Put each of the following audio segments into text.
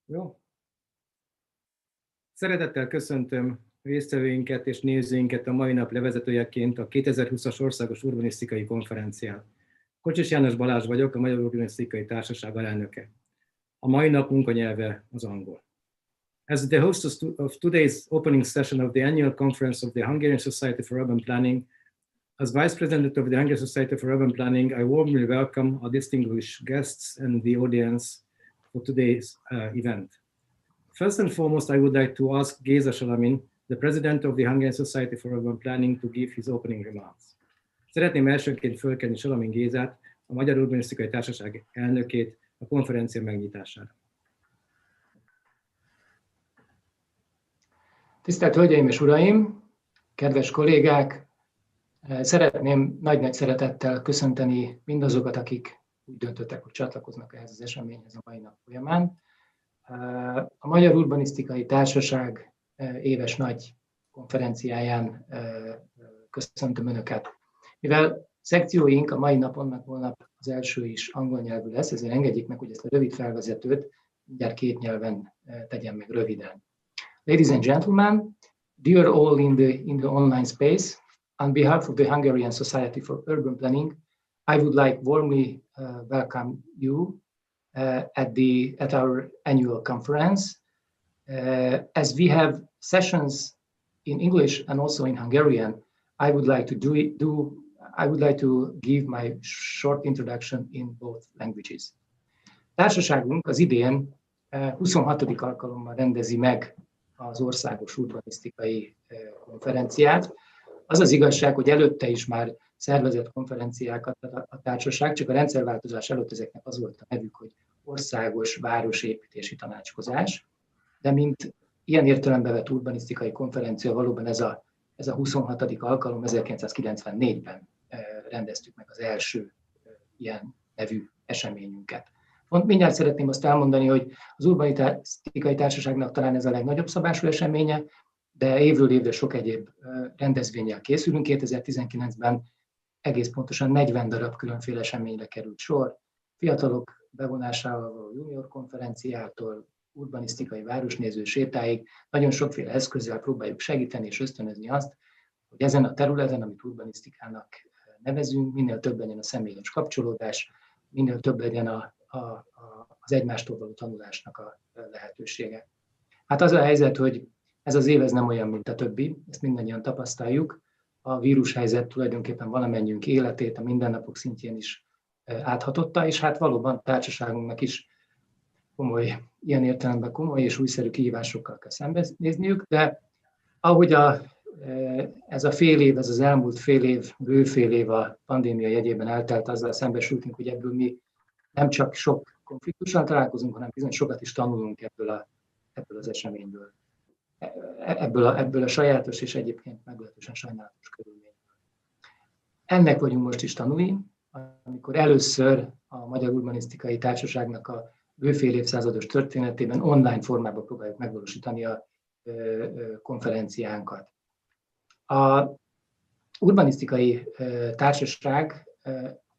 Jó. Szeretettel köszöntöm résztvevőinket és nézőinket a mai nap levezetőjeként a 2020-as Országos Urbanisztikai Konferencián. Kocsis János Balázs vagyok, a Magyar Urbanisztikai Társaság alelnöke. A mai napunk a nyelve az angol. As the host of today's opening session of the annual conference of the Hungarian Society for Urban Planning, as Vice President of the Hungarian Society for Urban Planning, I warmly welcome our distinguished guests and the audience for today's event. First and foremost, I would like to ask Géza Salamin, the President of the Hungarian Society for Urban Planning, to give his opening remarks. Szeretném elsőként fölkérni Salamin Gézát, a Magyar Urbanisztikai Társaság elnökét a konferencia megnyitására. Tisztelt Hölgyeim és Uraim, kedves kollégák! Szeretném nagy-nagy szeretettel köszönteni mindazokat, akik úgy döntöttek, hogy csatlakoznak ehhez az eseményhez a mai nap folyamán. A Magyar Urbanisztikai Társaság éves nagy konferenciáján köszöntöm Önöket. Mivel szekcióink a mai napon, meg holnap az első is angol nyelvű lesz, ezért engedjék meg, hogy ezt a rövid felvezetőt mindjárt két nyelven tegyem meg röviden. Ladies and gentlemen, dear all in the online space, on behalf of the Hungarian Society for Urban Planning, I would like warmly welcome you at our annual conference. As we have sessions in English and also in Hungarian, I would like to give my short introduction in both languages. Társaságunk az idén 26. alkalommal rendezi meg az Országos Urbanisztikai Konferenciát. Az az igazság, hogy előtte is már szervezett konferenciákat a társaság, csak a rendszerváltozás előtt ezeknek az volt a nevük, hogy Országos Városépítési Tanácskozás, de mint ilyen értelembe vett urbanisztikai konferencia valóban ez a 26. alkalom, 1994-ben rendeztük meg az első ilyen nevű eseményünket. Mindjárt szeretném azt elmondani, hogy az Urbanisztikai Társaságnak talán ez a legnagyobb szabású eseménye, de évről évre sok egyéb rendezvénnyel készülünk. 2019-ben egész pontosan 40 darab különféle eseményre került sor. Fiatalok bevonásával való junior konferenciától, urbanisztikai városnéző sétáig, nagyon sokféle eszközzel próbáljuk segíteni és ösztönözni azt, hogy ezen a területen, amit urbanisztikának nevezünk, minél több legyen a személyes kapcsolódás, minél több legyen az egymástól való tanulásnak a lehetősége. Hát az a helyzet, hogy ez az év ez nem olyan, mint a többi, ezt mindannyian tapasztaljuk. A vírushelyzet tulajdonképpen valamennyiünk életét a mindennapok szintjén is áthatotta, és hát valóban társaságunknak is ilyen értelemben komoly és újszerű kihívásokkal kell szembenézniük, de ahogy ez a fél év, ez az elmúlt bő fél év a pandémia jegyében eltelt, azzal szembesültünk, hogy ebből mi nem csak sok konfliktussal találkozunk, hanem bizony sokat is tanulunk ebből az eseményből. Ebből a sajátos és egyébként meglehetősen sajnálatos körülményből. Ennek vagyunk most is tanulni, amikor először a Magyar Urbanisztikai Társaságnak a bőfél évszázados történetében online formában próbáljuk megvalósítani a konferenciánkat. A Urbanisztikai Társaság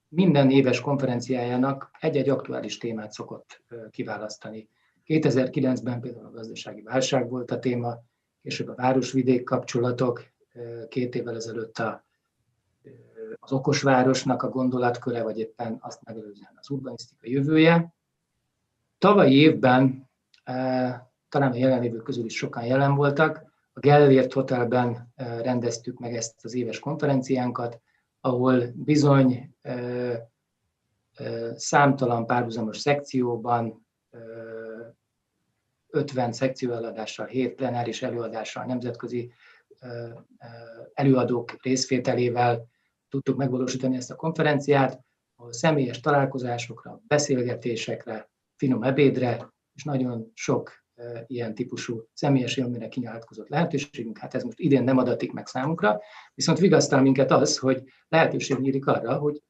minden éves konferenciájának egy-egy aktuális témát szokott kiválasztani. 2009-ben például a gazdasági válság volt a téma, később a város-vidék kapcsolatok, 2 évvel ezelőtt az okos városnak a gondolatköre, vagy éppen azt megelőzően az urbanisztika jövője. Tavalyi évben, talán a jelenlévők közül is sokan jelen voltak, a Gellért Hotelben rendeztük meg ezt az éves konferenciánkat, ahol bizony számtalan párhuzamos szekcióban, 50 szekcióeladással, 7 plenáris előadással, nemzetközi előadók részvételével tudtuk megvalósítani ezt a konferenciát, ahol személyes találkozásokra, beszélgetésekre, finom ebédre, és nagyon sok ilyen típusú személyes élményre kinyilatkozott lehetőségünk. Hát ez most idén nem adatik meg számunkra, viszont vigasztal minket az, hogy lehetőség nyílik arra, hogy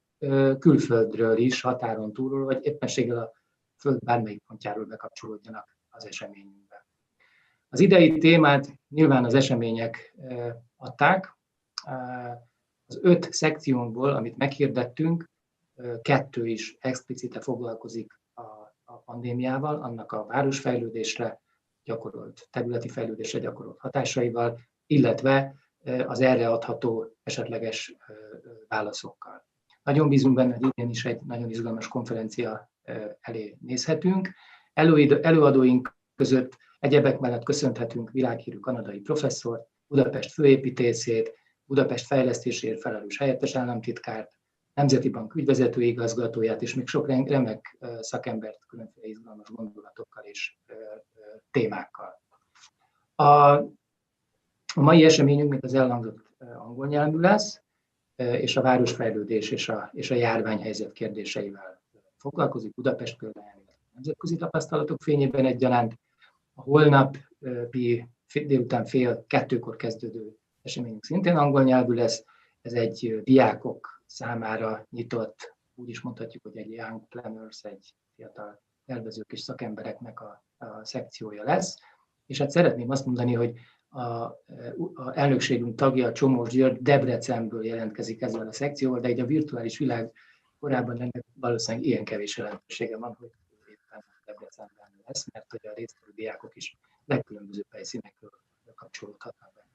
külföldről is, határon túlról, vagy éppenséggel a föld bármelyik pontjáról bekapcsolódjanak az eseményünkbe. Az idei témát nyilván az események adták. Az 5 szekciónkból, amit meghirdettünk, 2 is explicite foglalkozik a pandémiával, annak a városfejlődésre gyakorolt, területi fejlődésre gyakorolt hatásaival, illetve az erre adható esetleges válaszokkal. Nagyon bízunk benne, hogy idén is egy nagyon izgalmas konferencia elé nézhetünk. Előadóink között egyebek mellett köszönhetünk világhírű kanadai professzort, Budapest főépítészét, Budapest fejlesztésért felelős helyettes államtitkárt, Nemzeti Bank ügyvezető igazgatóját, és még sok remek szakembert különféle izgalmas gondolatokkal és témákkal. A mai eseményünk, mint az elhangzott, angol nyelvű lesz, és a városfejlődés és a járványhelyzet kérdéseivel foglalkozik Budapest példáján, nemzetközi tapasztalatok fényében egyaránt. A holnapi délután 1:30 kezdődő eseményünk szintén angol nyelvű lesz. Ez egy diákok számára nyitott, úgy is mondhatjuk, hogy egy young planners, egy fiatal tervezők és szakembereknek a szekciója lesz. És hát szeretném azt mondani, hogy a elnökségünk tagja, Csomós György Debrecenből jelentkezik ezzel a szekcióval, de egy a virtuális világ korában ennek valószínűleg ilyen kevés jelentősége van, hogy éppen Debrecenben lesz, mert hogy a résztvevő diákok is legkülönbözőbb helyszínekről kapcsolódhatnak be.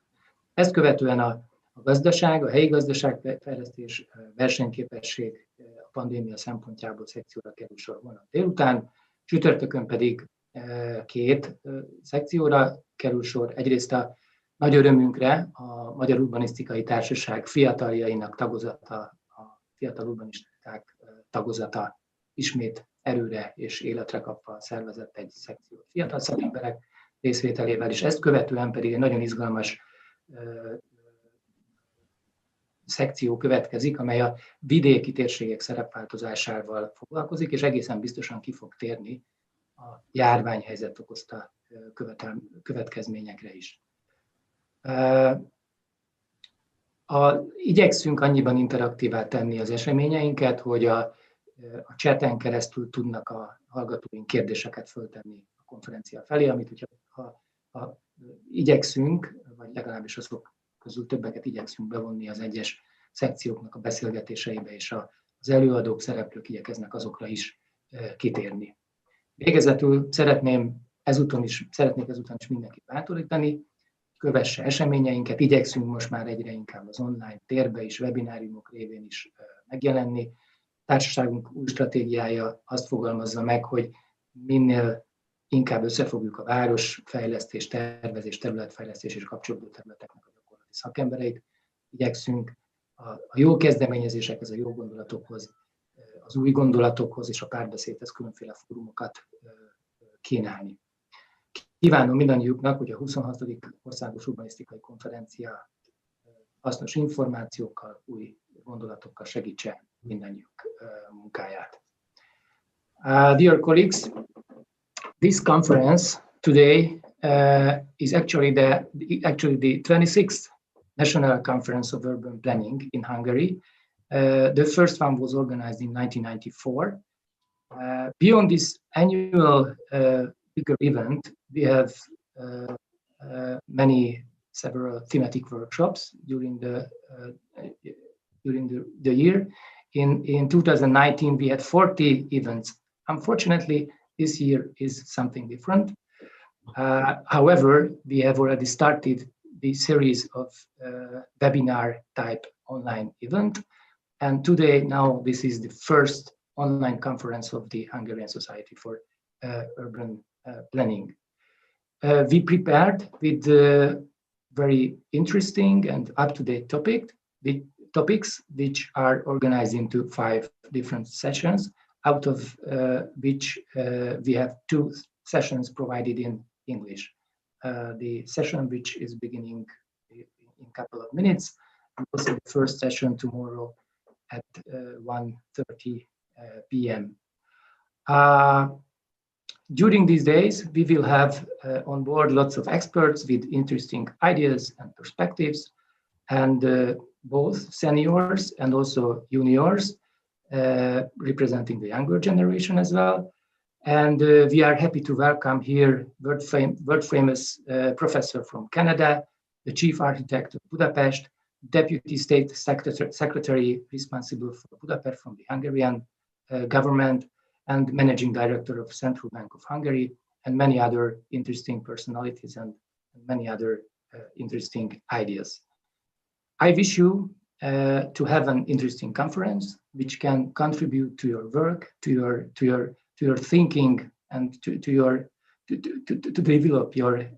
Ezt követően a gazdaság, a helyi gazdaságfejlesztés, versenyképesség a pandémia szempontjából szekcióra kerül sor holnap délután, csütörtökön pedig 2 szekcióra kerül sor. Egyrészt a nagy örömünkre a Magyar Urbanisztikai Társaság fiataljainak tagozata, a fiatal urbanisták tagozata ismét erőre és életre kapva szervezett egy szekciót fiatal szakemberek részvételével, és ezt követően pedig egy nagyon izgalmas szekció következik, amely a vidéki térségek szerepváltozásával foglalkozik, és egészen biztosan ki fog térni a járványhelyzet okozta következményekre is. Igyekszünk annyiban interaktívá tenni az eseményeinket, hogy a chaten keresztül tudnak a hallgatóink kérdéseket föltenni a konferencia felé, amit hogyha igyekszünk, vagy legalábbis azok közül többeket igyekszünk bevonni az egyes szekcióknak a beszélgetéseibe, és az előadók, szereplők igyekeznek azokra is kitérni. Végezetül szeretnék ezúton is mindenkit bátorítani, kövesse eseményeinket, igyekszünk most már egyre inkább az online térbe is, webináriumok révén is megjelenni. Társaságunk új stratégiája azt fogalmazza meg, hogy minél inkább összefogjuk a városfejlesztés, tervezés, területfejlesztés és kapcsolódó területeknek a gyakorlati szakembereit. Igyekszünk a jó kezdeményezésekhez, a jó gondolatokhoz, az új gondolatokhoz és a párbeszédhez különféle fórumokat kínálni. Kívánom mindannyiuknak, hogy a 26. Országos Urbanisztikai Konferencia hasznos információkkal, új gondolatokkal segítse mindannyiuk munkáját. Dear colleagues, this conference today is actually the 26th National Conference of Urban Planning in Hungary. The first one was organized in 1994. Beyond this annual bigger event, we have several thematic workshops during the year. In 2019, we had 40 events. Unfortunately, this year is something different. However, we have already started the series of webinar type online event. And today, now, this is the first online conference of the Hungarian Society for Urban Planning. We prepared with very interesting and up-to-date topics, which are organized into 5 different sessions, out of which we have 2 sessions provided in English. The session which is beginning in a couple of minutes, and also the first session tomorrow at 1:30 p.m. During these days, we will have on board lots of experts with interesting ideas and perspectives, and both seniors and also juniors, representing the younger generation as well. And we are happy to welcome here world-famous professor from Canada, the chief architect of Budapest, deputy state secretary responsible for Budapest from the Hungarian government, and Managing Director of Central Bank of Hungary, and many other interesting personalities and many other interesting ideas. I wish you to have an interesting conference which can contribute to your work, to your thinking, and to develop your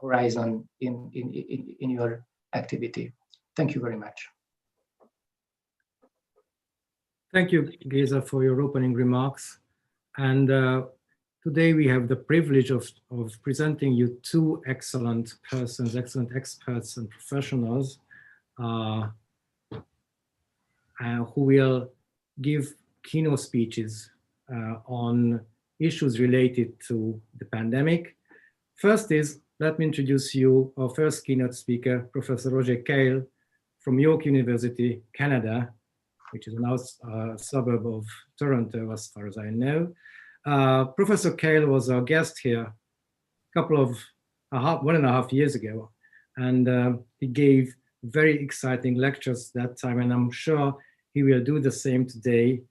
horizon in your activity. Thank you very much. Thank you, Géza, for your opening remarks. And today we have the privilege of presenting you two excellent persons, excellent experts and professionals who will give keynote speeches on issues related to the pandemic. First is, let me introduce you our first keynote speaker, Professor Keil from York University, Canada, which is now a suburb of Toronto, as far as I know. Professor Keil was our guest here one and a half years ago, and he gave very exciting lectures that time, and I'm sure he will do the same today.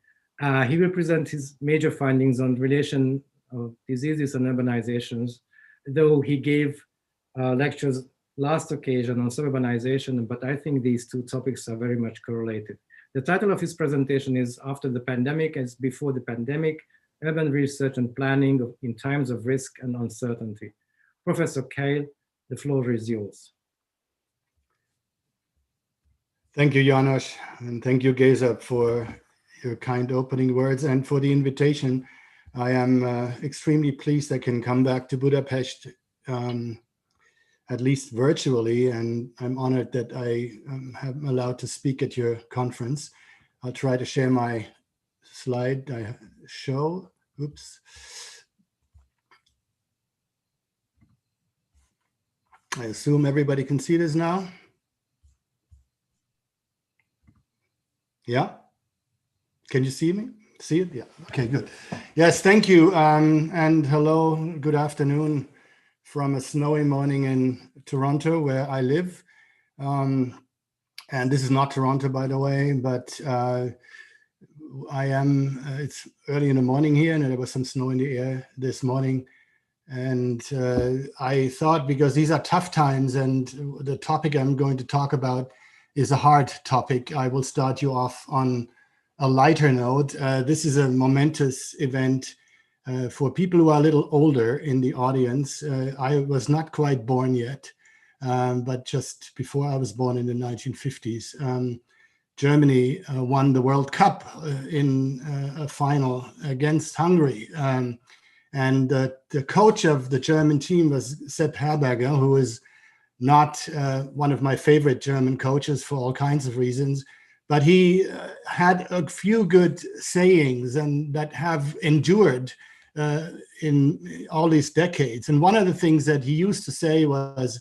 He will present his major findings on relation of diseases and urbanizations, though he gave lectures last occasion on suburbanization, but I think these two topics are very much correlated. The title of his presentation is After the Pandemic as Before the Pandemic, Urban Research and Planning in Times of Risk and Uncertainty. Professor Keil, the floor is yours. Thank you, János, and thank you, Géza, for your kind opening words and for the invitation. I am extremely pleased I can come back to Budapest, at least virtually, and I'm honored that I am allowed to speak at your conference. I'll try to share my slide I show. Oops. I assume everybody can see this now. Yeah? Can you see me? See it? Yeah. Okay, good. Yes, thank you. And hello, good afternoon from a snowy morning in Toronto, where I live. And this is not Toronto, by the way, but it's early in the morning here, and there was some snow in the air this morning. And I thought, because these are tough times and the topic I'm going to talk about is a hard topic, I will start you off on a lighter note. This is a momentous event for people who are a little older in the audience. I was not quite born yet, but just before I was born in the 1950s, Germany won the World Cup in a final against Hungary. And the coach of the German team was Sepp Herberger, who is not one of my favorite German coaches for all kinds of reasons, but he had a few good sayings and that have endured in all these decades. And one of the things that he used to say was,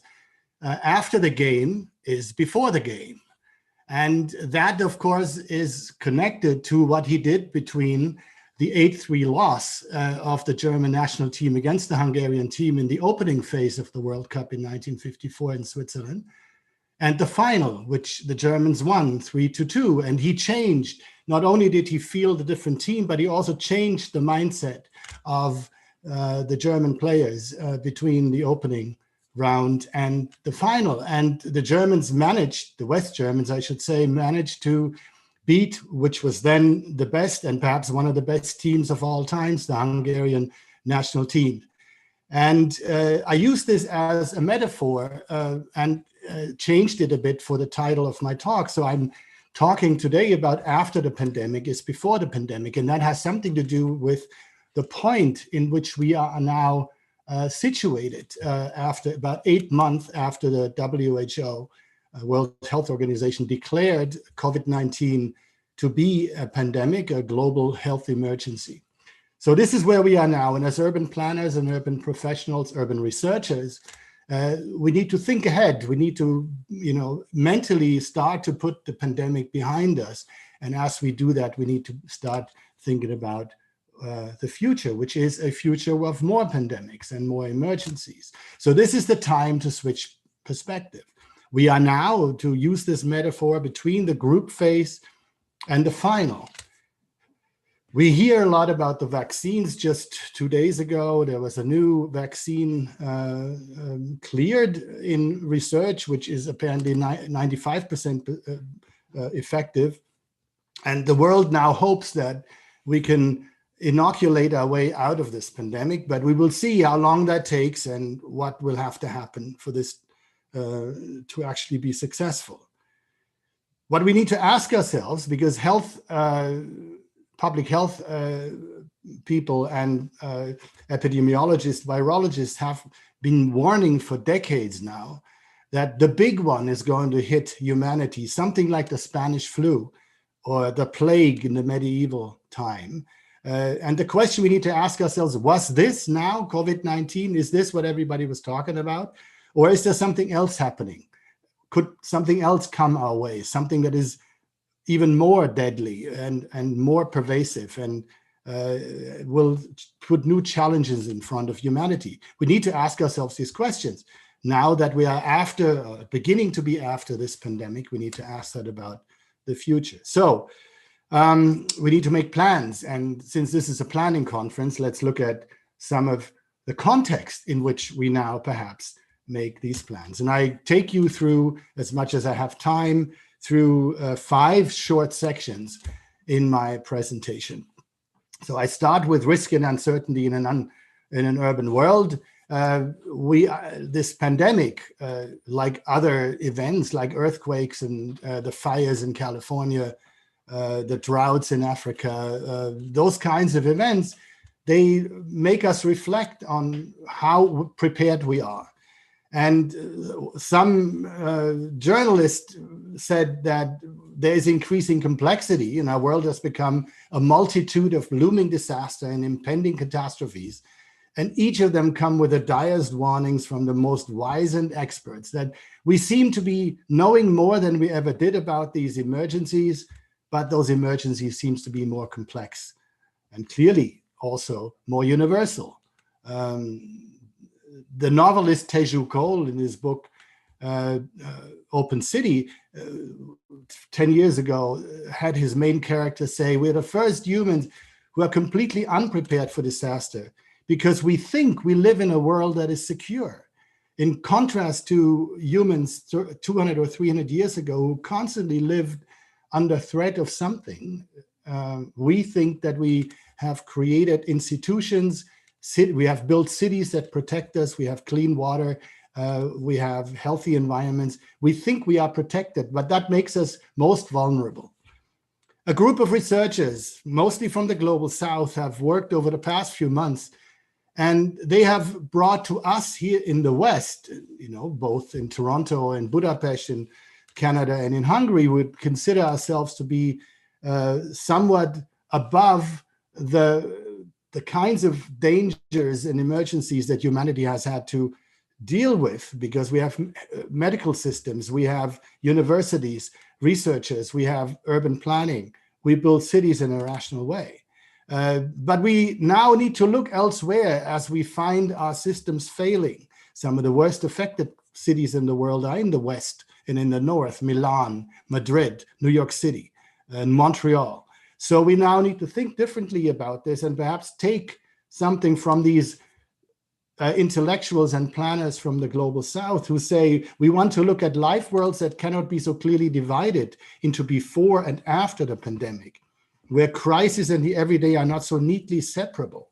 after the game is before the game. And that, of course, is connected to what he did between the 8-3 loss of the German national team against the Hungarian team in the opening phase of the World Cup in 1954 in Switzerland, and the final, which the Germans won 3-2. And he changed, not only did he field a different team, but he also changed the mindset of the German players between the opening round and the final. And the Germans managed, the West Germans, I should say, managed to beat, which was then the best and perhaps one of the best teams of all times, the Hungarian national team. And I used this as a metaphor and changed it a bit for the title of my talk. So I'm talking today about after the pandemic is before the pandemic, and that has something to do with the point in which we are now situated after about 8 months after the WHO, World Health Organization, declared COVID-19 to be a pandemic, a global health emergency. So this is where we are now. And as urban planners and urban professionals, urban researchers, we need to think ahead. We need to, mentally start to put the pandemic behind us. And as we do that, we need to start thinking about the future, which is a future of more pandemics and more emergencies. So this is the time to switch perspective. We are now, to use this metaphor, between the group phase and the final. We hear a lot about the vaccines. Just 2 days ago, there was a new vaccine cleared in research, which is apparently 95% effective. And the world now hopes that we can inoculate our way out of this pandemic, but we will see how long that takes and what will have to happen for this to actually be successful. What we need to ask ourselves, because public health people and epidemiologists, virologists have been warning for decades now that the big one is going to hit humanity, something like the Spanish flu or the plague in the medieval time. And the question we need to ask ourselves, was this now COVID-19? Is this what everybody was talking about? Or is there something else happening? Could something else come our way? Something that is even more deadly and more pervasive and will put new challenges in front of humanity? We need to ask ourselves these questions. Now that we are beginning to be after this pandemic, we need to ask that about the future. So we need to make plans. And since this is a planning conference, let's look at some of the context in which we now perhaps make these plans. And I take you through, as much as I have time, through 5 short sections in my presentation. So I start with risk and uncertainty in an urban world. This pandemic, like other events like earthquakes and the fires in California, the droughts in Africa, those kinds of events, they make us reflect on how prepared we are. And some journalists said that there is increasing complexity, and our world has become a multitude of looming disaster and impending catastrophes. And each of them come with the direst warnings from the most wizened experts that we seem to be knowing more than we ever did about these emergencies, but those emergencies seems to be more complex and clearly also more universal. The novelist Teju Cole, in his book Open City, 10 years ago, had his main character say, we're the first humans who are completely unprepared for disaster because we think we live in a world that is secure. In contrast to humans 200 or 300 years ago who constantly lived under threat of something, we think that we have created institutions, we have built cities that protect us, we have clean water, we have healthy environments. We think we are protected, but that makes us most vulnerable. A group of researchers, mostly from the global south, have worked over the past few months, and they have brought to us here in the West, both in Toronto and Budapest, in Canada and in Hungary, we would consider ourselves to be somewhat above the kinds of dangers and emergencies that humanity has had to deal with, because we have medical systems, we have universities, researchers, we have urban planning, we build cities in a rational way. But we now need to look elsewhere as we find our systems failing. Some of the worst affected cities in the world are in the West and in the North: Milan, Madrid, New York City, and Montreal. So we now need to think differently about this and perhaps take something from these intellectuals and planners from the global south who say we want to look at life worlds that cannot be so clearly divided into before and after the pandemic, where crisis and the everyday are not so neatly separable.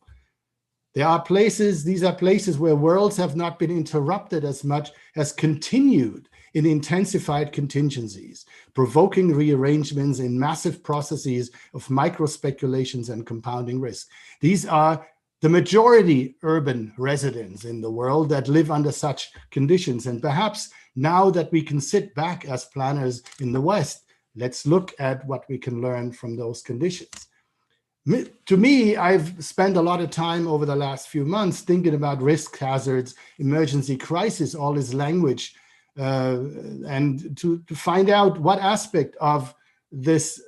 There are places, these are places where worlds have not been interrupted as much as continued in intensified contingencies, provoking rearrangements in massive processes of micro-speculations and compounding risk. These are the majority urban residents in the world that live under such conditions. And perhaps now that we can sit back as planners in the West, let's look at what we can learn from those conditions. To me, I've spent a lot of time over the last few months thinking about risk hazards, emergency crisis, all this language, and to find out what aspect of this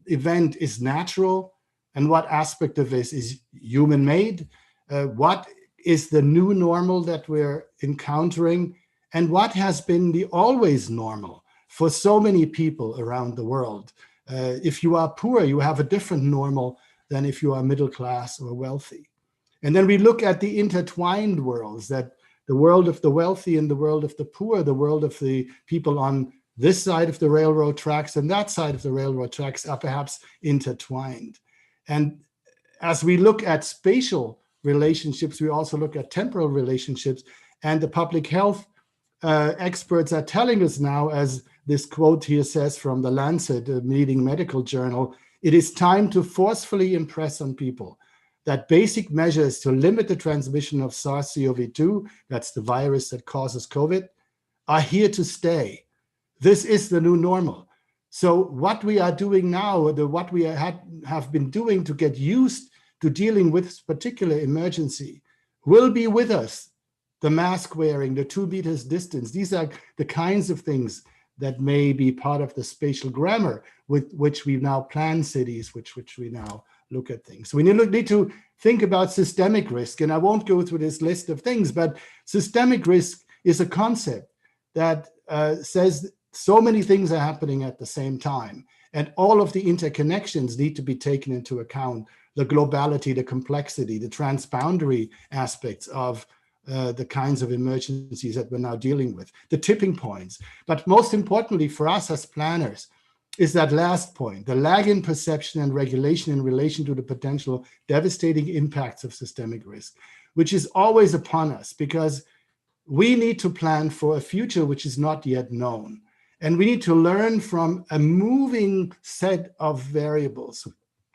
event is natural and what aspect of this is human-made, what is the new normal that we're encountering, and what has been the always normal for so many people around the world. If you are poor, you have a different normal than if you are middle class or wealthy. And then we look at the intertwined worlds, that the world of the wealthy and the world of the poor, the world of the people on this side of the railroad tracks and that side of the railroad tracks are perhaps intertwined. And as we look at spatial relationships, we also look at temporal relationships. And the public health experts are telling us now, as this quote here says from the Lancet, a leading medical journal, it is time to forcefully impress on people that basic measures to limit the transmission of SARS-CoV-2, that's the virus that causes COVID, are here to stay. This is the new normal. So what we are doing now, what we have been doing to get used to dealing with this particular emergency will be with us. The mask wearing, the 2 meters distance, these are the kinds of things that may be part of the spatial grammar with which we now plan cities, which we now look at things. So we need to think about systemic risk, and I won't go through this list of things, but systemic risk is a concept that says so many things are happening at the same time, and all of the interconnections need to be taken into account, the globality, the complexity, the transboundary aspects of the kinds of emergencies that we're now dealing with, the tipping points. But most importantly for us as planners is that last point, the lag in perception and regulation in relation to the potential devastating impacts of systemic risk, which is always upon us because we need to plan for a future which is not yet known. And we need to learn from a moving set of variables.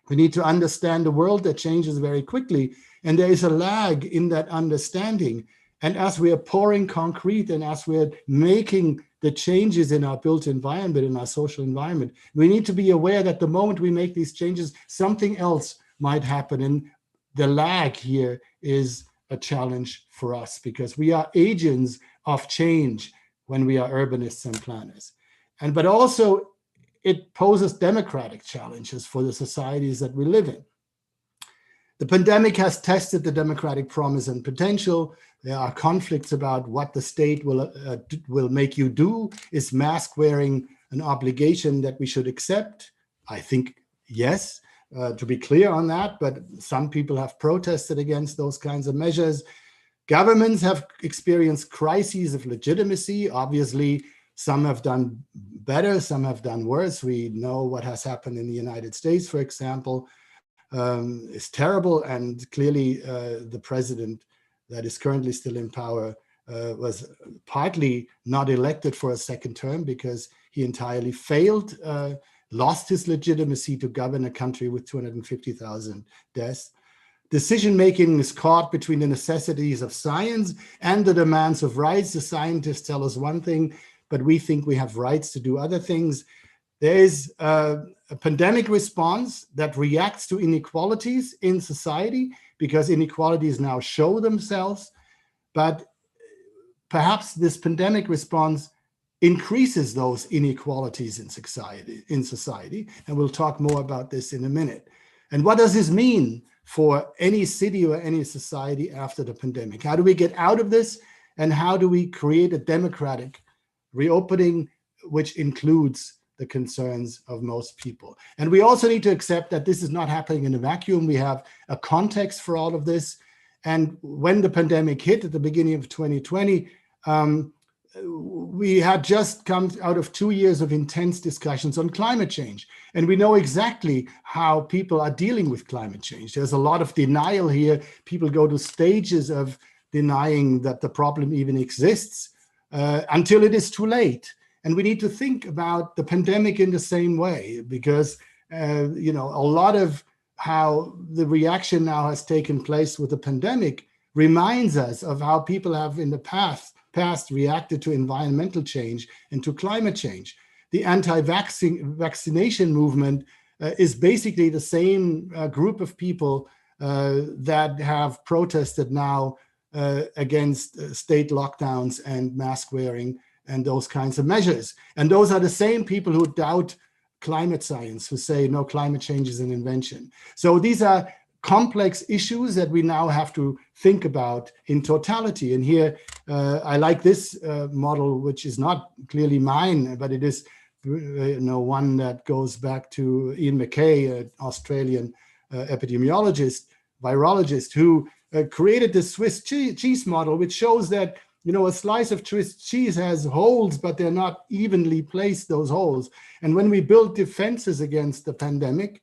We need to understand the world that changes very quickly, and there is a lag in that understanding. And as we are pouring concrete and as we're making the changes in our built environment, in our social environment, we need to be aware that the moment we make these changes, something else might happen. And the lag here is a challenge for us because we are agents of change when we are urbanists and planners. But also it poses democratic challenges for the societies that we live in. The pandemic has tested the democratic promise and potential. There are conflicts about what the state will make you do. Is mask wearing an obligation that we should accept? I think yes, to be clear on that, but some people have protested against those kinds of measures. Governments have experienced crises of legitimacy. Obviously, some have done better, some have done worse. We know what has happened in the United States, for example, is terrible. And clearly the president that is currently still in power was partly not elected for a second term because he entirely failed, lost his legitimacy to govern a country with 250,000 deaths. Decision-making is caught between the necessities of science and the demands of rights. The scientists tell us one thing, but we think we have rights to do other things. There is a pandemic response that reacts to inequalities in society because inequalities now show themselves, but perhaps this pandemic response increases those inequalities in society, and we'll talk more about this in a minute. And what does this mean for any city or any society after the pandemic? How do we get out of this, and how do we create a democratic reopening which includes the concerns of most people? And we also need to accept that this is not happening in a vacuum. We have a context for all of this. And when the pandemic hit at the beginning of 2020, we had just come out of 2 years of intense discussions on climate change. And we know exactly how people are dealing with climate change. There's a lot of denial here. People go to stages of denying that the problem even exists until it is too late. And we need to think about the pandemic in the same way, because a lot of how the reaction now has taken place with the pandemic reminds us of how people have in the past reacted to environmental change and to climate change. The anti-vaccination movement is basically the same group of people that have protested now against state lockdowns and mask wearing and those kinds of measures. And those are the same people who doubt climate science, who say, no, climate change is an invention. So these are complex issues that we now have to think about in totality. And here, I like this model, which is not clearly mine, but it is one that goes back to Ian MacKay, an Australian epidemiologist, virologist, who created the Swiss cheese model, which shows that, a slice of Swiss cheese has holes, but they're not evenly placed, those holes. And when we build defenses against the pandemic,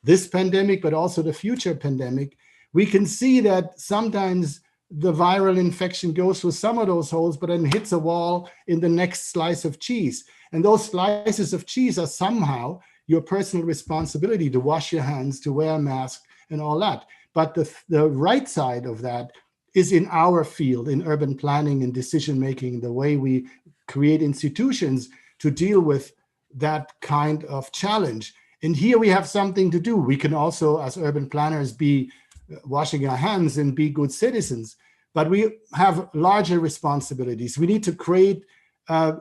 this pandemic, but also the future pandemic, we can see that sometimes the viral infection goes through some of those holes, but then hits a wall in the next slice of cheese. And those slices of cheese are somehow your personal responsibility to wash your hands, to wear a mask, and all that. But the right side of that is in our field, in urban planning and decision-making, the way we create institutions to deal with that kind of challenge. And here we have something to do. We can also, as urban planners, be washing our hands and be good citizens, but we have larger responsibilities. We need to create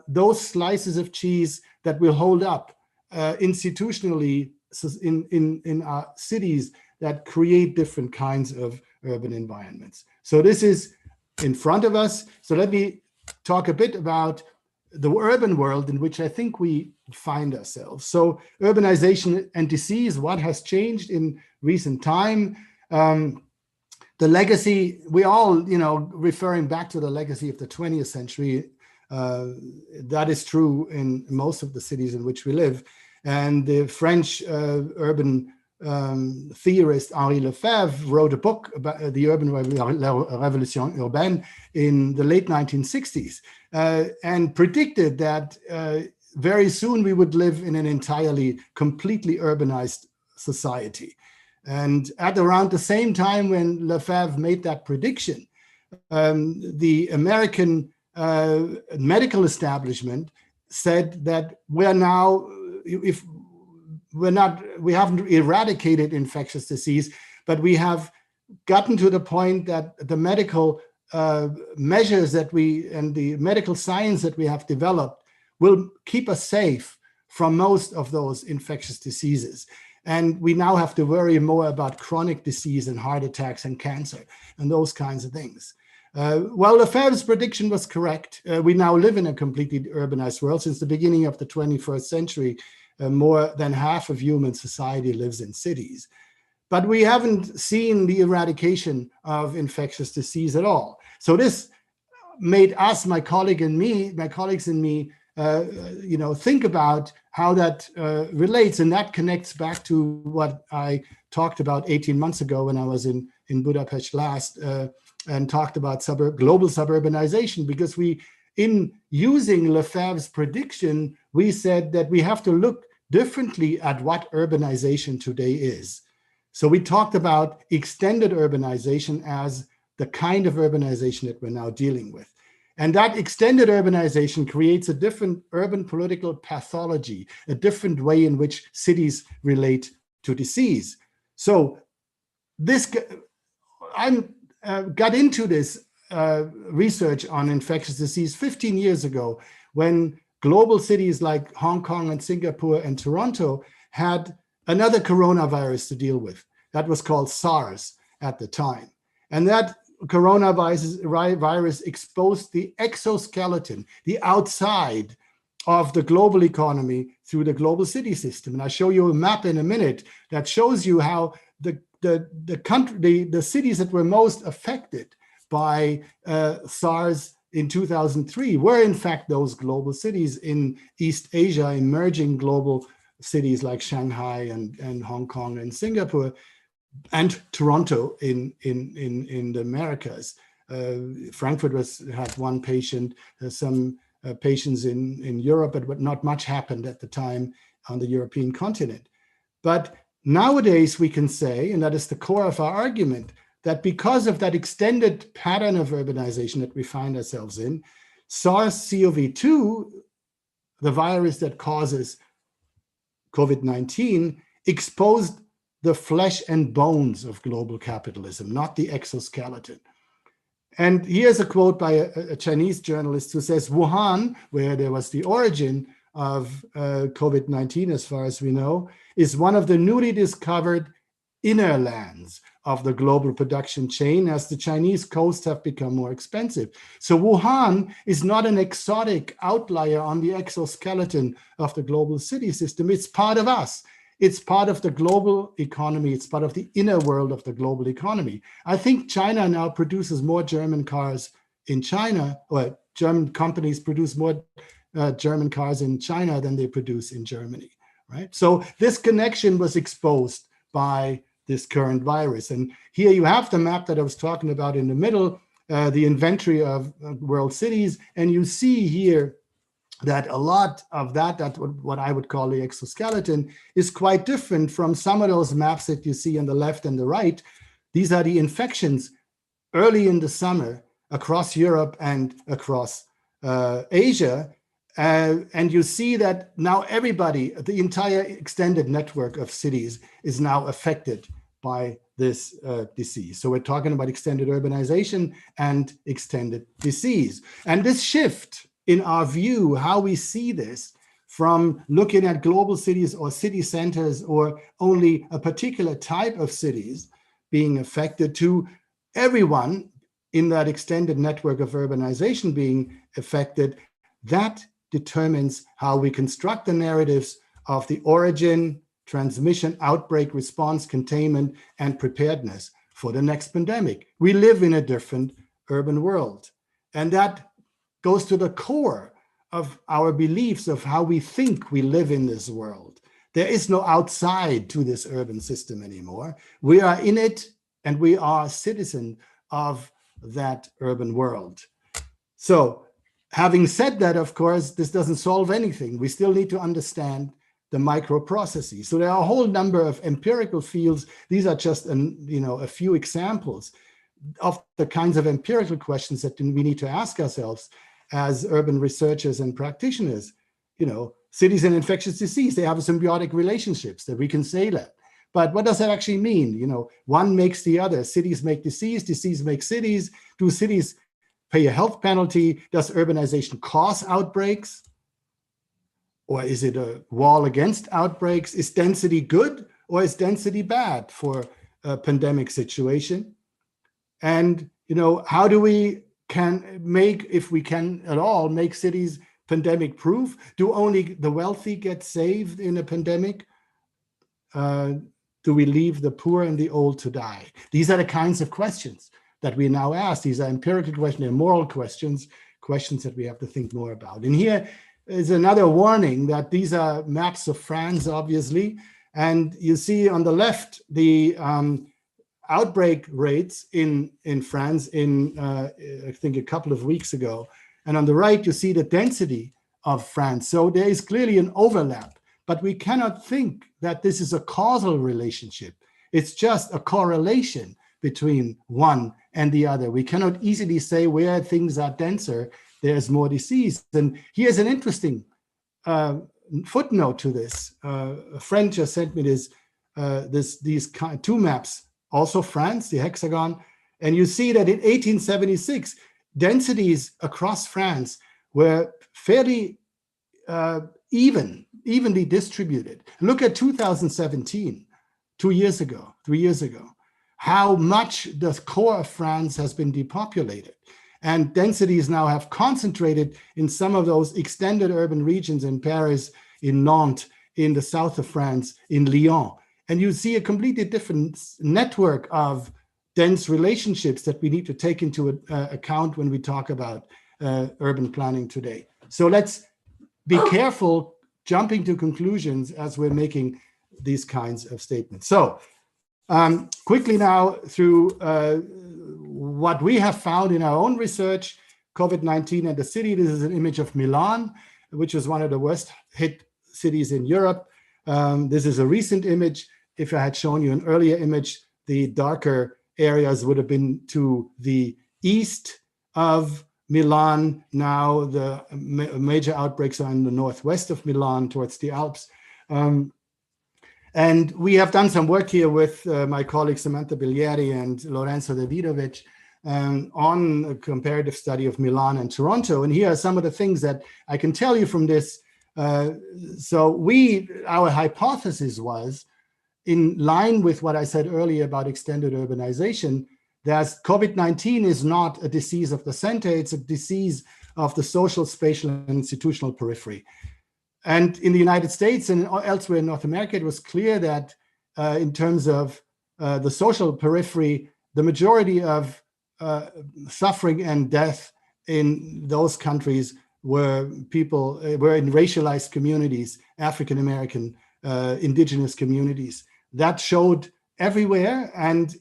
those slices of cheese that will hold up institutionally in our cities that create different kinds of urban environments. So this is in front of us. So let me talk a bit about the urban world in which I think we find ourselves. So urbanization and disease, what has changed in recent time? The legacy, we all, referring back to the legacy of the 20th century, that is true in most of the cities in which we live. And the French urban theorist Henri Lefebvre wrote a book about the urban revolution urbaine in the late 1960s and predicted that very soon we would live in an entirely, completely urbanized society. And at around the same time when Lefebvre made that prediction, the American medical establishment said that we haven't eradicated infectious disease, but we have gotten to the point that the medical measures that and the medical science that we have developed will keep us safe from most of those infectious diseases. And we now have to worry more about chronic disease and heart attacks and cancer and those kinds of things. Well, Lefebvre's prediction was correct. We now live in a completely urbanized world. Since the beginning of the 21st century, more than half of human society lives in cities. But we haven't seen the eradication of infectious disease at all. So this made us, my colleagues and me, think about how that relates. And that connects back to what I talked about 18 months ago when I was in Budapest last and talked about global suburbanization, because in using Lefebvre's prediction, we said that we have to look differently at what urbanization today is. So we talked about extended urbanization as the kind of urbanization that we're now dealing with. And that extended urbanization creates a different urban political pathology, a different way in which cities relate to disease. So I got into this research on infectious disease 15 years ago when global cities like Hong Kong and Singapore and Toronto had another coronavirus to deal with. That was called SARS at the time. And that coronavirus exposed the exoskeleton, the outside of the global economy through the global city system. And I'll show you a map in a minute that shows you how the cities that were most affected by SARS in 2003 were in fact those global cities in East Asia, emerging global cities like Shanghai and Hong Kong and Singapore, and Toronto in the Americas. Frankfurt had one patient, some patients in Europe, but not much happened at the time on the European continent. But nowadays we can say, and that is the core of our argument, that because of that extended pattern of urbanization that we find ourselves in, SARS-CoV-2, the virus that causes COVID-19, exposed the flesh and bones of global capitalism, not the exoskeleton. And here's a quote by a Chinese journalist who says, Wuhan, where there was the origin of COVID-19, as far as we know, is one of the newly discovered inner lands of the global production chain as the Chinese coasts have become more expensive. So Wuhan is not an exotic outlier on the exoskeleton of the global city system. It's part of us. it's part of the global economy. It's part of the inner world of the global economy. I think China now produces more German cars in China, or German companies produce more German cars in China than they produce in Germany, right? So this connection was exposed by this current virus. And here you have the map that I was talking about in the middle, the inventory of world cities. And you see here that a lot of that what I would call the exoskeleton, is quite different from some of those maps that you see on the left and the right. These are the infections early in the summer across Europe and across Asia. And you see that now everybody, the entire extended network of cities is now affected by this disease. So we're talking about extended urbanization and extended disease. And this shift in our view, how we see this from looking at global cities or city centers or only a particular type of cities being affected, to everyone in that extended network of urbanization being affected, that determines how we construct the narratives of the origin, transmission, outbreak, response, containment, and preparedness for the next pandemic. We live in a different urban world. And that goes to the core of our beliefs of how we think we live in this world. There is no outside to this urban system anymore. We are in it, and we are citizens of that urban world. So having said that, of course, this doesn't solve anything. We still need to understand the microprocesses. So there are a whole number of empirical fields. These are just a few examples of the kinds of empirical questions that we need to ask ourselves as urban researchers and practitioners. Cities and infectious disease, they have symbiotic relationships, that we can say that. But what does that actually mean? One makes the other. Cities make disease, disease makes cities. Do cities pay a health penalty? Does urbanization cause outbreaks? Or is it a wall against outbreaks? Is density good or is density bad for a pandemic situation? And, how do we if we can at all, make cities pandemic proof? Do only the wealthy get saved in a pandemic? Do we leave the poor and the old to die? These are the kinds of questions that we now ask. These are empirical questions, they're moral questions that we have to think more about. And here is another warning that these are maps of France, obviously. And you see on the left, the outbreak rates in France I think a couple of weeks ago. And on the right, you see the density of France. So there is clearly an overlap, but we cannot think that this is a causal relationship. It's just a correlation between one and the other. We cannot easily say where things are denser, there's more disease. And here's an interesting footnote to this. A friend just sent me these two maps, also France, the hexagon, and you see that in 1876, densities across France were fairly evenly distributed. Look at 2017, 3 years ago, how much the core of France has been depopulated. And densities now have concentrated in some of those extended urban regions in Paris, in Nantes, in the south of France, in Lyon. And you see a completely different network of dense relationships that we need to take into account when we talk about urban planning today. So let's be careful jumping to conclusions as we're making these kinds of statements. So quickly now through what we have found in our own research, COVID-19 and the city. This is an image of Milan, which is one of the worst hit cities in Europe. This is a recent image. If I had shown you an earlier image, the darker areas would have been to the east of Milan. Now the major outbreaks are in the northwest of Milan towards the Alps. And we have done some work here with my colleagues Samantha Biglieri and Lorenzo Davidovich on a comparative study of Milan and Toronto. And here are some of the things that I can tell you from this. So our hypothesis was, in line with what I said earlier about extended urbanization, that COVID-19 is not a disease of the center, it's a disease of the social, spatial, and institutional periphery. And in the United States and elsewhere in North America, it was clear that in terms of the social periphery, the majority of suffering and death in those countries were people, were in racialized communities, African American, indigenous communities. That showed everywhere, and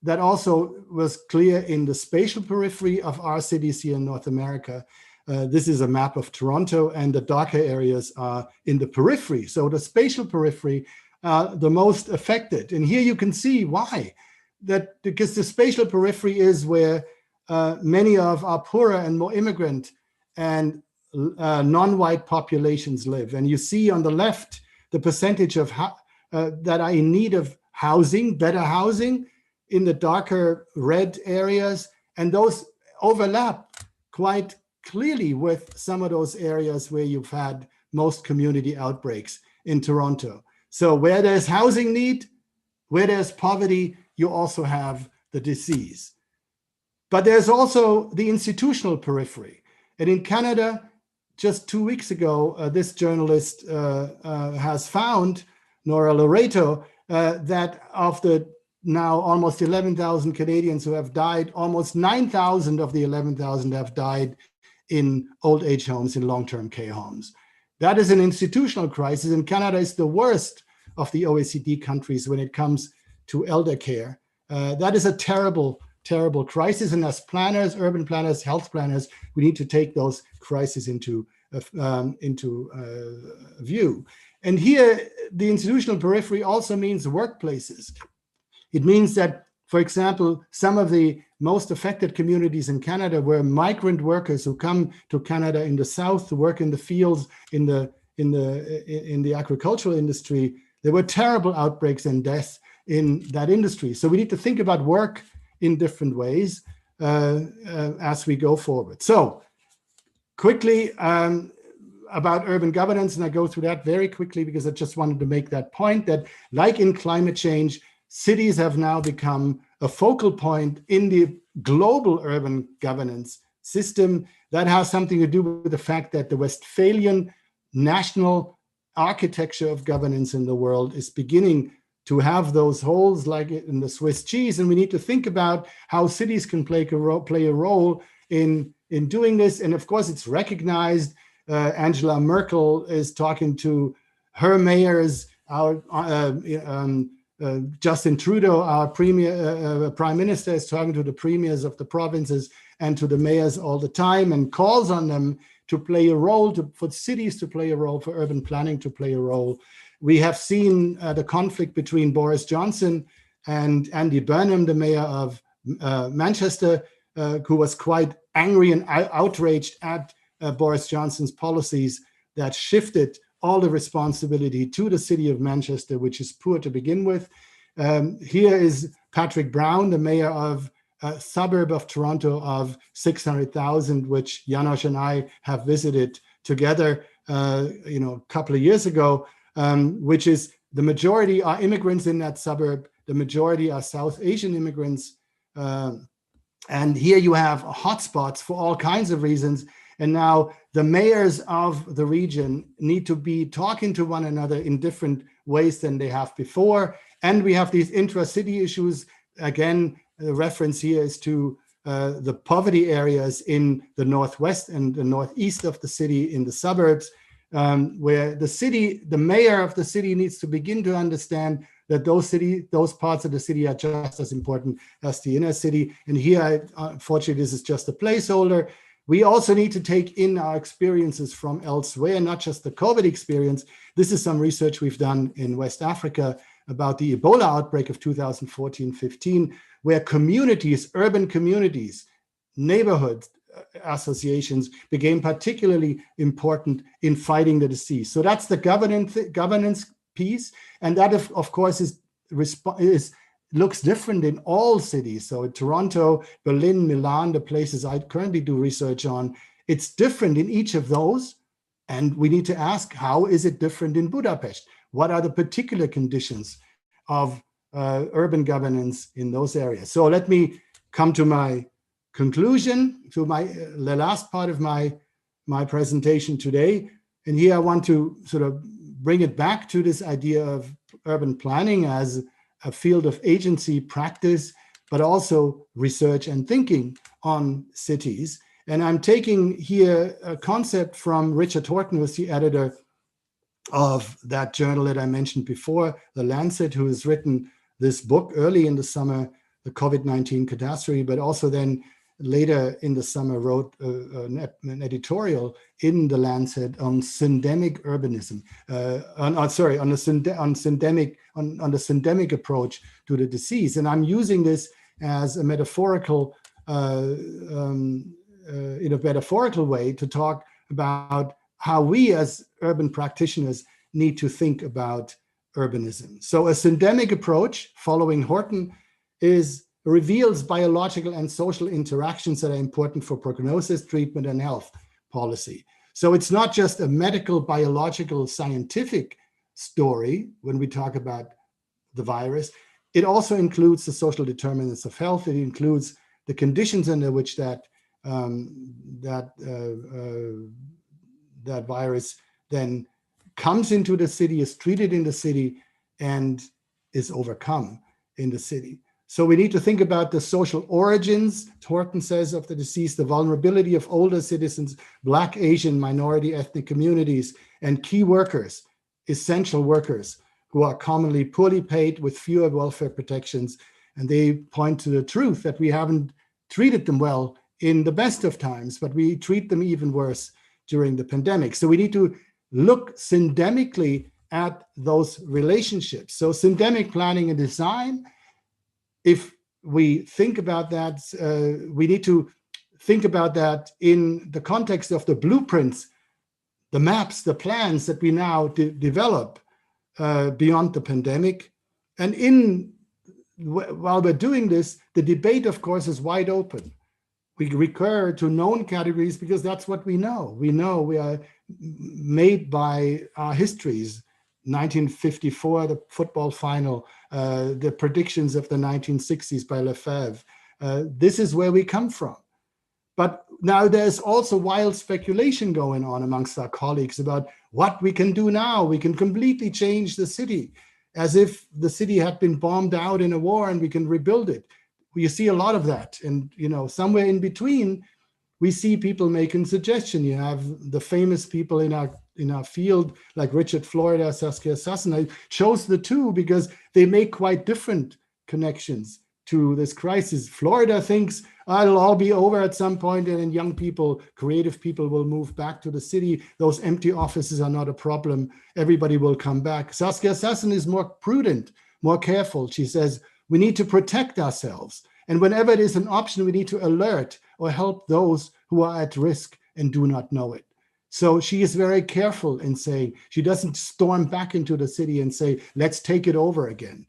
that also was clear in the spatial periphery of our cities here in North America. This is a map of Toronto, and the darker areas are in the periphery. So the spatial periphery are the most affected. And here you can see why. That because the spatial periphery is where many of our poorer and more immigrant and non-white populations live. And you see on the left the percentage of that are in need of housing, better housing, in the darker red areas, and those overlap quite clearly with some of those areas where you've had most community outbreaks in Toronto. So where there's housing need, where there's poverty, you also have the disease. But there's also the institutional periphery. And in Canada, just 2 weeks ago, this journalist has found, Nora Loreto, that of the now almost 11,000 Canadians who have died, almost 9,000 of the 11,000 have died in old age homes, in long-term care homes. That is an institutional crisis, and Canada is the worst of the OECD countries when it comes to elder care. That is a terrible, terrible crisis, and as planners, urban planners, health planners, we need to take those crises into view. And here, the institutional periphery also means workplaces. It means that, for example, some of the most affected communities in Canada were migrant workers who come to Canada in the south to work in the fields, in the agricultural industry. There were terrible outbreaks and deaths in that industry. So we need to think about work in different ways as we go forward. So quickly about urban governance, and I go through that very quickly because I just wanted to make that point that, like in climate change, cities have now become a focal point in the global urban governance system. That has something to do with the fact that the Westphalian national architecture of governance in the world is beginning to have those holes like in the Swiss cheese. And we need to think about how cities can play a role in doing this. And of course, it's recognized. Angela Merkel is talking to her mayors, Justin Trudeau, our prime minister, is talking to the premiers of the provinces and to the mayors all the time and calls on them to play a role, for cities to play a role, for urban planning to play a role. We have seen the conflict between Boris Johnson and Andy Burnham, the mayor of Manchester, who was quite angry and outraged at Boris Johnson's policies that shifted all the responsibility to the city of Manchester, which is poor to begin with. Here is Patrick Brown, the mayor of a suburb of Toronto of 600,000, which János and I have visited together, a couple of years ago, which is the majority are immigrants in that suburb. The majority are South Asian immigrants. And here you have hotspots for all kinds of reasons. And now the mayors of the region need to be talking to one another in different ways than they have before. And we have these intra-city issues. Again, the reference here is to the poverty areas in the northwest and the northeast of the city, in the suburbs, where the mayor of the city needs to begin to understand that those parts of the city are just as important as the inner city. And here, unfortunately, this is just a placeholder. We also need to take in our experiences from elsewhere, not just the COVID experience. This is some research we've done in West Africa about the Ebola outbreak of 2014-15, where communities, urban communities, neighborhood associations became particularly important in fighting the disease. So that's the governance piece. And that, of course, looks different in all cities. So in Toronto, Berlin, Milan, the places I currently do research on, it's different in each of those. And we need to ask, how is it different in Budapest? What are the particular conditions of urban governance in those areas? So let me come to my conclusion, to the last part of my presentation today. And here I want to sort of bring it back to this idea of urban planning as a field of agency practice, but also research and thinking on cities. And I'm taking here a concept from Richard Horton, who's the editor of that journal that I mentioned before, The Lancet, who has written this book early in the summer, The COVID-19 Catastrophe, but also then later in the summer wrote an editorial in The Lancet on syndemic urbanism, on the syndemic approach to the disease. And I'm using this as a metaphorical, in a metaphorical way to talk about how we as urban practitioners need to think about urbanism. So a syndemic approach, following Horton, reveals biological and social interactions that are important for prognosis, treatment, and health policy. So it's not just a medical, biological, scientific story when we talk about the virus. It also includes the social determinants of health. It includes the conditions under which that virus then comes into the city, is treated in the city, and is overcome in the city. So we need to think about the social origins, Horton says, of the disease, the vulnerability of older citizens, Black, Asian, minority ethnic communities, and key workers, essential workers, who are commonly poorly paid with fewer welfare protections. And they point to the truth that we haven't treated them well in the best of times, but we treat them even worse during the pandemic. So we need to look syndemically at those relationships. So syndemic planning and design, if we think about that, we need to think about that in the context of the blueprints, the maps, the plans that we now develop beyond the pandemic. And while we're doing this, the debate, of course, is wide open. We recur to known categories because that's what we know. We know we are made by our histories. 1954, the football final, the predictions of the 1960s by Lefebvre. This is where we come from. But now there's also wild speculation going on amongst our colleagues about what we can do now. We can completely change the city as if the city had been bombed out in a war and we can rebuild it. You see a lot of that. And, somewhere in between, we see people making suggestions. You have the famous people in our field, like Richard Florida, Saskia Sassen. I chose the two because they make quite different connections to this crisis. Florida thinks it'll all be over at some point, and then young people, creative people will move back to the city. Those empty offices are not a problem. Everybody will come back. Saskia Sassen is more prudent, more careful. She says, we need to protect ourselves. And whenever it is an option, we need to alert or help those who are at risk and do not know it. So she is very careful in saying, she doesn't storm back into the city and say, let's take it over again,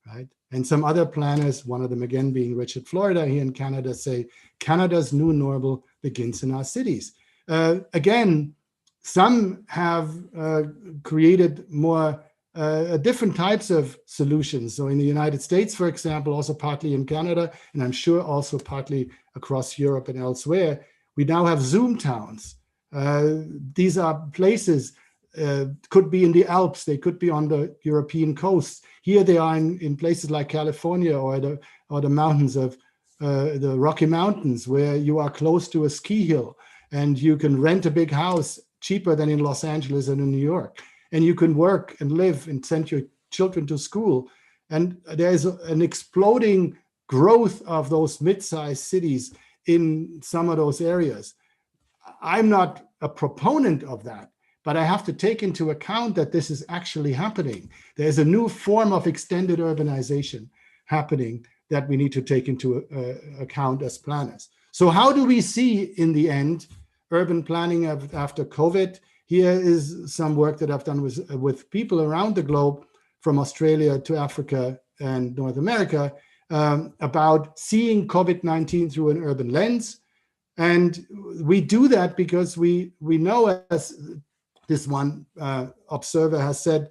right? And some other planners, one of them again being Richard Florida here in Canada, say, Canada's new normal begins in our cities. Again, some have created more different types of solutions. So in the United States, for example, also partly in Canada, and I'm sure also partly across Europe and elsewhere, we now have Zoom towns. These are places, could be in the Alps, they could be on the European coast. Here they are in places like California or the mountains of the Rocky Mountains, where you are close to a ski hill and you can rent a big house cheaper than in Los Angeles and in New York. And you can work and live and send your children to school. And there's an exploding growth of those mid-sized cities in some of those areas. I'm not a proponent of that, but I have to take into account that this is actually happening. There's a new form of extended urbanization happening that we need to take into account as planners. So how do we see, in the end, urban planning after COVID? Here is some work that I've done with people around the globe, from Australia to Africa and North America, about seeing COVID-19 through an urban lens. And we do that because we know, as this one observer has said,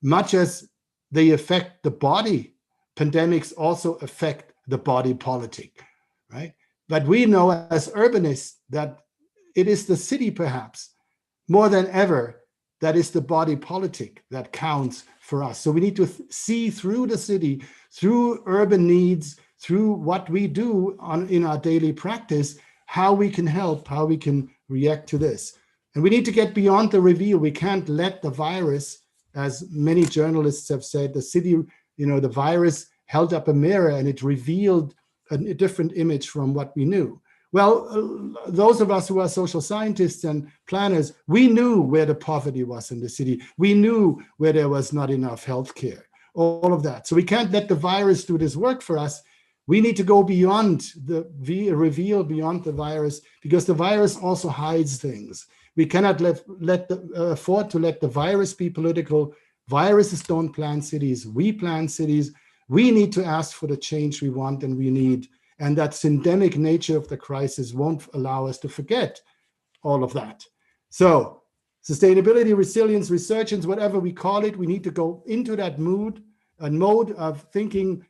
much as they affect the body, pandemics also affect the body politic, right? But we know as urbanists that it is the city, perhaps, more than ever, that is the body politic that counts for us. So we need to see through the city, through urban needs, through what we do in our daily practice, how we can help, how we can react to this. And we need to get beyond the reveal. We can't let the virus, as many journalists have said, the city, the virus held up a mirror and it revealed a different image from what we knew. Well, those of us who are social scientists and planners, we knew where the poverty was in the city. We knew where there was not enough healthcare, all of that. So we can't let the virus do this work for us. We need to go beyond the reveal, beyond the virus, because the virus also hides things. We cannot afford to let the virus be political. Viruses don't plan cities. We plan cities. We need to ask for the change we want and we need. And that syndemic nature of the crisis won't allow us to forget all of that. So sustainability, resilience, resurgence, whatever we call it, we need to go into that mood, a mode of thinking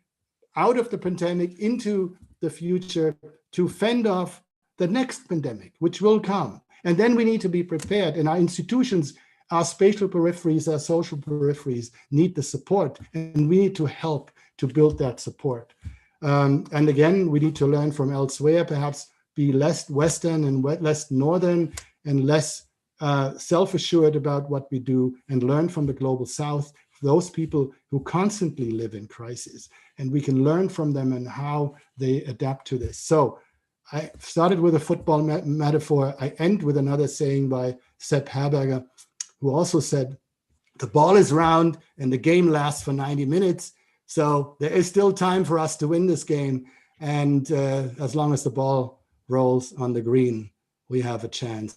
out of the pandemic into the future to fend off the next pandemic, which will come. And then we need to be prepared. And our institutions, our spatial peripheries, our social peripheries need the support. And we need to help to build that support. And again, we need to learn from elsewhere, perhaps be less Western and less Northern and less self-assured about what we do, and learn from the global South, those people who constantly live in crisis. And we can learn from them and how they adapt to this. So I started with a football metaphor. I end with another saying by Sepp Herberger, who also said, the ball is round and the game lasts for 90 minutes. So there is still time for us to win this game. And as long as the ball rolls on the green, we have a chance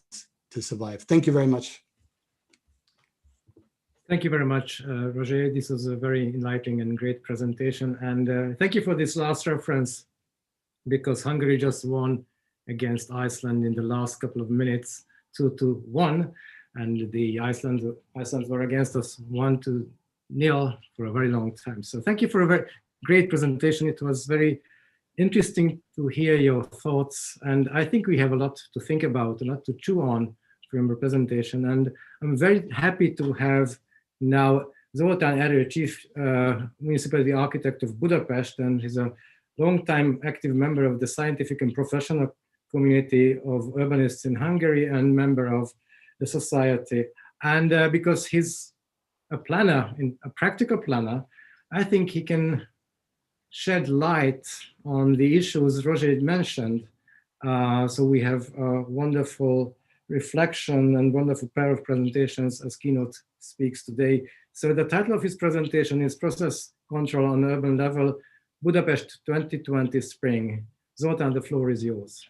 to survive. Thank you very much. Thank you very much, Roger. This was a very enlightening and great presentation. And thank you for this last reference, because Hungary just won against Iceland in the last couple of minutes, 2-1. And the Iceland were against us 1-0 for a very long time. So thank you for a very great presentation. It was very interesting to hear your thoughts. And I think we have a lot to think about, a lot to chew on from your presentation. And I'm very happy to have now Zoltán Erő, Chief Municipality Architect of Budapest, and he's a long-time active member of the scientific and professional community of urbanists in Hungary and member of the society. And because he's a planner, a practical planner, I think he can shed light on the issues Roger mentioned. So we have a wonderful reflection and wonderful pair of presentations as keynote speaks today. So the title of his presentation is Process Control on Urban Level, Budapest 2020 Spring. Zoltán, the floor is yours.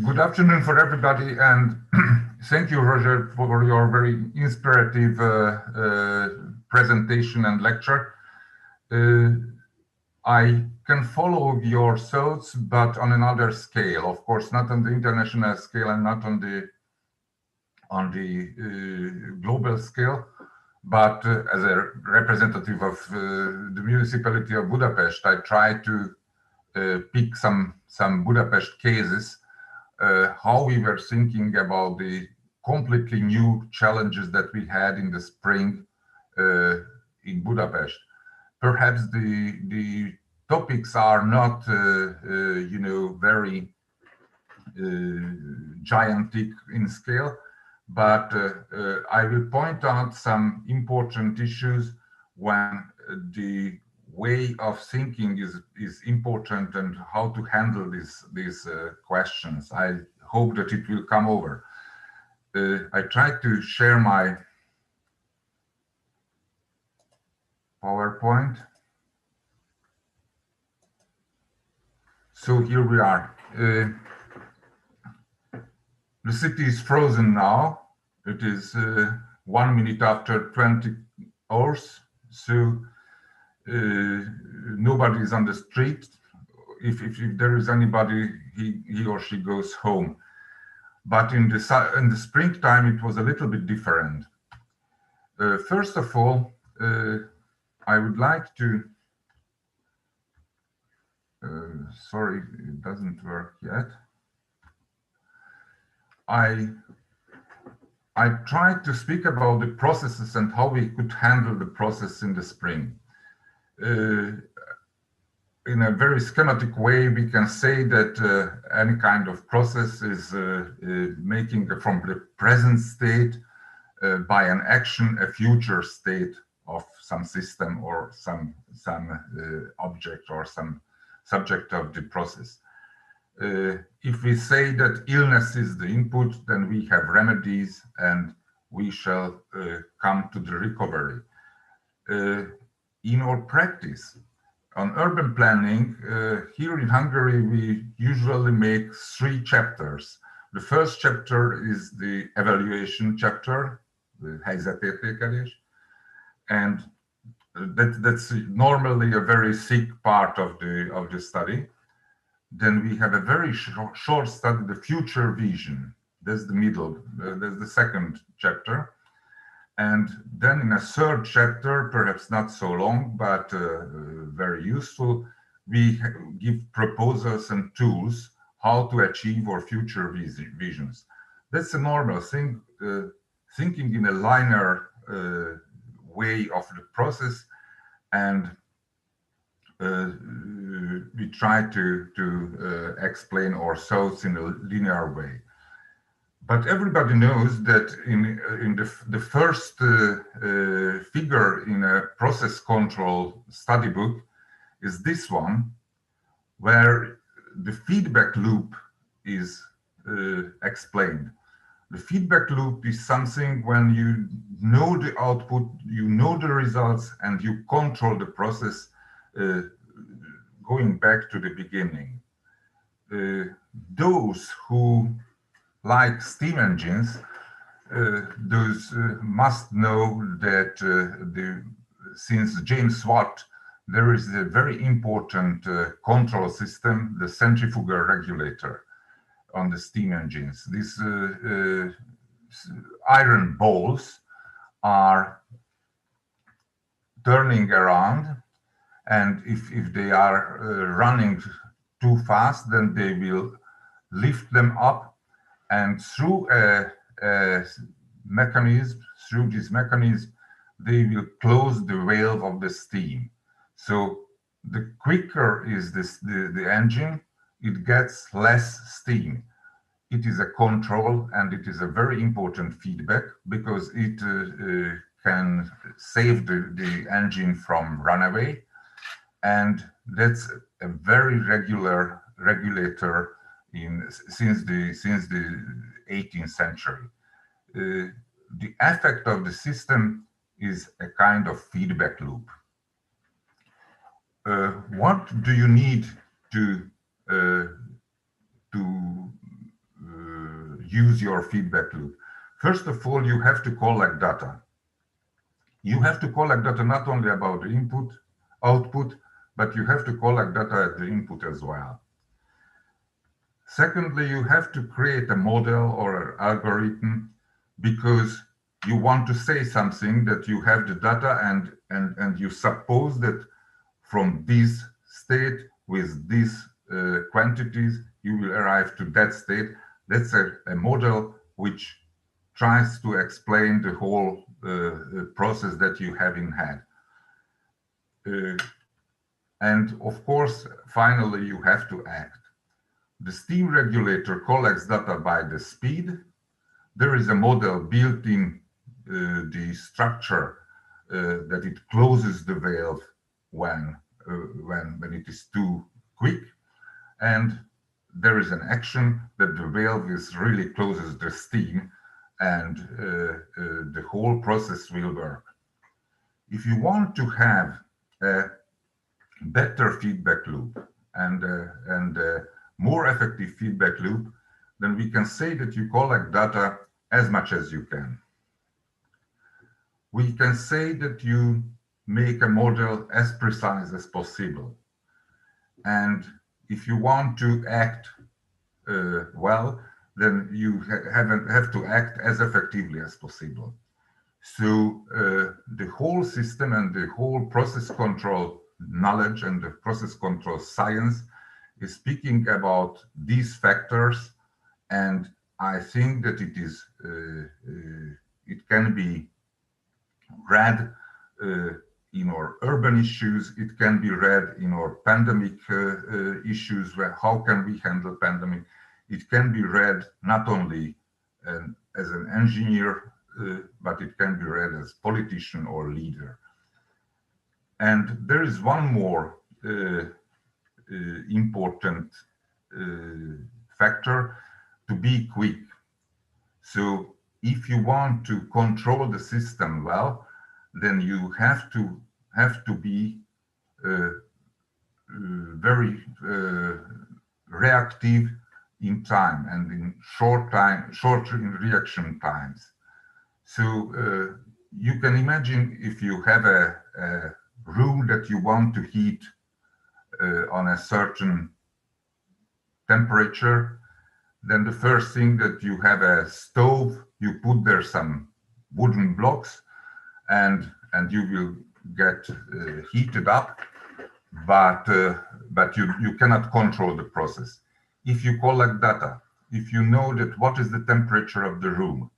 Good afternoon for everybody, and thank you, Roger, for your very inspirative presentation and lecture. I can follow your thoughts, but on another scale, of course, not on the international scale and not on the global scale, but as a representative of the municipality of Budapest, I try to pick some Budapest cases, how we were thinking about the completely new challenges that we had in the spring in Budapest. Perhaps the topics are not, very gigantic in scale, but I will point out some important issues when the way of thinking is important and how to handle these questions. I hope that it will come over. I try to share my PowerPoint. So here we are. The city is frozen now. It is 1 minute after 20 hours. So nobody is on the street. If there is anybody, he or she goes home. But in the springtime, it was a little bit different. First of all, I would like to, sorry, it doesn't work yet. I tried to speak about the processes and how we could handle the process in the spring. In a very schematic way, we can say that any kind of process is making from the present state by an action a future state of some system or some object or some subject of the process. If we say that illness is the input, then we have remedies and we shall come to the recovery. In our practice, on urban planning, here in Hungary, we usually make 3 chapters. The first chapter is the evaluation chapter, the helyzetértékelés, and that's normally a very thick part of the study. Then we have a very short study, the future vision. That's the middle, that's the second chapter. And then in a third chapter, perhaps not so long, but very useful, we give proposals and tools how to achieve our future visions. That's a normal thing, thinking in a linear way of the process, and we try to explain ourselves in a linear way. But everybody knows that in the first figure in a process control study book is this one, where the feedback loop is explained. The feedback loop is something when you know the output, you know the results, and you control the process going back to the beginning. Those who like steam engines, those must know that since James Watt, there is a very important control system, the centrifugal regulator on the steam engines. These iron balls are turning around, and if they are running too fast, then they will lift them up, and through this mechanism, they will close the valve of the steam. So the quicker is the engine, it gets less steam. It is a control, and it is a very important feedback because it can save the engine from runaway, and that's a very regular regulator since the 18th century. The effect of the system is a kind of feedback loop. What do you need to use your feedback loop? First of all, you have to collect data. You have to collect data not only about the input, output, but you have to collect data at the input as well. Secondly, you have to create a model or an algorithm because you want to say something that you have the data and you suppose that from this state with these quantities, you will arrive to that state. That's a model which tries to explain the whole process that you have in head. And of course, finally, you have to act. The steam regulator collects data by the speed. There is a model built in the structure that it closes the valve when it is too quick, and there is an action that the valve really closes the steam, and the whole process will work. If you want to have a better feedback loop and more effective feedback loop, then we can say that you collect data as much as you can. We can say that you make a model as precise as possible. And if you want to act well, then you have to act as effectively as possible. So the whole system and the whole process control knowledge and the process control science is speaking about these factors, and I think that it can be read in our urban issues. It can be read in our pandemic issues. Where how can we handle pandemic? It can be read not only as an engineer, but it can be read as politician or leader. And there is one more important factor: to be quick. So if you want to control the system well, then you have to be very reactive in time and in short reaction times. So you can imagine if you have a room that you want to heat on a certain temperature, then the first thing that you have a stove, you put there some wooden blocks, and you will get heated up, but you cannot control the process. If you collect data, if you know that what is the temperature of the room,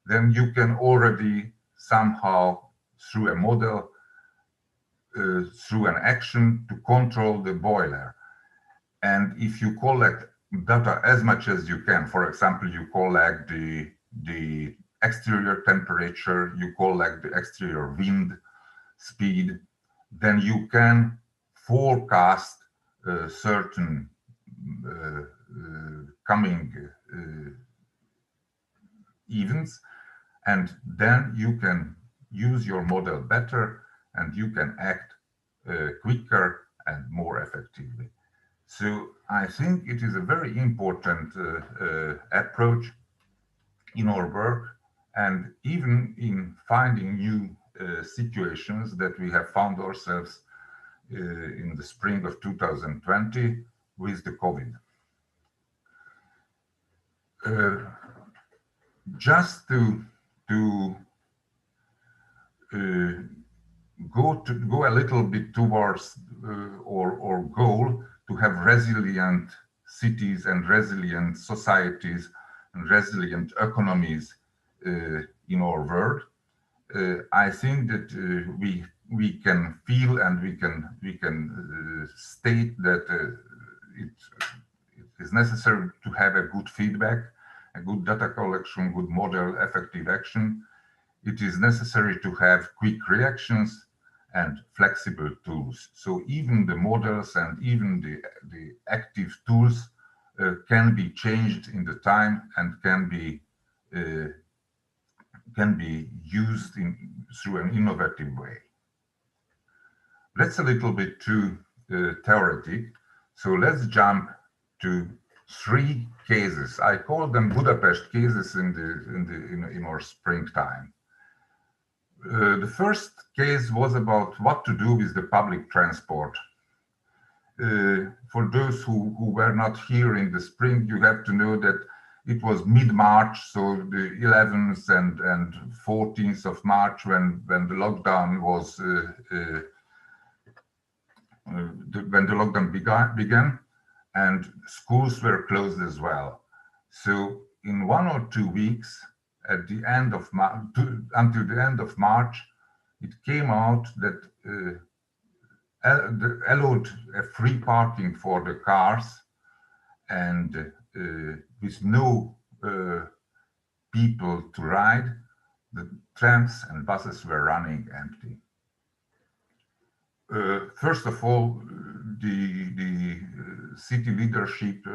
then you can already somehow, through a model, through an action, to control the boiler. And if you collect data as much as you can, for example, you collect the exterior temperature, you collect the exterior wind speed, then you can forecast certain coming events, and then you can use your model better and you can act quicker and more effectively. So I think it is a very important approach in our work, and even in finding new situations that we have found ourselves in the spring of 2020 with the COVID. Just to go a little bit towards our goal to have resilient cities and resilient societies and resilient economies in our world, I think that we can feel and we can state that it is necessary to have a good feedback, a good data collection, good model, effective action. It is necessary to have quick reactions and flexible tools. So even the models and even the active tools can be changed in the time and can be used through an innovative way. That's a little bit too theoretic. So let's jump to 3 cases. I call them Budapest cases in our springtime. The first case was about what to do with the public transport. For those who were not here in the spring, you have to know that it was mid-March, so the 11th and 14th of March when the lockdown was when the lockdown began, and schools were closed as well. So in 1 or 2 weeks, at the end of until the end of March, it came out that allowed a free parking for the cars, and with no people to ride, the trams and buses were running empty. First of all, the city leadership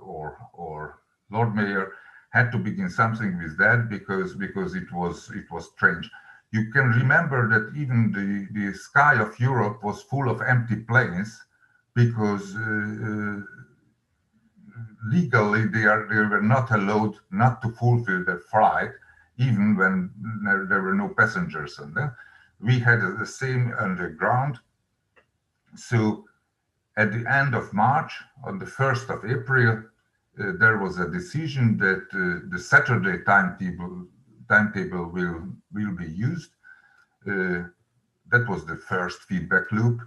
or Lord Mayor had to begin something with that because it was strange. You can remember that even the sky of Europe was full of empty planes because legally they were not allowed not to fulfill their flight, even when there were no passengers on them. We had the same on the ground. So at the end of March, on the 1st of April, there was a decision that the Saturday timetable will be used. That was the first feedback loop,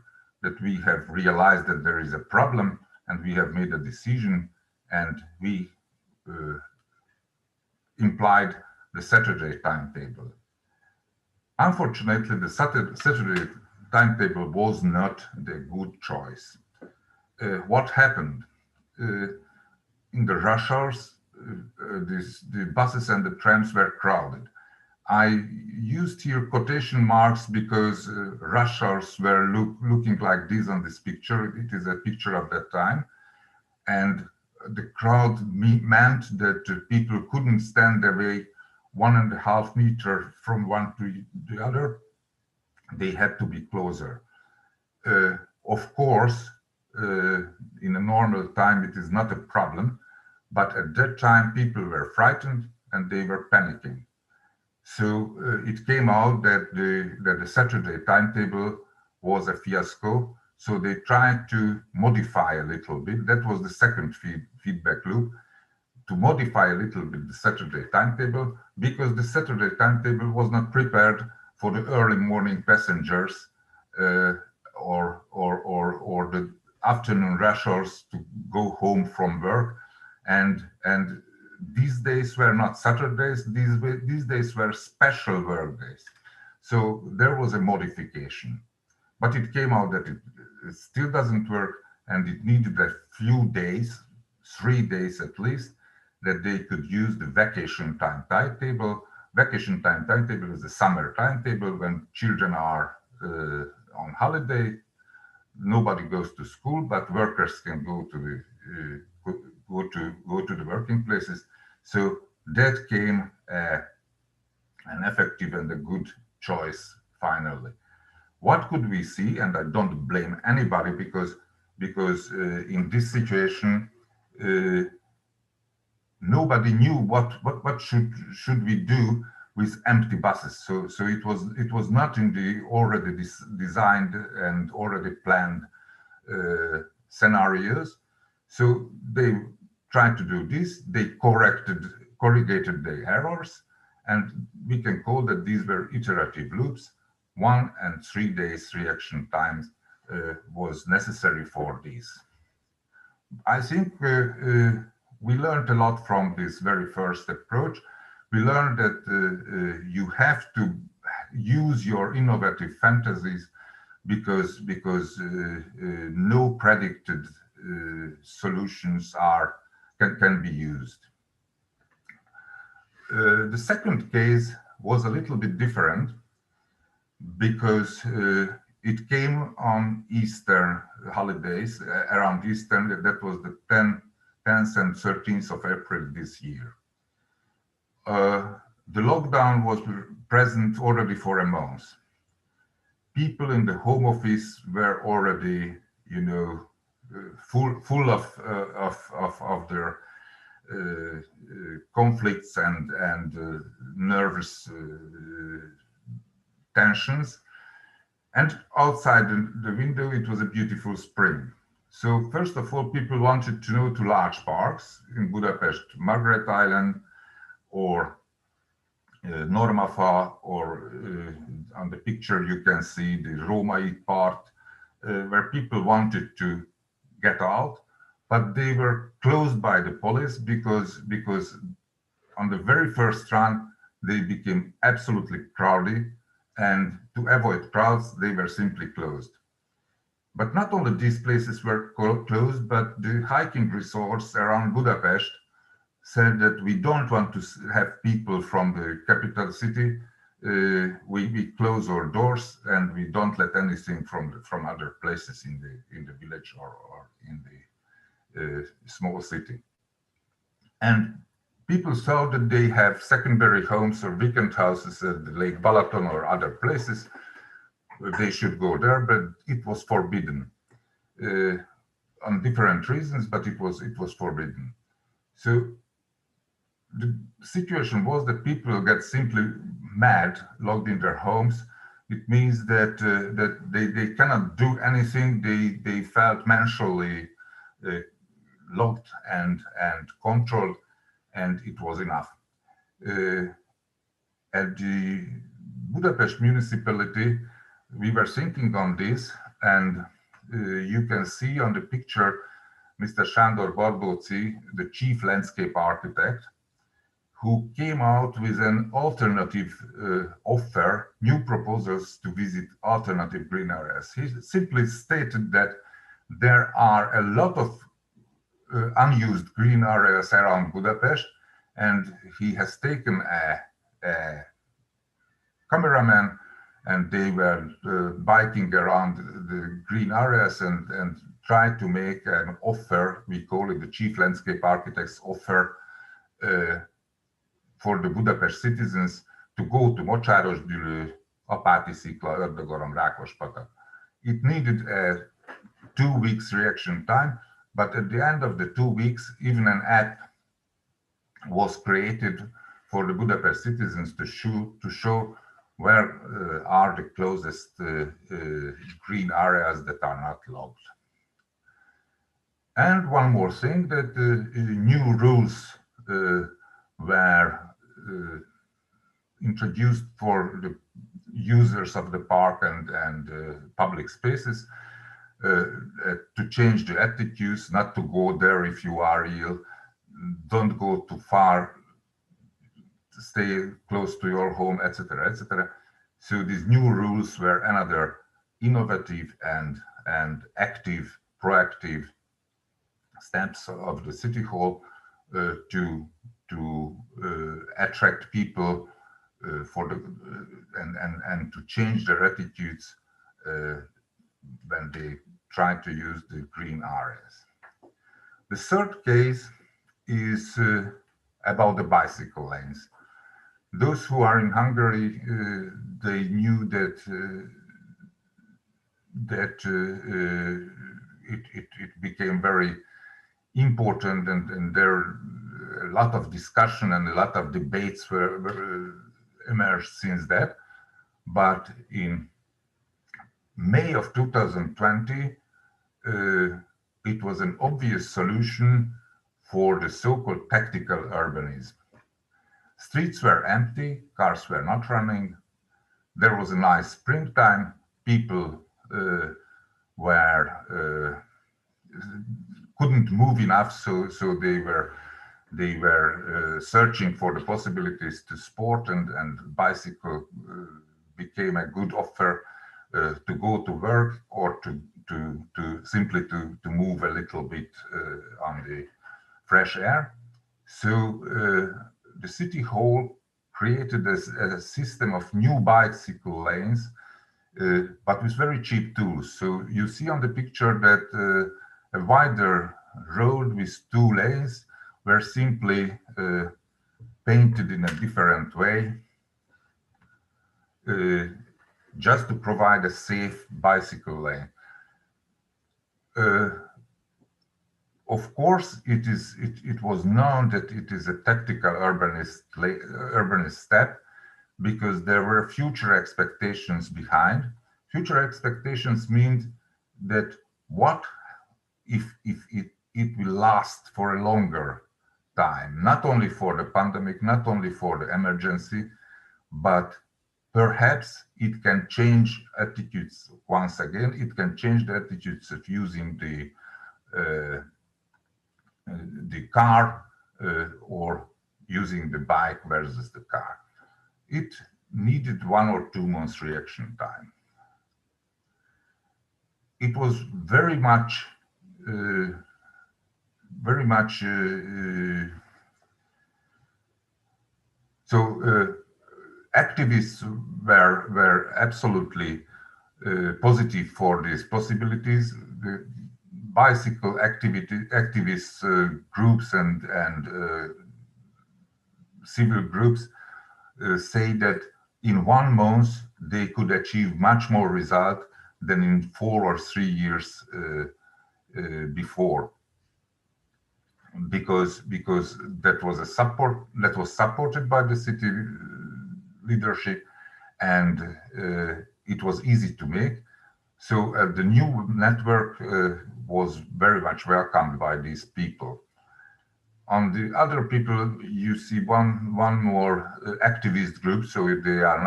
that we have realized that there is a problem and we have made a decision, and we implied the Saturday timetable. Unfortunately, the Saturday timetable was not the good choice. What happened? In the rush hours, the buses and the trams were crowded. I used here quotation marks because rush hours were looking like this on this picture. It is a picture of that time. And the crowd meant that people couldn't stand away 1.5 meters from one to the other. They had to be closer. Of course, in a normal time, it is not a problem, but at that time, people were frightened and they were panicking. So it came out that the Saturday timetable was a fiasco. So they tried to modify a little bit. That was the second feedback loop, to modify a little bit the Saturday timetable, because the Saturday timetable was not prepared for the early morning passengers or the afternoon rush hours to go home from work. And these days were not Saturdays, these days were special work days. So there was a modification. But it came out that it still doesn't work, and it needed a few days, 3 days at least, that they could use the vacation time timetable. Vacation time timetable is the summer timetable when children are on holiday. Nobody goes to school, but workers can go to the working places. So that came an effective and a good choice finally. What could we see? And I don't blame anybody because in this situation nobody knew what should we do with empty buses. So it was not in the already designed and already planned scenarios. So they tried to do this. They corrugated the errors, and we can call that these were iterative loops. 1 and 3 days reaction times was necessary for this. I think we learned a lot from this very first approach. We learned that you have to use your innovative fantasies because no predicted solutions can be used. The second case was a little bit different because it came on Easter holidays, around Easter. That was the 10th and 13th of April this year. The lockdown was present already for a month. People in the home office were already, full of their conflicts and nervous tensions. And outside the window, it was a beautiful spring. So first of all, people wanted to go to large parks in Budapest, Margaret Island, or Normafa, or on the picture you can see the Római part, where people wanted to get out, but they were closed by the police because on the very first run, they became absolutely crowded, and to avoid crowds, they were simply closed. But not only these places were closed, but the hiking resorts around Budapest said that we don't want to have people from the capital city. We close our doors and we don't let anything from other places in the village or in the small city. And people thought that they have secondary homes or weekend houses at the Lake Balaton or other places. They should go there, but it was forbidden on different reasons, but it was forbidden. So the situation was that people get simply mad, locked in their homes. It means that they cannot do anything. They felt mentally locked and controlled, and it was enough. At the Budapest municipality, we were thinking on this, and you can see on the picture Mr. Sándor Barbóci, the chief landscape architect, who came out with an alternative offer, new proposals to visit alternative green areas. He simply stated that there are a lot of unused green areas around Budapest, and he has taken a cameraman, and they were biking around the green areas and tried to make an offer. We call it the chief landscape architect's offer for the Budapest citizens to go to Mocsárosgyűlő, Apáti-szikla, Ördögaram, Rákospatak. It needed a 2 weeks reaction time, but at the end of the 2 weeks, even an app was created for the Budapest citizens to show where are the closest green areas that are not logged. And one more thing, that new rules were introduced for the users of the park and public spaces to change the attitudes, not to go there if you are ill, don't go too far, stay close to your home, etc., etc. So these new rules were another innovative and active, proactive steps of the City Hall to attract people for the and to change their attitudes when they try to use the green areas. The third case is about the bicycle lanes. Those who are in Hungary, they knew that it became very important, and there a lot of discussion and a lot of debates were emerged since that. But in May of 2020, it was an obvious solution for the so-called tactical urbanism. Streets were empty, cars were not running. There was a nice springtime. People couldn't move enough, so they were searching for the possibilities to sport, and bicycle became a good offer to go to work or to simply to move a little bit on the fresh air. So the City Hall created a system of new bicycle lanes, but with very cheap tools. So you see on the picture that a wider road with 2 lanes were simply painted in a different way, just to provide a safe bicycle lane. Of course, it was known that it is a tactical urbanist step, because there were future expectations behind. Future expectations mean that what if it will last for a longer time, not only for the pandemic, not only for the emergency, but perhaps it can change attitudes once again. It can change the attitudes of using the car or using the bike versus the car. It needed 1 or 2 months reaction time. It was very much activists were absolutely positive for these possibilities. The bicycle activist groups and civil groups say that in 1 month they could achieve much more result than in 4 or 3 years before, because that was supported by the city leadership, and it was easy to make. So the new network was very much welcomed by these people. On the other people, you see one more activist group. So they are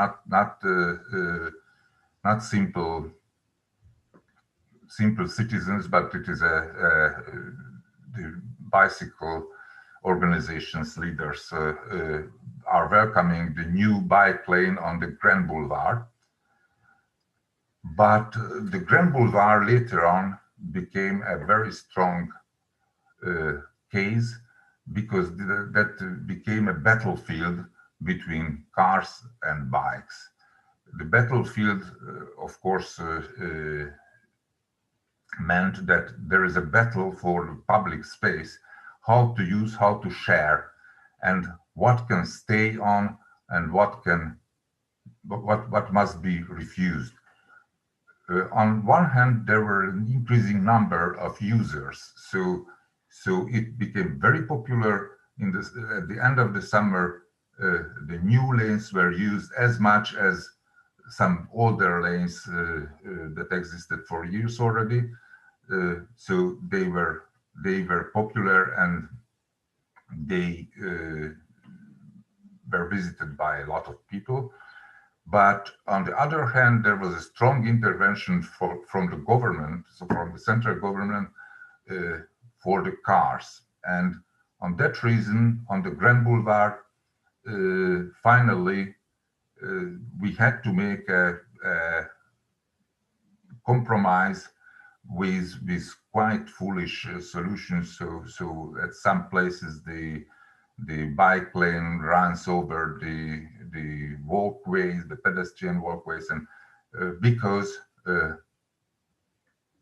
not simple citizens, but it is the bicycle organizations, leaders are welcoming the new bike lane on the Grand Boulevard. But the Grand Boulevard later on became a very strong case, because that became a battlefield between cars and bikes. The battlefield, of course, meant that there is a battle for the public space, how to use, how to share, and what can stay on and what must be refused. On one hand, there were an increasing number of users, so it became very popular. At the end of the summer, the new lanes were used as much as some older lanes that existed for years already. So they were popular, and they were visited by a lot of people. But on the other hand, there was a strong intervention from the government, so from the central government, for the cars. And on that reason, on the Grand Boulevard, finally, we had to make a compromise with quite foolish solutions. So at some places, the bike lane runs over the walkways, the pedestrian walkways, and because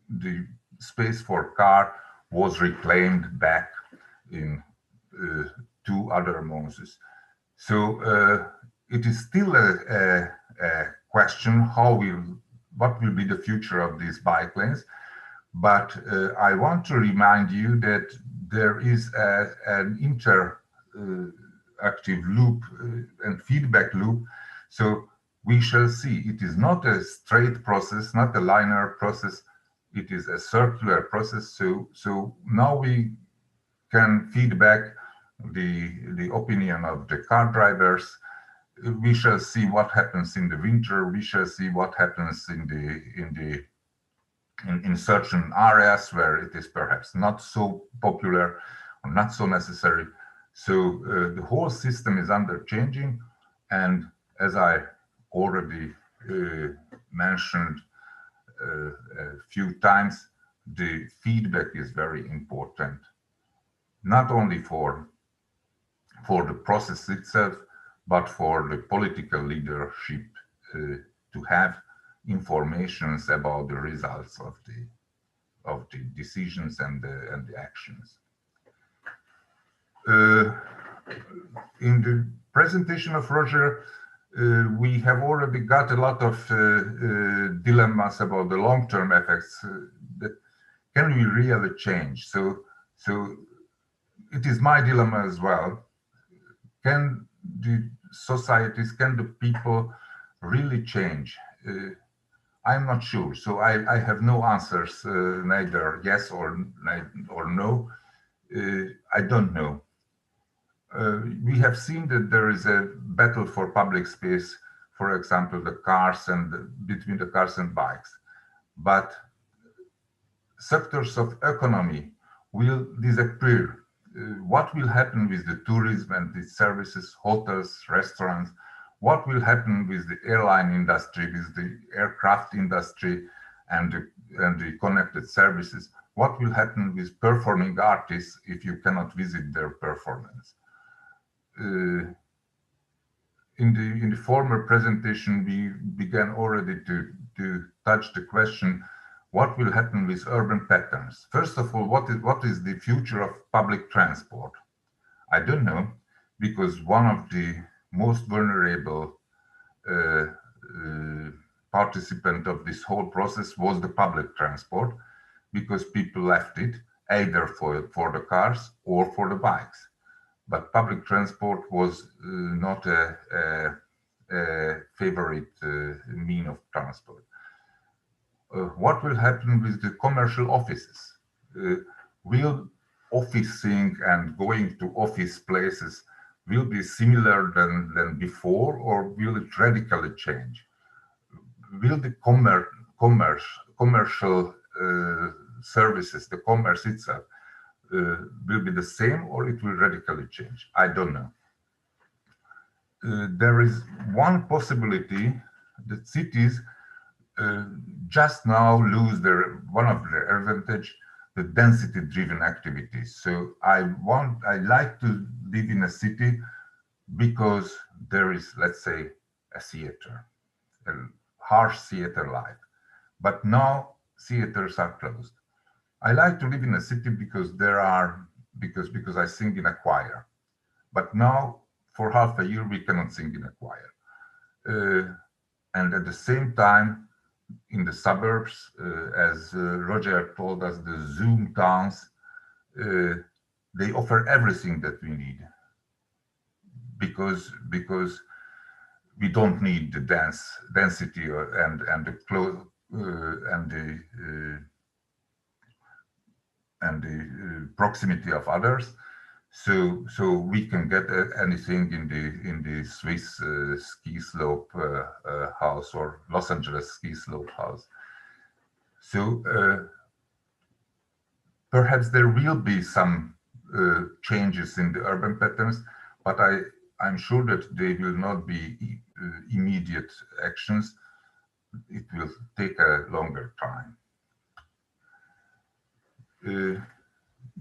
the space for car was reclaimed back in two other months. So it is still a question what will be the future of these bike lanes. But I want to remind you that there is an interactive loop and feedback loop. So we shall see. It is not a straight process, not a linear process. It is a circular process. So now we can feedback the opinion of the car drivers. We shall see what happens in the winter. We shall see what happens in certain areas where it is perhaps not so popular or not so necessary. So the whole system is under changing, and as I already mentioned a few times, the feedback is very important, not only for the process itself, but for the political leadership to have informations about the results of the decisions and the actions. In the presentation of Roger, we have already got a lot of dilemmas about the long-term effects that can we really change. So it is my dilemma as well. Can the societies, can the people really change? I'm not sure. So I have no answers, neither yes or no. I don't know. We have seen that there is a battle for public space, for example, the cars and between the cars and bikes. But sectors of economy will disappear. What will happen with the tourism and the services, hotels, restaurants? What will happen with the airline industry, with the aircraft industry, and the connected services? What will happen with performing artists if you cannot visit their performance? In the former presentation, we began already to touch the question, what will happen with urban patterns? First of all, what is the future of public transport? I don't know, because one of the most vulnerable participant of this whole process was the public transport, because people left it either for the cars or for the bikes. But public transport was not a favorite mean of transport. What will happen with the commercial offices? Will officing and going to office places will be similar than before, or will it radically change? Will the commercial services, the commerce itself, will be the same or it will radically change. I don't know. There is one possibility that cities just now lose one of their advantage, the density-driven activities. So I like to live in a city because there is, let's say, a theater, a harsh theater life. But now theaters are closed. I like to live in a city because because I sing in a choir. But now, for half a year, we cannot sing in a choir. And at the same time, in the suburbs, as Roger told us, the Zoom towns, they offer everything that we need because we don't need the density and the proximity of others. So we can get anything in the Swiss ski slope house or Los Angeles ski slope house. So perhaps there will be some changes in the urban patterns, but I'm sure that they will not be immediate actions. It will take a longer time.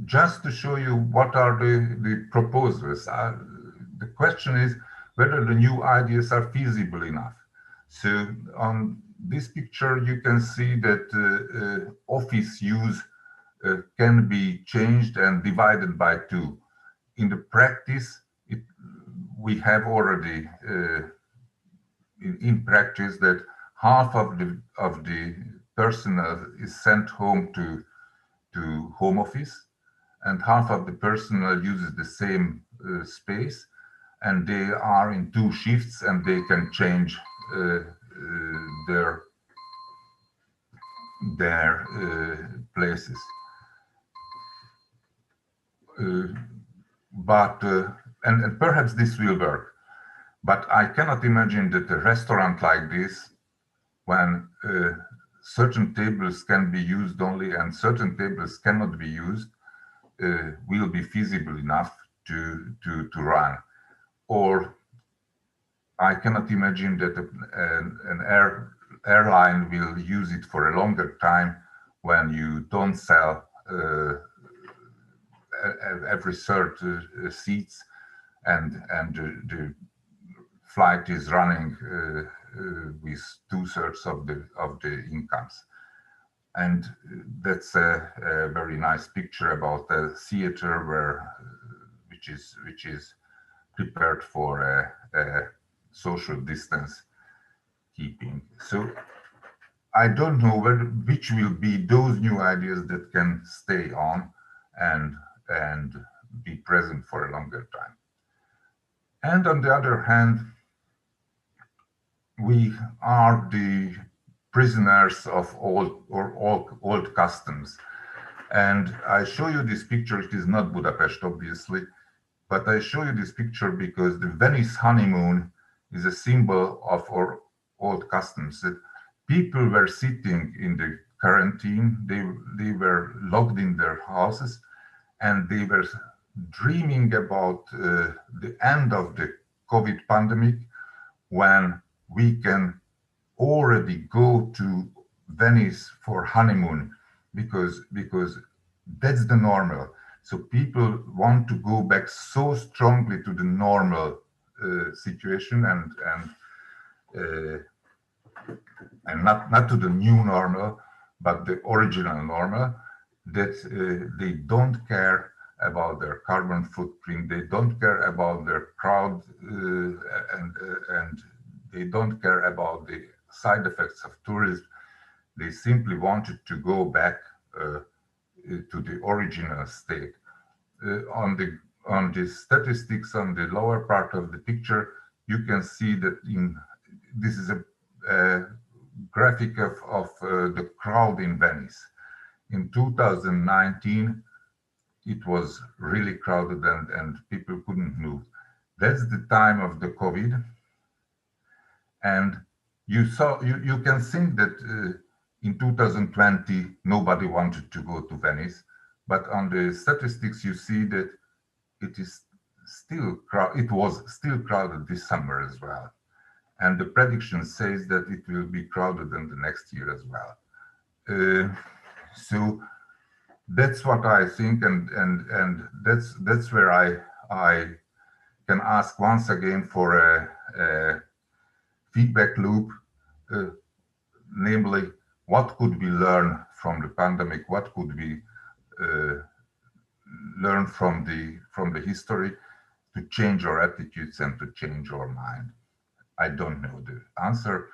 Just to show you what are the proposals. The question is whether the new ideas are feasible enough. So on this picture, you can see that office use can be changed and divided by 2. In the practice, we have already in practice that half of the personnel is sent home to home office, and half of the personnel uses the same space, and they are in 2 shifts, and they can change their places. And perhaps this will work, but I cannot imagine that a restaurant like this, when certain tables can be used only and certain tables cannot be used, will be feasible enough to run. Or I cannot imagine that an airline will use it for a longer time when you don't sell every third seats and the flight is running with 2/3 of the incomes. And that's a very nice picture about a theater which is prepared for a social distance keeping. So I don't know which will be those new ideas that can stay on and be present for a longer time. And on the other hand, we are the prisoners of old customs. And I show you this picture. It is not Budapest, obviously, but I show you this picture because the Venice honeymoon is a symbol of our old customs. That people were sitting in the quarantine, they were locked in their houses, and they were dreaming about the end of the COVID pandemic, when we can already go to Venice for honeymoon, because that's the normal. So people want to go back so strongly to the normal situation and not to the new normal, but the original normal, that they don't care about their carbon footprint, they don't care about their crowd, and they don't care about the side effects of tourism. They simply wanted to go back to the original state. On the statistics on the lower part of the picture, you can see that this is a graphic of the crowd in Venice. In 2019, it was really crowded and people couldn't move. That's the time of the COVID. And you can think that in 2020, nobody wanted to go to Venice, but on the statistics you see that it was still crowded this summer as well. And the prediction says that it will be crowded in the next year as well. So that's what I think, and that's where I can ask once again for a feedback loop, namely, what could we learn from the pandemic? What could we learn from the history to change our attitudes and to change our mind? I don't know the answer.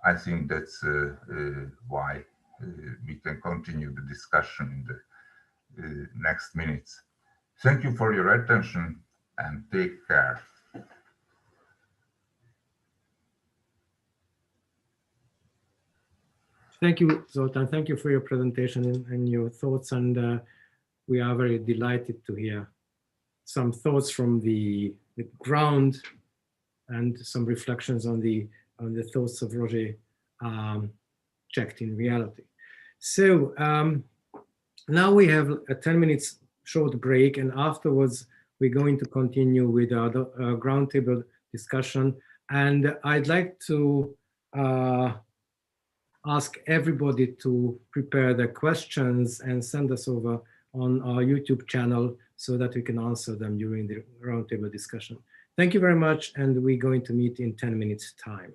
I think that's why we can continue the discussion in the next minutes. Thank you for your attention and take care. Thank you, Zoltán. Thank you for your presentation and your thoughts. And we are very delighted to hear some thoughts from the ground and some reflections on the thoughts of Roger checked in reality. So now we have a 10 minutes short break, and afterwards we're going to continue with our roundtable discussion. And I'd like to ask everybody to prepare their questions and send us over on our YouTube channel so that we can answer them during the roundtable discussion. Thank you very much, and we're going to meet in 10 minutes time.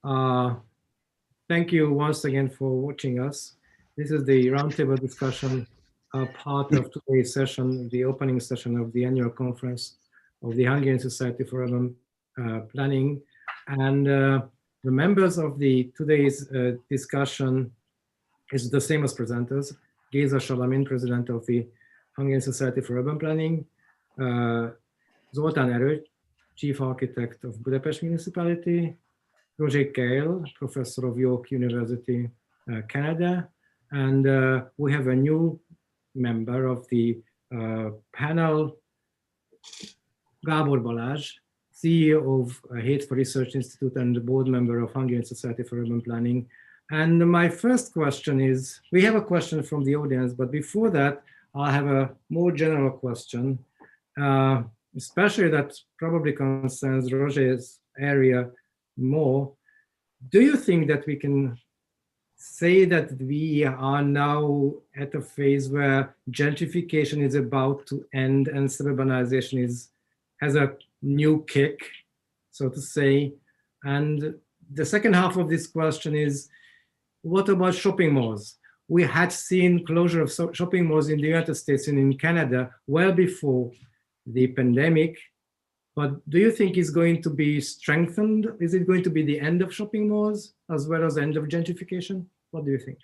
Thank you once again for watching us. This is the roundtable discussion part of today's session, the opening session of the annual conference of the Hungarian Society for Urban Planning. And the members of today's discussion is the same as presenters. Géza Salamin, President of the Hungarian Society for Urban Planning. Zoltán Erő, Chief Architect of Budapest Municipality. Keil, Professor of York University, Canada. And we have a new member of the panel, Gábor Balázs, CEO of Hateful Research Institute and the board member of Hungarian Society for Urban Planning. And my first question is, we have a question from the audience, but before that, I have a more general question, especially that probably concerns Roger's area more. Do you think that we can say that we are now at a phase where gentrification is about to end and suburbanization has a new kick, so to say? And the second half of this question is, what about shopping malls? We had seen closure of shopping malls in the United States and in Canada well before the pandemic. But do you think it's going to be strengthened? Is it going to be the end of shopping malls as well as the end of gentrification? What do you think?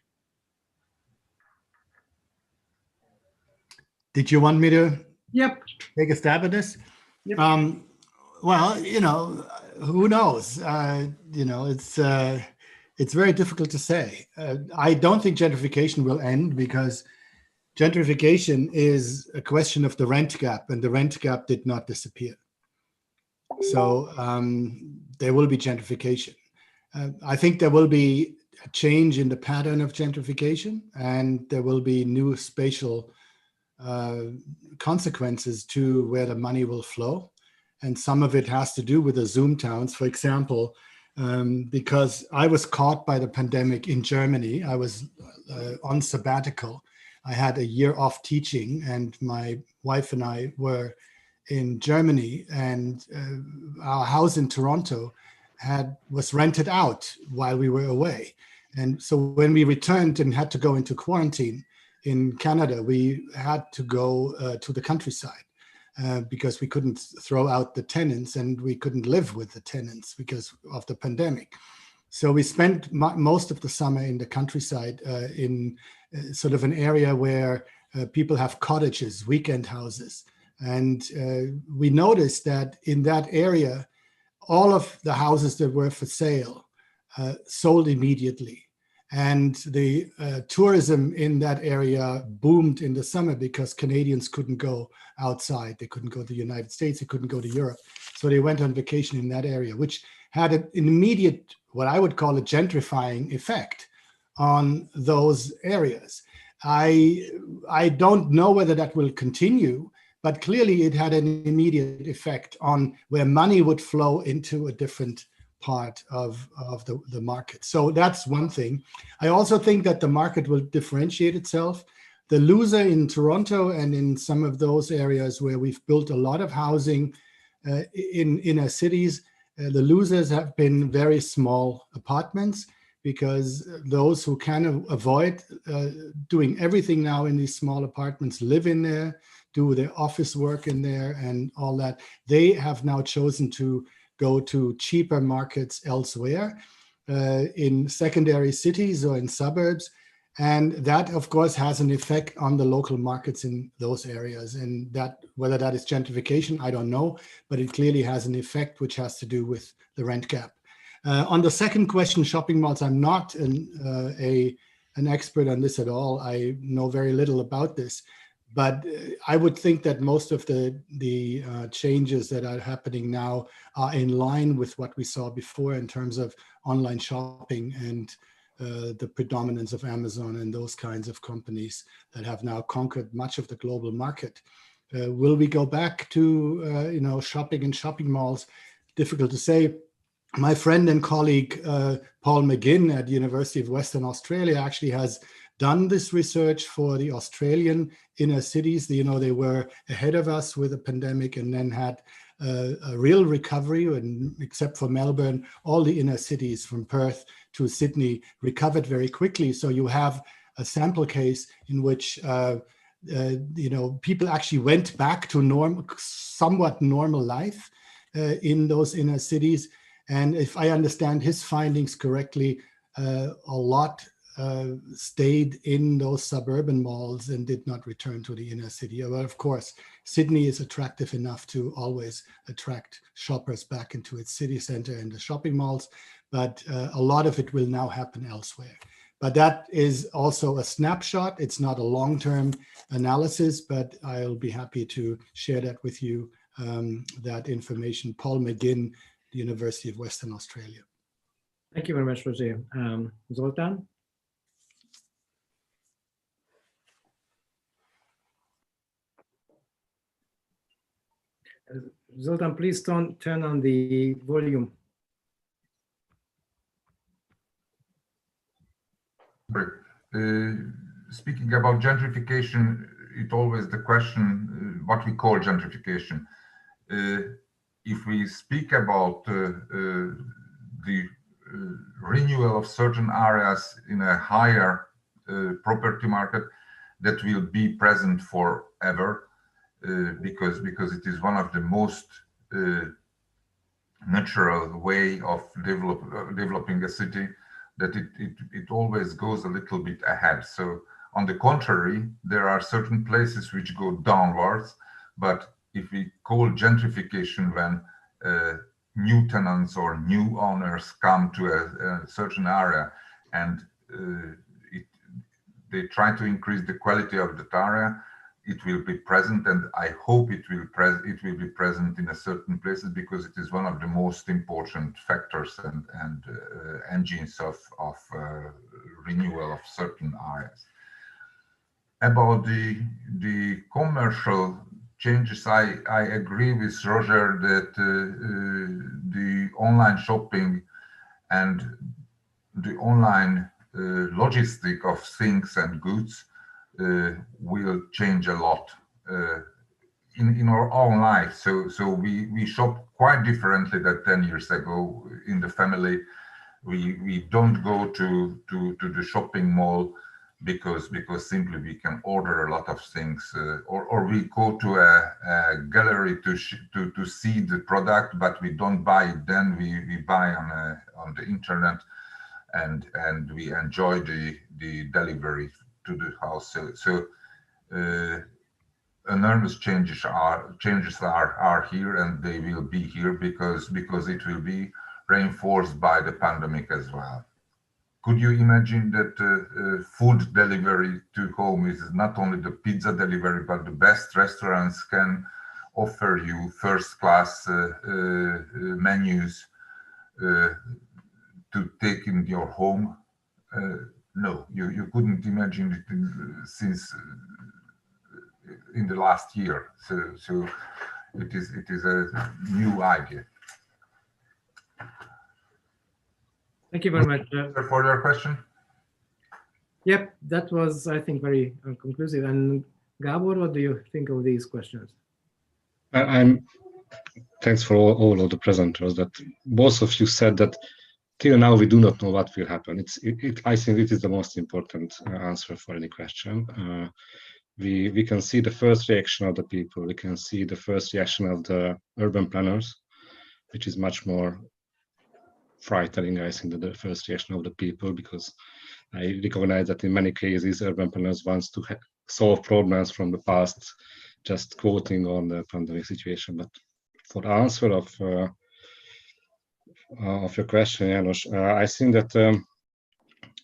Did you want me to take a stab at this? Yep. Well, who knows? It's very difficult to say. I don't think gentrification will end because gentrification is a question of the rent gap, and the rent gap did not disappear. So there will be gentrification. I think there will be a change in the pattern of gentrification, and there will be new spatial consequences to where the money will flow. And some of it has to do with the Zoom towns, for example, because I was caught by the pandemic in Germany. I was on sabbatical. I had a year off teaching, and my wife and I were in Germany, and our house in Toronto was rented out while we were away. And so when we returned and had to go into quarantine in Canada, we had to go to the countryside because we couldn't throw out the tenants, and we couldn't live with the tenants because of the pandemic. So we spent most of the summer in the countryside in sort of an area where people have cottages, weekend houses. And we noticed that in that area, all of the houses that were for sale sold immediately. And the tourism in that area boomed in the summer because Canadians couldn't go outside. They couldn't go to the United States. They couldn't go to Europe. So they went on vacation in that area, which had an immediate, what I would call a gentrifying effect on those areas. I don't know whether that will continue, but clearly it had an immediate effect on where money would flow into a different part of the market. So that's one thing. I also think that the market will differentiate itself. The loser in Toronto and in some of those areas where we've built a lot of housing in inner cities, the losers have been very small apartments, because those who can avoid doing everything now in these small apartments live in there, do their office work in there and all that. They have now chosen to go to cheaper markets elsewhere in secondary cities or in suburbs. And that, of course, has an effect on the local markets in those areas. And that, whether that is gentrification, I don't know, but it clearly has an effect which has to do with the rent gap. On the second question, shopping malls, I'm not an expert on this at all. I know very little about this. But I would think that most of the changes that are happening now are in line with what we saw before in terms of online shopping and the predominance of Amazon and those kinds of companies that have now conquered much of the global market. Will we go back to shopping in shopping malls? Difficult to say. My friend and colleague Paul McGinn at the University of Western Australia actually has done this research for the Australian inner cities. They were ahead of us with the pandemic and then had a real recovery, and except for Melbourne, all the inner cities from Perth to Sydney recovered very quickly. So you have a sample case in which people actually went back to somewhat normal life in those inner cities. And if I understand his findings correctly, a lot stayed in those suburban malls and did not return to the inner city. Well, of course, Sydney is attractive enough to always attract shoppers back into its city center and the shopping malls, but a lot of it will now happen elsewhere. But that is also a snapshot. It's not a long-term analysis, but I'll be happy to share that with you, that information. Paul McGinn, the University of Western Australia. Thank you very much, Roger. Zoltán? Zoltán, please turn on the volume. Speaking about gentrification, it always the question what we call gentrification. If we speak about the renewal of certain areas in a higher property market, that will be present forever, because it is one of the most natural way of developing a city, that it always goes a little bit ahead. So on the contrary, there are certain places which go downwards, but if we call gentrification when new tenants or new owners come to a certain area and they try to increase the quality of that area, it will be present, and I hope it will be present in a certain places, because it is one of the most important factors and engines of renewal of certain areas. About the commercial changes, I agree with Roger that the online shopping and the online logistic of things and goods will change a lot in our own life. So we shop quite differently than 10 years ago in the family. We don't go to the shopping mall because simply we can order a lot of things, or we go to a gallery to see the product, but we don't buy it then. We buy on the internet, and we enjoy the delivery to the house. So enormous changes are here, and they will be here because it will be reinforced by the pandemic as well. Could you imagine that food delivery to home is not only the pizza delivery, but the best restaurants can offer you first-class menus to take in your home? No, you couldn't imagine it since in the last year. So it is a new idea. Thank you very much. For your question? Yep, that was, I think, very conclusive. And Gabor, what do you think of these questions? Thanks for all of the presenters. That both of you said that till now we do not know what will happen. I think it is the most important answer for any question. We can see the first reaction of the people. We can see the first reaction of the urban planners, which is much more frightening, I think, than the first reaction of the people, because I recognize that in many cases urban planners want to solve problems from the past, just quoting on the pandemic situation. But for the answer of your question, János, I think that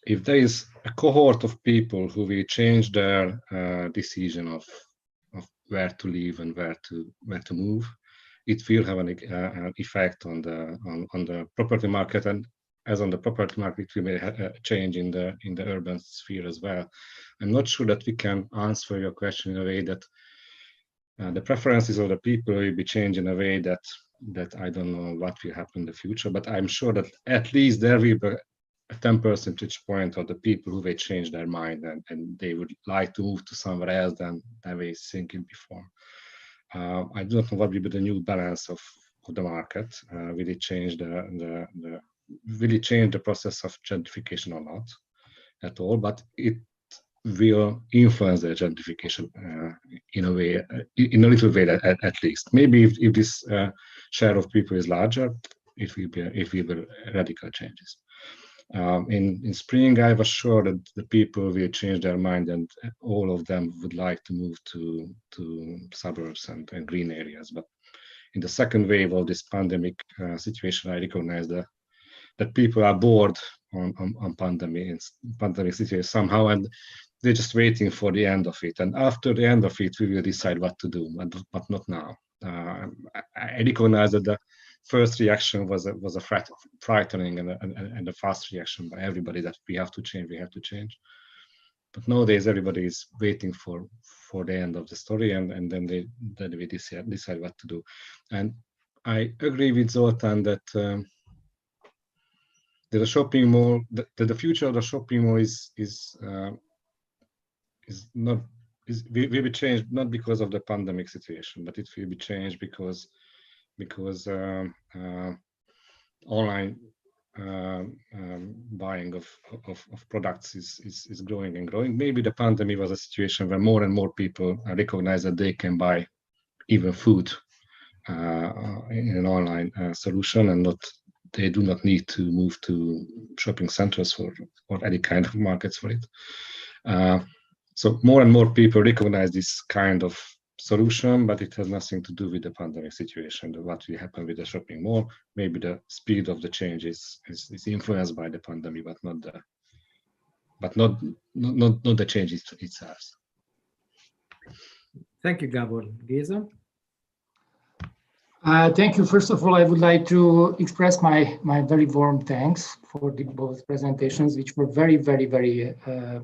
if there is a cohort of people who will change their decision of where to live and where to move, it will have an effect on the property market, and as on the property market, we may have a change in the urban sphere as well. I'm not sure that we can answer your question in a way that the preferences of the people will be changed in a way that I don't know what will happen in the future, but I'm sure that at least there will be a 10 percentage point of the people who will change their mind and they would like to move to somewhere else than they were thinking before. I do not know what will be the new balance of the market. Will it change will it change the process of gentrification or not at all? But it will influence the gentrification in a way, in a little way at least. Maybe if this share of people is larger, it will be radical changes. In spring, I was sure that the people will change their mind, and all of them would like to move to suburbs and green areas. But in the second wave of this pandemic situation, I recognized that people are bored on pandemic situation somehow, and they're just waiting for the end of it. And after the end of it, we will decide what to do, but not now. I recognize that the first reaction was a frightening and a fast reaction by everybody that we have to change. But nowadays, everybody is waiting for the end of the story, and then we decide what to do. And I agree with Zoltán that the shopping mall, the future of the shopping mall will be changed not because of the pandemic situation, but it will be changed because online buying of products is growing and growing. Maybe the pandemic was a situation where more and more people recognize that they can buy even food in an online solution, and they do not need to move to shopping centers or any kind of markets for it. So more and more people recognize this kind of solution, but it has nothing to do with the pandemic situation. What will happen with the shopping mall? Maybe the speed of the change is influenced by the pandemic, but not the change itself. Thank you, Gabor. Géza? Thank you. First of all, I would like to express my very warm thanks for both presentations, which were very, very, very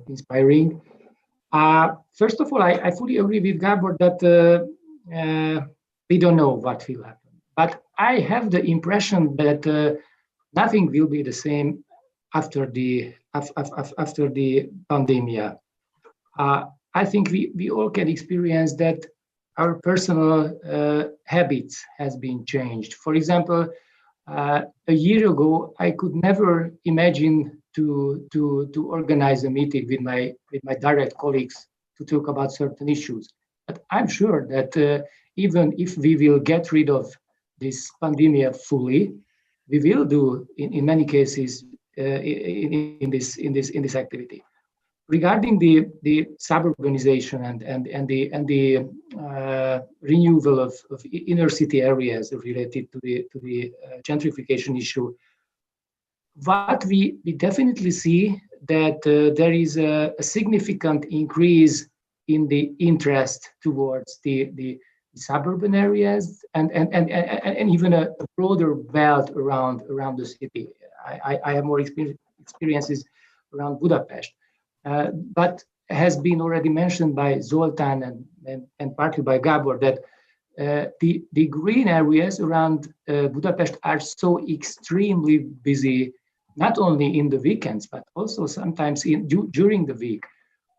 inspiring. First of all, I fully agree with Gabor that we don't know what will happen. But I have the impression that nothing will be the same after the pandemic. I think we all can experience that our personal habits has been changed. For example, a year ago, I could never imagine to organize a meeting with my direct colleagues to talk about certain issues. But I'm sure that even if we will get rid of this pandemic fully, we will do in many cases in this activity. Regarding the suburbanization and the renewal of inner city areas related to the gentrification issue, what we definitely see that there is a significant increase in the interest towards the suburban areas and even a broader belt around the city. I have more experiences around Budapest, but has been already mentioned by Zoltán and partly by Gabor that the green areas around Budapest are so extremely busy, not only in the weekends, but also sometimes during the week.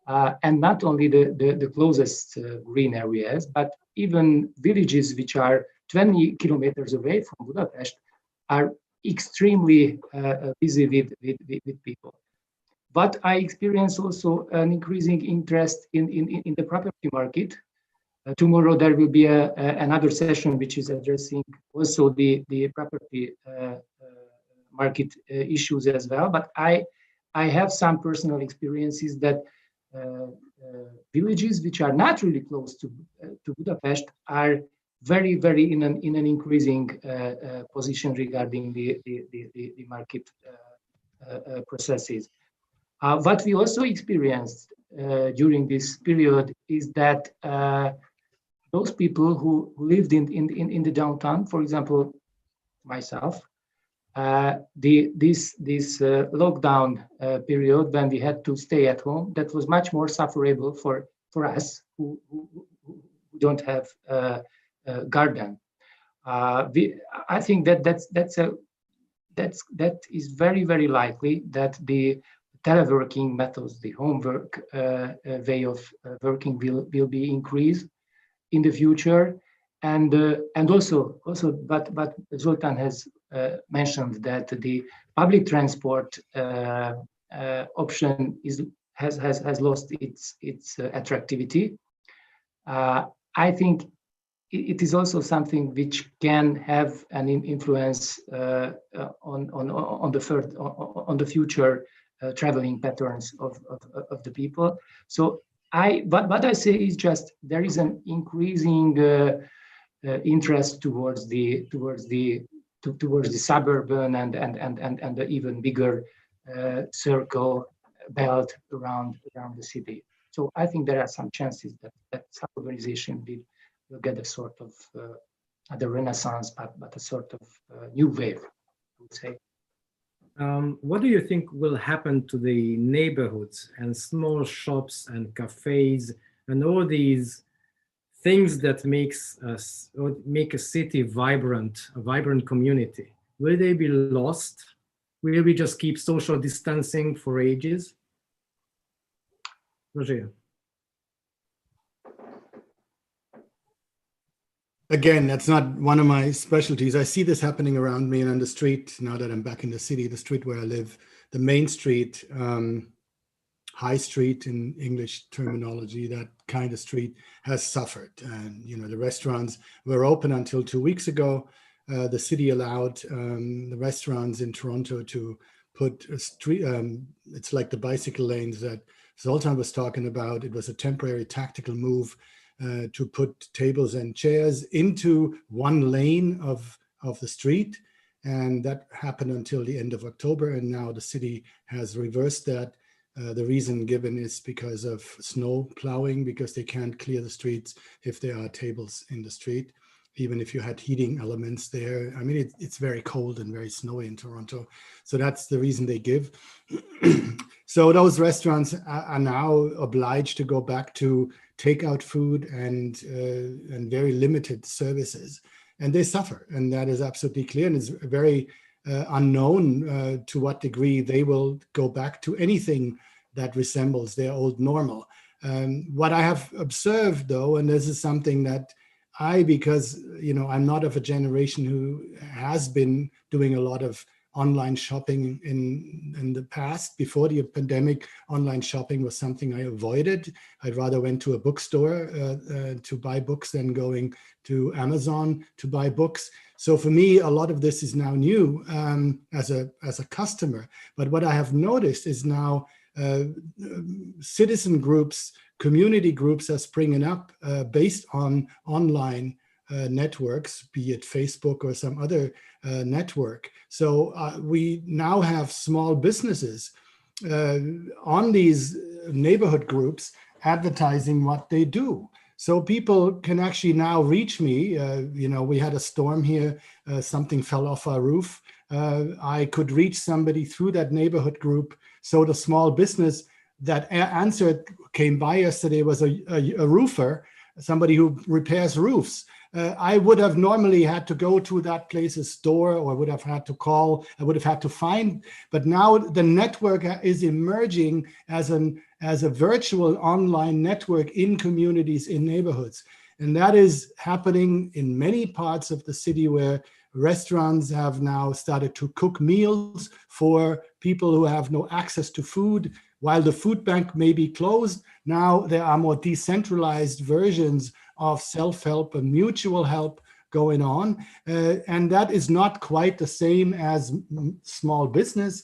And not only the closest green areas, but even villages which are 20 kilometers away from Budapest are extremely busy with people. But I experience also an increasing interest in the property market. Tomorrow there will be another session which is addressing also the property market issues as well. But I have some personal experiences that villages which are not really close to Budapest are very, very in an increasing position regarding the market processes. What we also experienced during this period is that those people who lived in the downtown, for example, myself, this lockdown period when we had to stay at home, that was much more sufferable for us who don't have a garden. I think that is very, very likely that the teleworking methods, the homework way of working will be increased in the future, And also, but Zoltán has mentioned that the public transport option has lost its attractivity. I think it is also something which can have an influence on the future traveling patterns of the people. So what I say is just there is an increasing interest towards the suburban and the even bigger circle belt around the city. So I think there are some chances that suburbanization will get a sort of the renaissance, but a sort of new wave, I would say. What do you think will happen to the neighborhoods and small shops and cafes and all these things that make a city vibrant, a vibrant community? Will they be lost? Will we just keep social distancing for ages? Roger. Again, that's not one of my specialties. I see this happening around me and on the street, now that I'm back in the city, the street where I live, the main street, high street in English terminology, that kind of street has suffered. And, you know, the restaurants were open until 2 weeks ago. The city allowed the restaurants in Toronto to put a street, it's like the bicycle lanes that Zoltán was talking about. It was a temporary tactical move to put tables and chairs into one lane of the street. And that happened until the end of October. And now the city has reversed that. The reason given is because of snow plowing, because they can't clear the streets if there are tables in the street, even if you had heating elements there. I mean, it's very cold and very snowy in Toronto. So that's the reason they give. So those restaurants are now obliged to go back to takeout food and very limited services, and they suffer, and that is absolutely clear. And it's very unknown to what degree they will go back to anything that resembles their old normal. What I have observed, though, and this is something that because you know, I'm not of a generation who has been doing a lot of online shopping in the past. Before the pandemic, online shopping was something I avoided. I'd rather went to a bookstore to buy books than going to Amazon to buy books. So for me, a lot of this is now new as a customer. But what I have noticed is now citizen groups, community groups are springing up based on online networks, be it Facebook or some other network. So we now have small businesses on these neighborhood groups advertising what they do. So people can actually now reach me. You know, we had a storm here, something fell off our roof. I could reach somebody through that neighborhood group. So the small business that answered came by yesterday was a roofer, somebody who repairs roofs. I would have normally had to go to that place's store, or I would have had to call, I would have had to find, but now the network is emerging as a virtual online network in communities, in neighborhoods. And that is happening in many parts of the city where restaurants have now started to cook meals for people who have no access to food. While the food bank may be closed, now there are more decentralized versions of self-help and mutual help going on. And that is not quite the same as small business,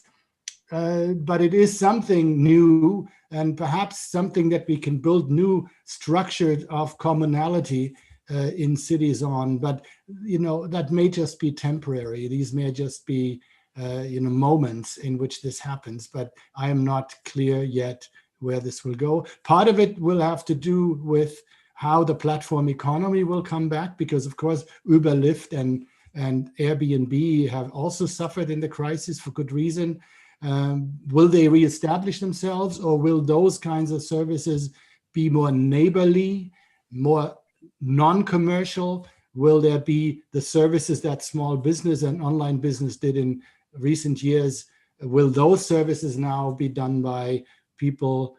but it is something new and perhaps something that we can build new structures of commonality in cities on. But, you know, that may just be temporary. These may just be moments in which this happens, but I am not clear yet where this will go. Part of it will have to do with how the platform economy will come back, because of course Uber, Lyft and Airbnb have also suffered in the crisis for good reason. Will they reestablish themselves, or will those kinds of services be more neighborly, more non-commercial? Will there be the services that small business and online business did in recent years? Will those services now be done by people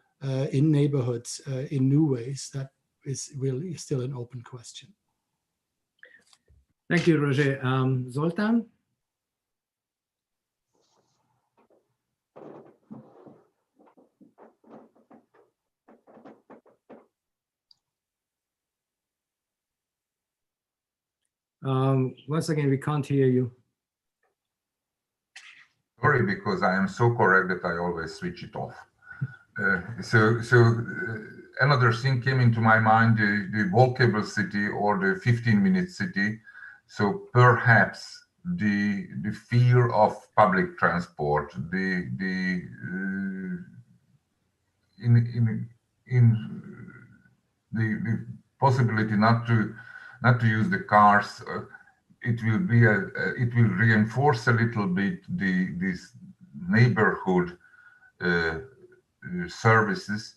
in neighborhoods in new ways? That is really still an open question. Thank you, Roger. Zoltán? Once again, we can't hear you. Sorry, because I am so correct that I always switch it off. Another thing came into my mind, the walkable city or the 15-minute city. So perhaps the fear of public transport, the possibility not to use the cars, it will reinforce a little bit this neighborhood services,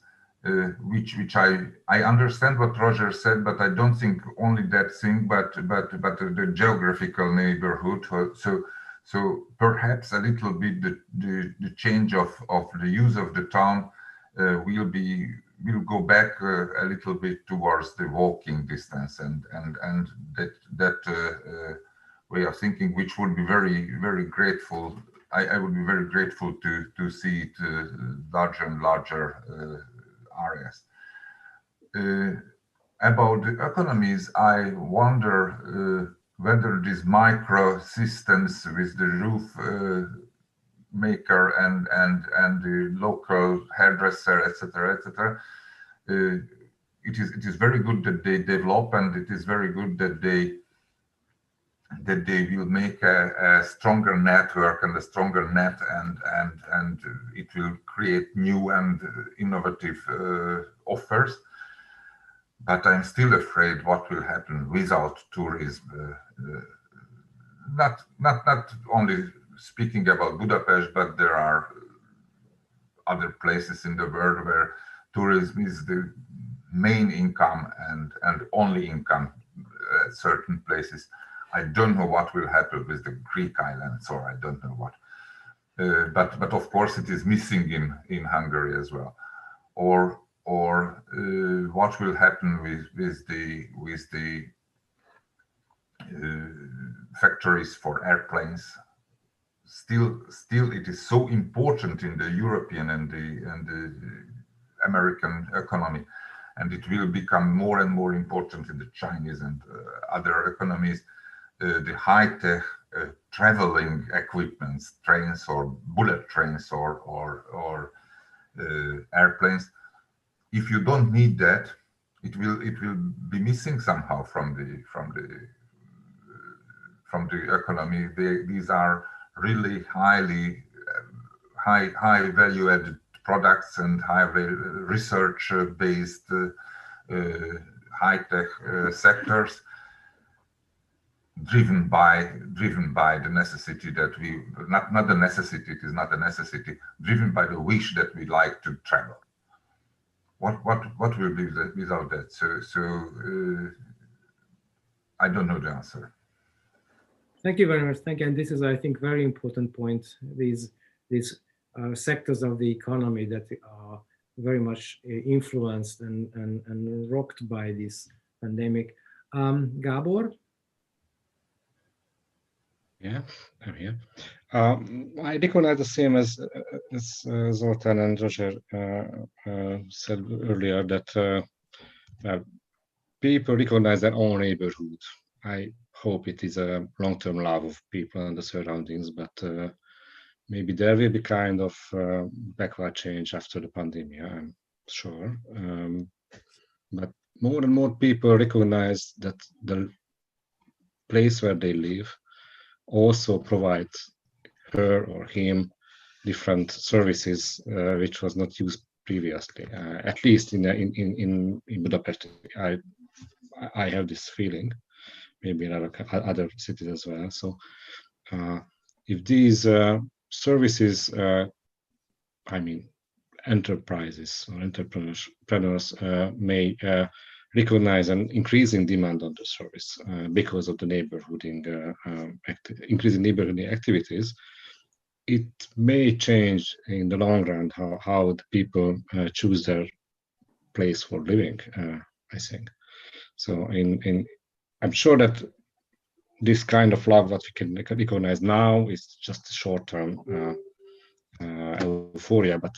which I understand what Roger said, but I don't think only that thing, but the geographical neighborhood. So perhaps a little bit the change of the use of the town will go back a little bit towards the walking distance, and that way of thinking, which would be very, very grateful. I would be very grateful to see it larger and larger areas. About the economies, I wonder whether these micro systems with the roof maker and the local hairdresser, etc., it is very good that they develop, and it is very good that they will make a stronger network and a stronger net, and it will create new and innovative offers. But I'm still afraid what will happen without tourism. Not only speaking about Budapest, but there are other places in the world where tourism is the main income and only income at certain places. I don't know what will happen with the Greek islands, or I don't know what. But of course it is missing in Hungary as well. Or what will happen with the factories for airplanes? Still, it is so important in the European and the American economy, and it will become more and more important in the Chinese and other economies. The high-tech traveling equipments, trains or bullet trains or airplanes. If you don't need that, it will be missing somehow from the economy. These are really high value-added products and high research-based high-tech sectors, driven by the necessity that we not the necessity. It is not a necessity. Driven by the wish that we like to travel. What will be without that? So I don't know the answer. Thank you very much. Thank you. And this is, I think, very important point. These sectors of the economy that are very much influenced and rocked by this pandemic. Gábor? Yeah, I'm here. I recognize the same as Zoltán and Roger said earlier, that people recognize their own neighborhood. I hope it is a long-term love of people and the surroundings, but maybe there will be kind of backward change after the pandemic, I'm sure. But more and more people recognize that the place where they live also provides her or him different services which was not used previously. At least in Budapest, I have this feeling. Maybe in other cities as well. So if these services, I mean, enterprises or entrepreneurs may recognize an increasing demand on the service because of the increasing neighborhood activities, it may change in the long run how the people choose their place for living, I think. So I'm sure that this kind of love that we can recognize now is just short-term euphoria, but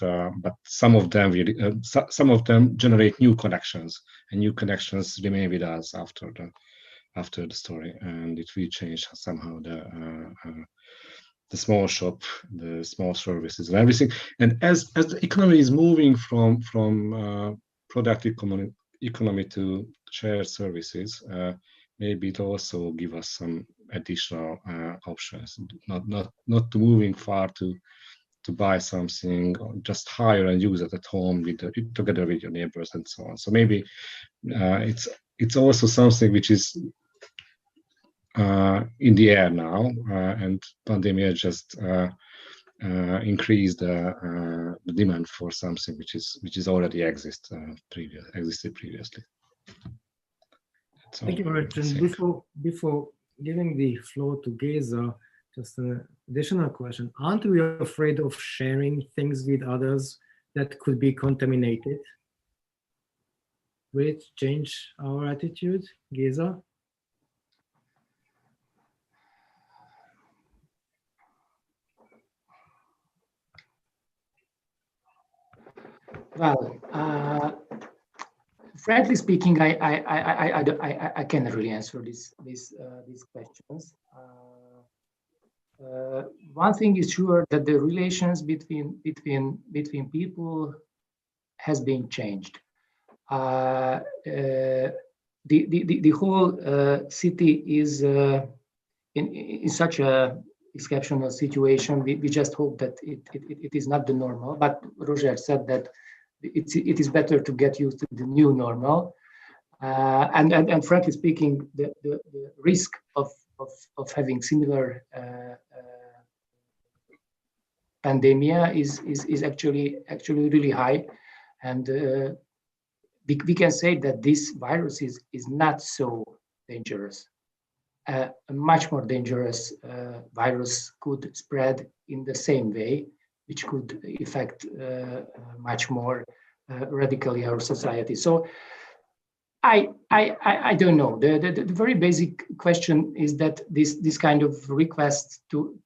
some of them generate new connections, and new connections remain with us after the story, and it will change somehow the small shop, the small services, and everything. And as the economy is moving from product economy to shared services, maybe it also give us some additional options, not to moving far to buy something, or just hire and use it at home together with your neighbors and so on. So maybe it's also something which is in the air now, and pandemic just increased the demand for something which is already existed previously. Thank you very much. And before giving the floor to Géza, just an additional question. Aren't we afraid of sharing things with others that could be contaminated? Will it change our attitude, Géza? Well, frankly speaking, I cannot really answer these questions. One thing is sure, that the relations between people has been changed. The whole city is in such a exceptional situation. We just hope that it is not the normal. But Roger said that it is better to get used to the new normal. And frankly speaking, the risk of having similar pandemia is actually really high, and we can say that this virus is not so dangerous. A much more dangerous virus could spread in the same way, which could affect much more radically our society. So I don't know. The very basic question is that this kind of request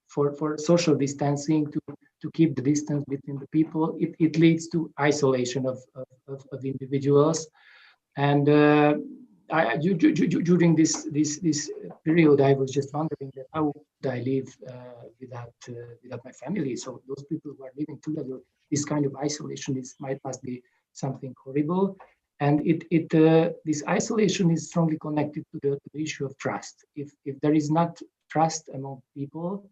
for social distancing, to keep the distance between the people, it leads to isolation of individuals. And during this period, I was just wondering that how would I live without my family? So those people who are living together, this kind of isolation must be something horrible. And this isolation is strongly connected to the issue of trust. If there is not trust among people,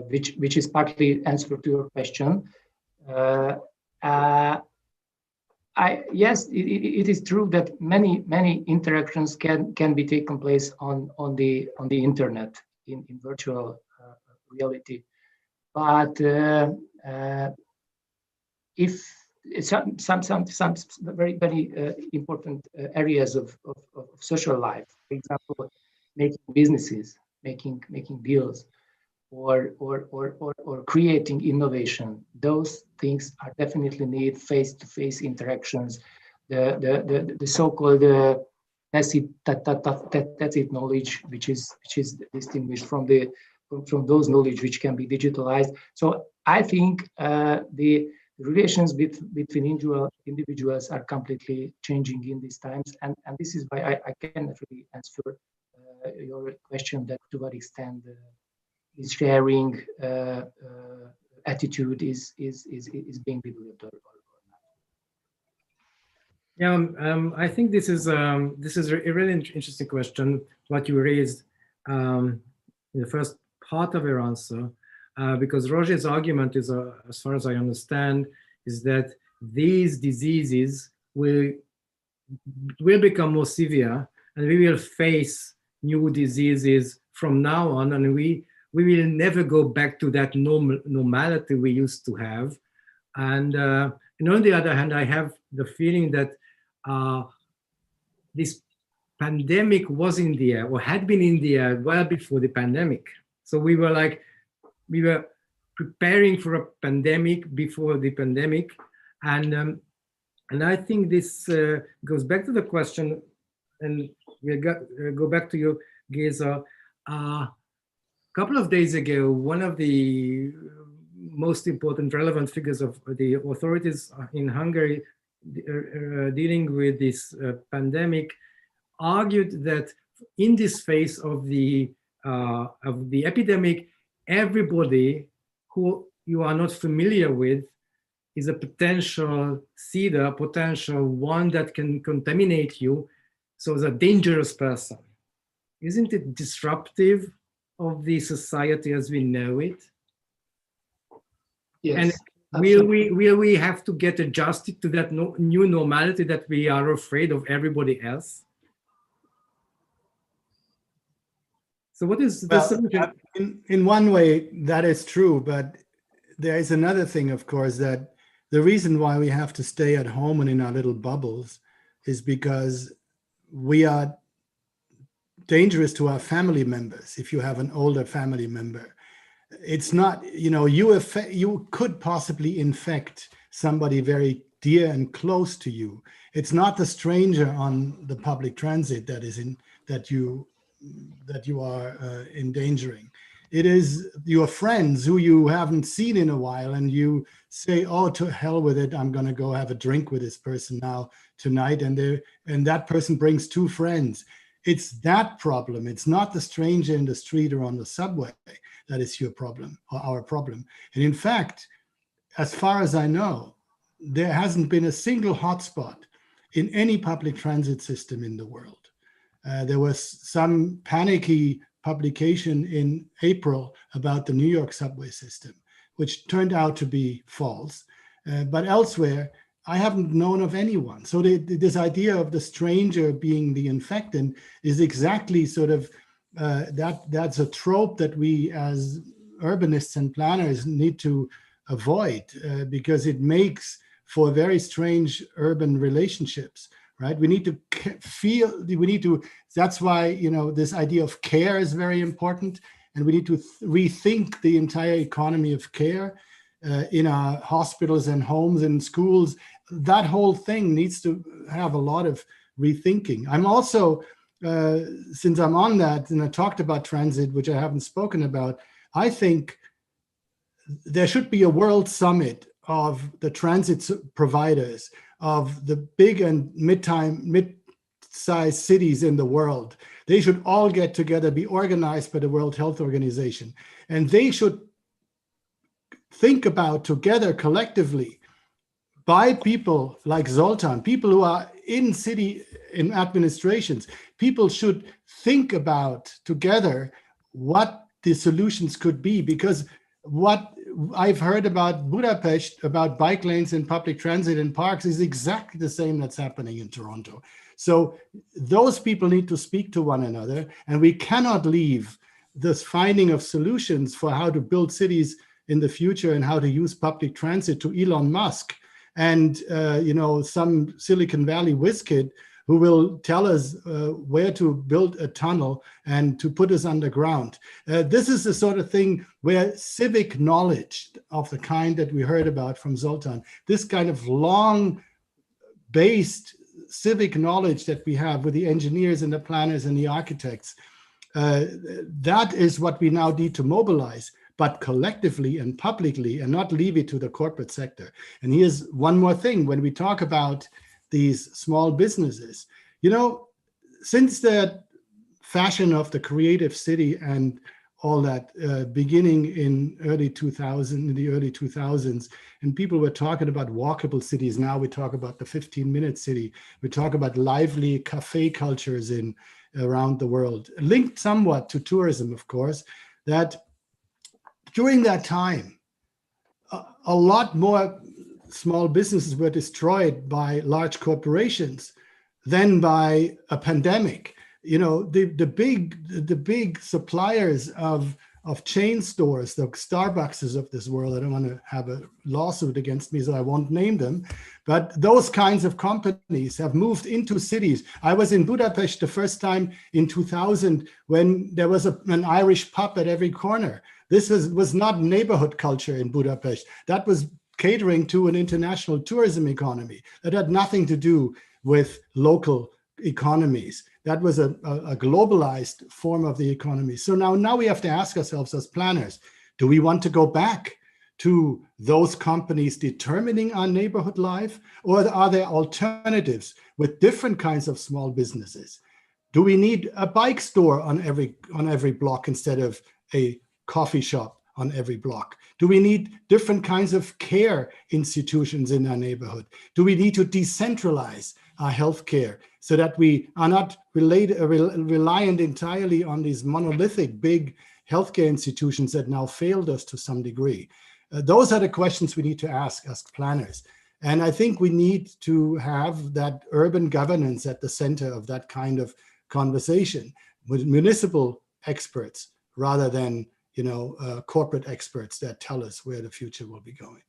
which is partly answer to your question, yes, it is true that many interactions can be taken place on the internet in virtual reality, but if some very important areas of social life, for example, making businesses, making deals, or creating innovation, those things are definitely need face-to-face interactions. The so-called tacit knowledge, which is distinguished from those knowledge which can be digitalized. So I think the relations between individuals are completely changing in these times, and this is why I cannot really answer your question that to what extent this sharing attitude is being developed or not. Yeah, I think this is a really interesting question what you raised in the first part of your answer, because Roger's argument is, as far as I understand, is that these diseases will become more severe, and we will face new diseases from now on, and we will never go back to that normality we used to have. And on the other hand, I have the feeling that this pandemic was in the air, or had been in the air well before the pandemic. So we were preparing for a pandemic before the pandemic. And I think this goes back to the question, and we'll go back to you, Géza. A couple of days ago, one of the most important relevant figures of the authorities in Hungary dealing with this pandemic argued that in this phase of the epidemic, everybody who you are not familiar with is a potential seeder, potential one that can contaminate you. So it's a dangerous person. Isn't it disruptive of the society as we know it? Yes. And will we have to get adjusted to that new normality that we are afraid of everybody else? So what is the solution? In one way, that is true, but there is another thing, of course, that the reason why we have to stay at home and in our little bubbles is because we are dangerous to our family members. If you have an older family member, it's not, you could possibly infect somebody very dear and close to you. It's not the stranger on the public transit that you are endangering. It is your friends who you haven't seen in a while, and you say, "Oh, to hell with it! I'm going to go have a drink with this person now tonight," and that person brings two friends. It's that problem. It's not the stranger in the street or on the subway that is your problem or our problem. And in fact, as far as I know, there hasn't been a single hotspot in any public transit system in the world. There was some panicky publication in April about the New York subway system, which turned out to be false. But elsewhere, I haven't known of anyone. So this idea of the stranger being the infectant is exactly sort of, that's a trope that we as urbanists and planners need to avoid because it makes for very strange urban relationships. Right? We need to that's why, this idea of care is very important. And we need to rethink the entire economy of care in our hospitals and homes and schools. That whole thing needs to have a lot of rethinking. I'm also, since I'm on that, and I talked about transit, which I haven't spoken about, I think there should be a world summit of the transit providers of the big and mid-sized cities in the world. They should all get together, be organized by the World Health Organization, and they should think about together collectively by people like Zoltán, people who are in administrations. People should think about together what the solutions could be, because what I've heard about Budapest, about bike lanes and public transit and parks, is exactly the same that's happening in Toronto. So those people need to speak to one another, and we cannot leave this finding of solutions for how to build cities in the future and how to use public transit to Elon Musk and some Silicon Valley whiz kid who will tell us where to build a tunnel and to put us underground. This is the sort of thing where civic knowledge of the kind that we heard about from Zoltán, this kind of long-based civic knowledge that we have with the engineers and the planners and the architects, that is what we now need to mobilize, but collectively and publicly, and not leave it to the corporate sector. And here's one more thing. When we talk about these small businesses, since the fashion of the creative city and all that beginning in the early 2000s, and people were talking about walkable cities. Now we talk about the 15-minute city. We talk about lively cafe cultures around the world, linked somewhat to tourism, of course, that during that time, a lot more small businesses were destroyed by large corporations than by a pandemic. The big suppliers of chain stores, the Starbuckses of this world, I don't want to have a lawsuit against me, so I won't name them, but those kinds of companies have moved into cities. I was in Budapest the first time in 2000 when there was an Irish pub at every corner. This was not neighborhood culture in Budapest. That was catering to an international tourism economy that had nothing to do with local economies. that was a globalized form of the economy. So now we have to ask ourselves as planners, do we want to go back to those companies determining our neighborhood life, or are there alternatives with different kinds of small businesses? Do we need a bike store on every block instead of a coffee shop on every block? Do we need different kinds of care institutions in our neighborhood? Do we need to decentralize our healthcare so that we are not reliant entirely on these monolithic big healthcare institutions that now failed us to some degree? Those are the questions we need to ask as planners. And I think we need to have that urban governance at the center of that kind of conversation with municipal experts rather than corporate experts that tell us where the future will be going.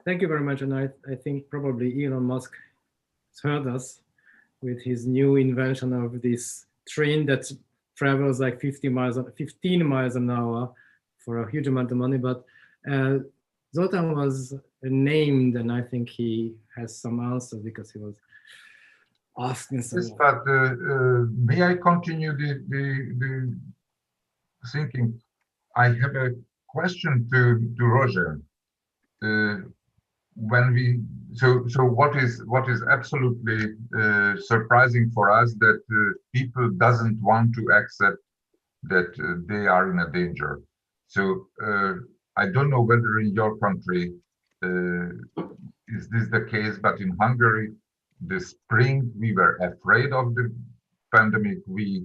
Thank you very much. And I think probably Elon Musk has heard us with his new invention of this train that travels like 15 miles an hour for a huge amount of money. But Zoltán was named, and I think he has some answer because he was asking some. Yes, but may I continue the thinking? I have a question to Roger. So what is absolutely surprising for us that people doesn't want to accept that they are in a danger. So I don't know whether in your country is this the case, but in Hungary, this spring we were afraid of the pandemic. We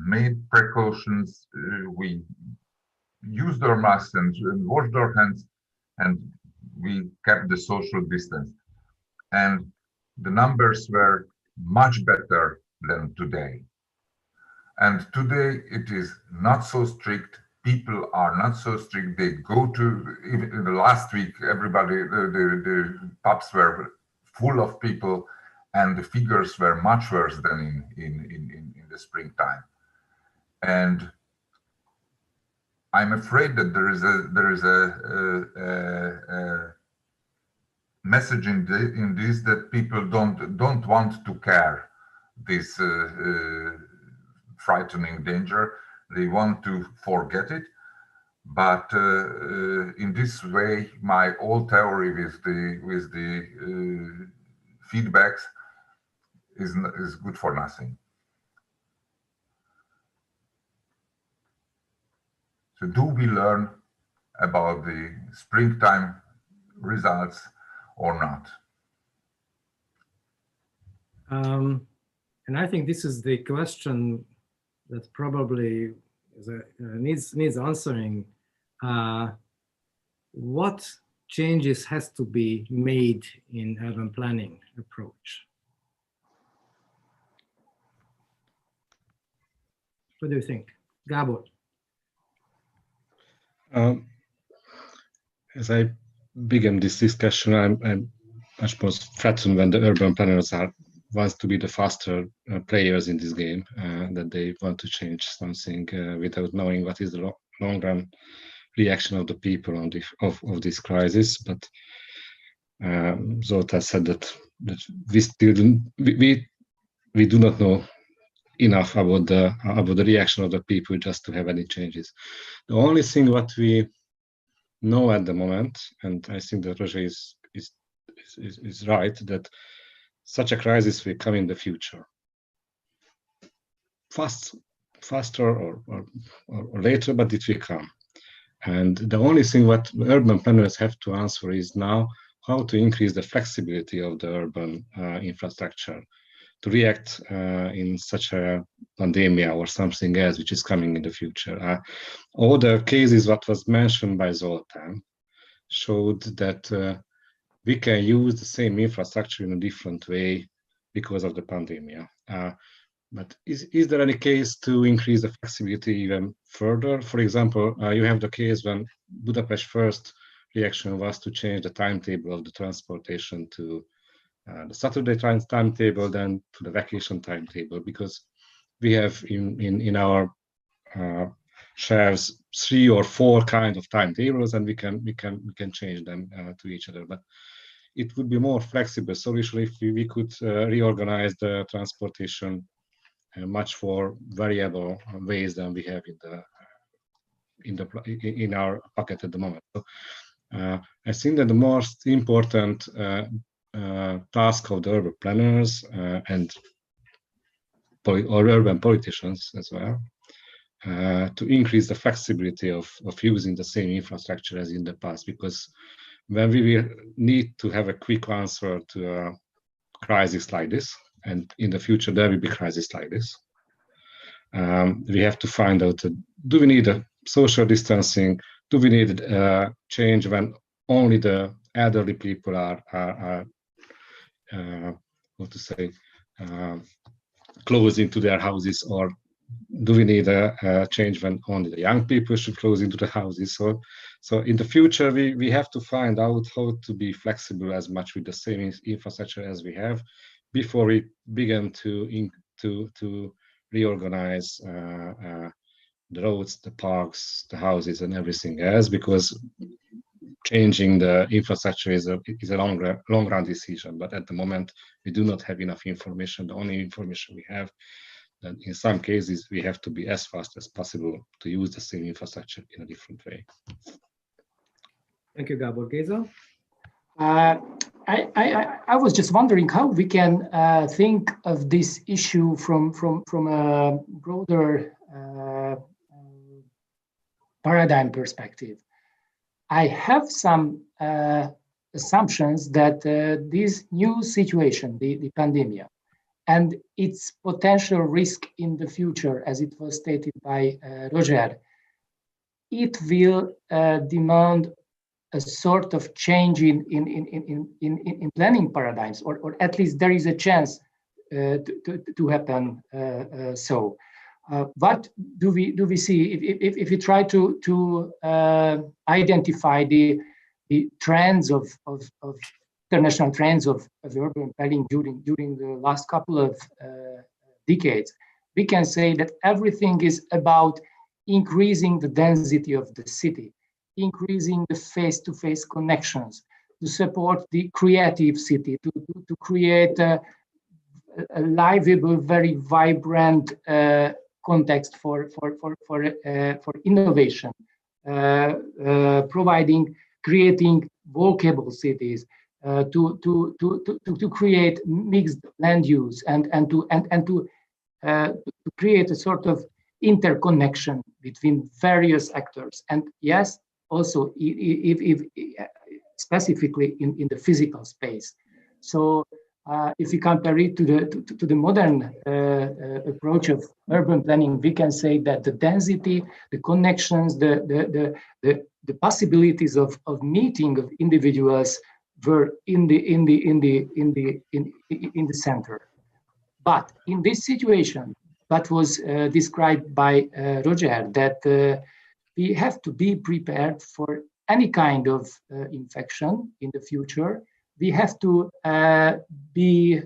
made precautions. We used our masks and washed our hands, and we kept the social distance. And the numbers were much better than today. And today it is not so strict. People are not so strict. They go to, even in the last week, everybody, the pubs were full of people, and the figures were much worse than in the springtime. And I'm afraid that there is a message in this that people don't want to care this frightening danger. They want to forget it, but in this way, my old theory with the feedbacks is good for nothing. So, do we learn about the springtime results or not? And I think this is the question that probably needs answering. What changes has to be made in urban planning approach? What do you think, Gábor? As I begin this discussion, I'm much more threatened when the urban planners wants to be the faster players in this game, that they want to change something without knowing what is the long-run reaction of the people of this crisis. But Zoltán said that we do not know enough about the reaction of the people just to have any changes. The only thing what we know at the moment, and I think that Roger is right, that such a crisis will come in the future, faster or later, but it will come. And the only thing what urban planners have to answer is now how to increase the flexibility of the urban infrastructure to react in such a pandemic or something else which is coming in the future. All the cases what was mentioned by Zoltán showed that we can use the same infrastructure in a different way because of the pandemic. But is there any case to increase the flexibility even further? For example, you have the case when Budapest first reaction was to change the timetable of the transportation to the Saturday timetable, then to the vacation timetable, because we have in our shares 3 or 4 kinds of timetables, and we can change them to each other. But it would be more flexible solution if we could reorganize the transportation much more variable ways than we have in our pocket at the moment. So, I think that the most important task of the urban planners and or urban politicians as well, to increase the flexibility of using the same infrastructure as in the past, because when we will need to have a quick answer to a crisis like this, and in the future there will be crisis like this, we have to find out, do we need a social distancing? Do we need change when only the elderly people are what to say, close into their houses, or do we need a change when only the young people should close into the houses? So in the future, we have to find out how to be flexible as much with the same infrastructure as we have before we begin to reorganize the roads, the parks, the houses, and everything else, because changing the infrastructure is a long run decision. But at the moment, we do not have enough information. The only information we have, that in some cases, we have to be as fast as possible to use the same infrastructure in a different way. Thank you, Gábor. Géza? I was just wondering how we can think of this issue from a broader paradigm perspective. I have some assumptions that this new situation, the pandemic, and its potential risk in the future, as it was stated by Roger, it will demand a sort of change in planning paradigms, or at least there is a chance to happen so. What do we see if we try to identify the trends of international trends of urban planning during the last couple of decades? We can say that everything is about increasing the density of the city, increasing the face-to-face connections, to support the creative city, to create a livable, very vibrant context for innovation, creating walkable cities, to create mixed land use, and to create a sort of interconnection between various actors. And yes, also if specifically in the physical space. So if we compare it to the modern approach of urban planning, we can say that the density, the connections, the possibilities of meeting of individuals were in the center. But in this situation, that was described by Roger, that we have to be prepared for any kind of infection in the future. We have to be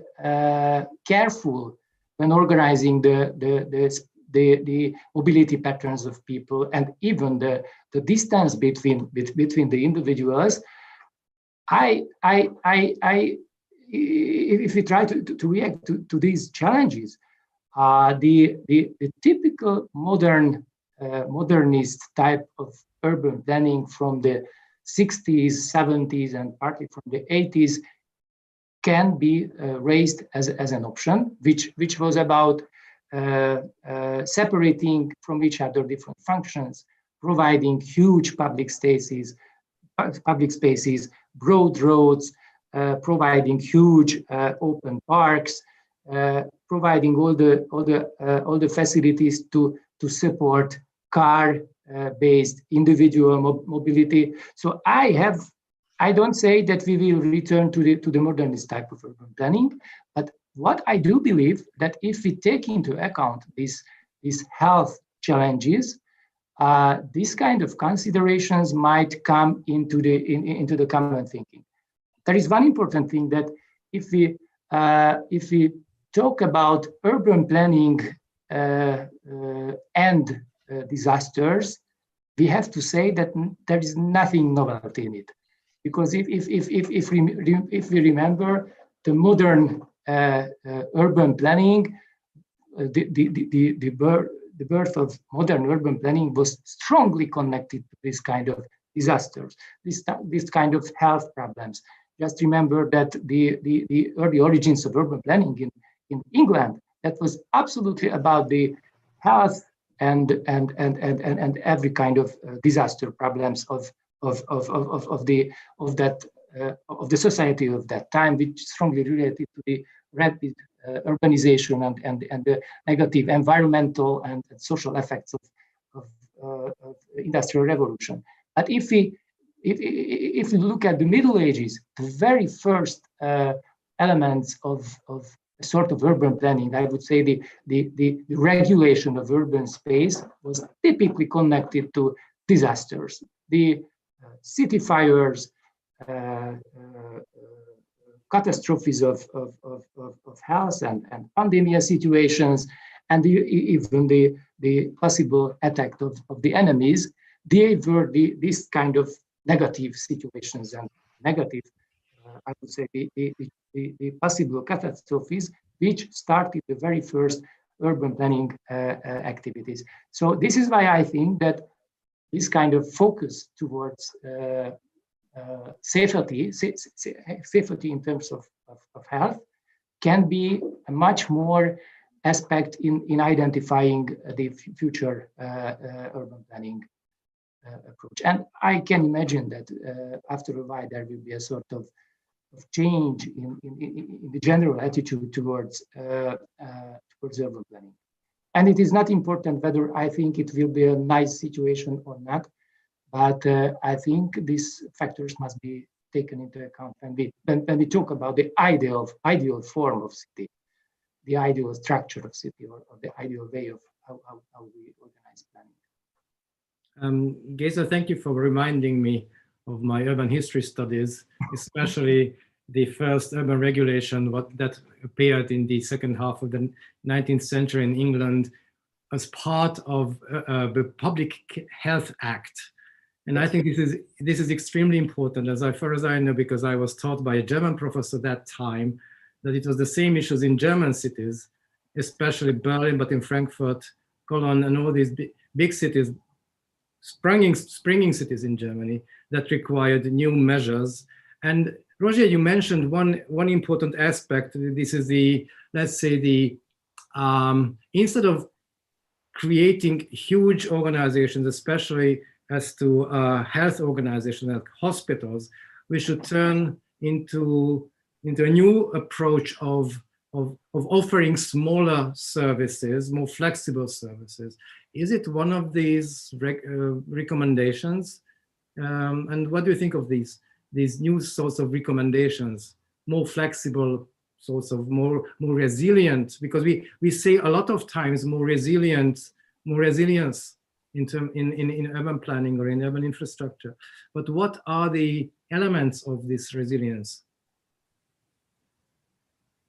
careful when organizing the mobility patterns of people, and even the distance between the individuals. If we try to react to these challenges, the typical modernist type of urban planning from the 60s, 70s, and partly from the 80s can be raised as an option, which was about separating from each other different functions, providing huge public spaces, broad roads, providing huge open parks, providing all the facilities to support car-based individual mobility. So I don't say that we will return to the modernist type of urban planning, but what I do believe that if we take into account these health challenges, these kind of considerations might come into the common thinking. There is one important thing, that if we talk about urban planning and disasters, we have to say that there is nothing novel in it. because if we remember the modern urban planning, the birth of modern urban planning was strongly connected to this kind of disasters, this kind of health problems. Just remember that the early origins of urban planning in England, that was absolutely about the health and every kind of disaster problems of the society of that time, which strongly related to the rapid urbanization and the negative environmental and social effects of industrial revolution. But if we look at the Middle Ages, the very first elements of a sort of urban planning, I would say the regulation of urban space was typically connected to disasters, the city fires, catastrophes of health and pandemic situations, and even the possible attack of the enemies. They were this kind of negative situations and negative, I would say, the possible catastrophes, which started the very first urban planning activities. So this is why I think that this kind of focus towards safety in terms of health can be a much more aspect in identifying the future urban planning approach. And I can imagine that after a while there will be a sort of change in the general attitude towards urban planning. And it is not important whether I think it will be a nice situation or not, but I think these factors must be taken into account when we talk about the ideal form of city, the ideal structure of city, or the ideal way of how we organize planning. Géza, thank you for reminding me of my urban history studies, especially the first urban regulation that appeared in the second half of the 19th century in England as part of the Public Health Act. And I think this is extremely important, as far as I know, because I was taught by a German professor at that time that it was the same issues in German cities, especially Berlin, but in Frankfurt, Cologne, and all these big cities, springing cities in Germany that required new measures. And Roger, you mentioned one important aspect. This is instead of creating huge organizations, especially as to health organizations like hospitals, we should turn into a new approach of offering smaller services, more flexible services. Is it one of these recommendations? And what do you think of these new sorts of recommendations, more flexible, sorts of more resilient? Because we say a lot of times more resilience in urban planning or in urban infrastructure. But what are the elements of this resilience?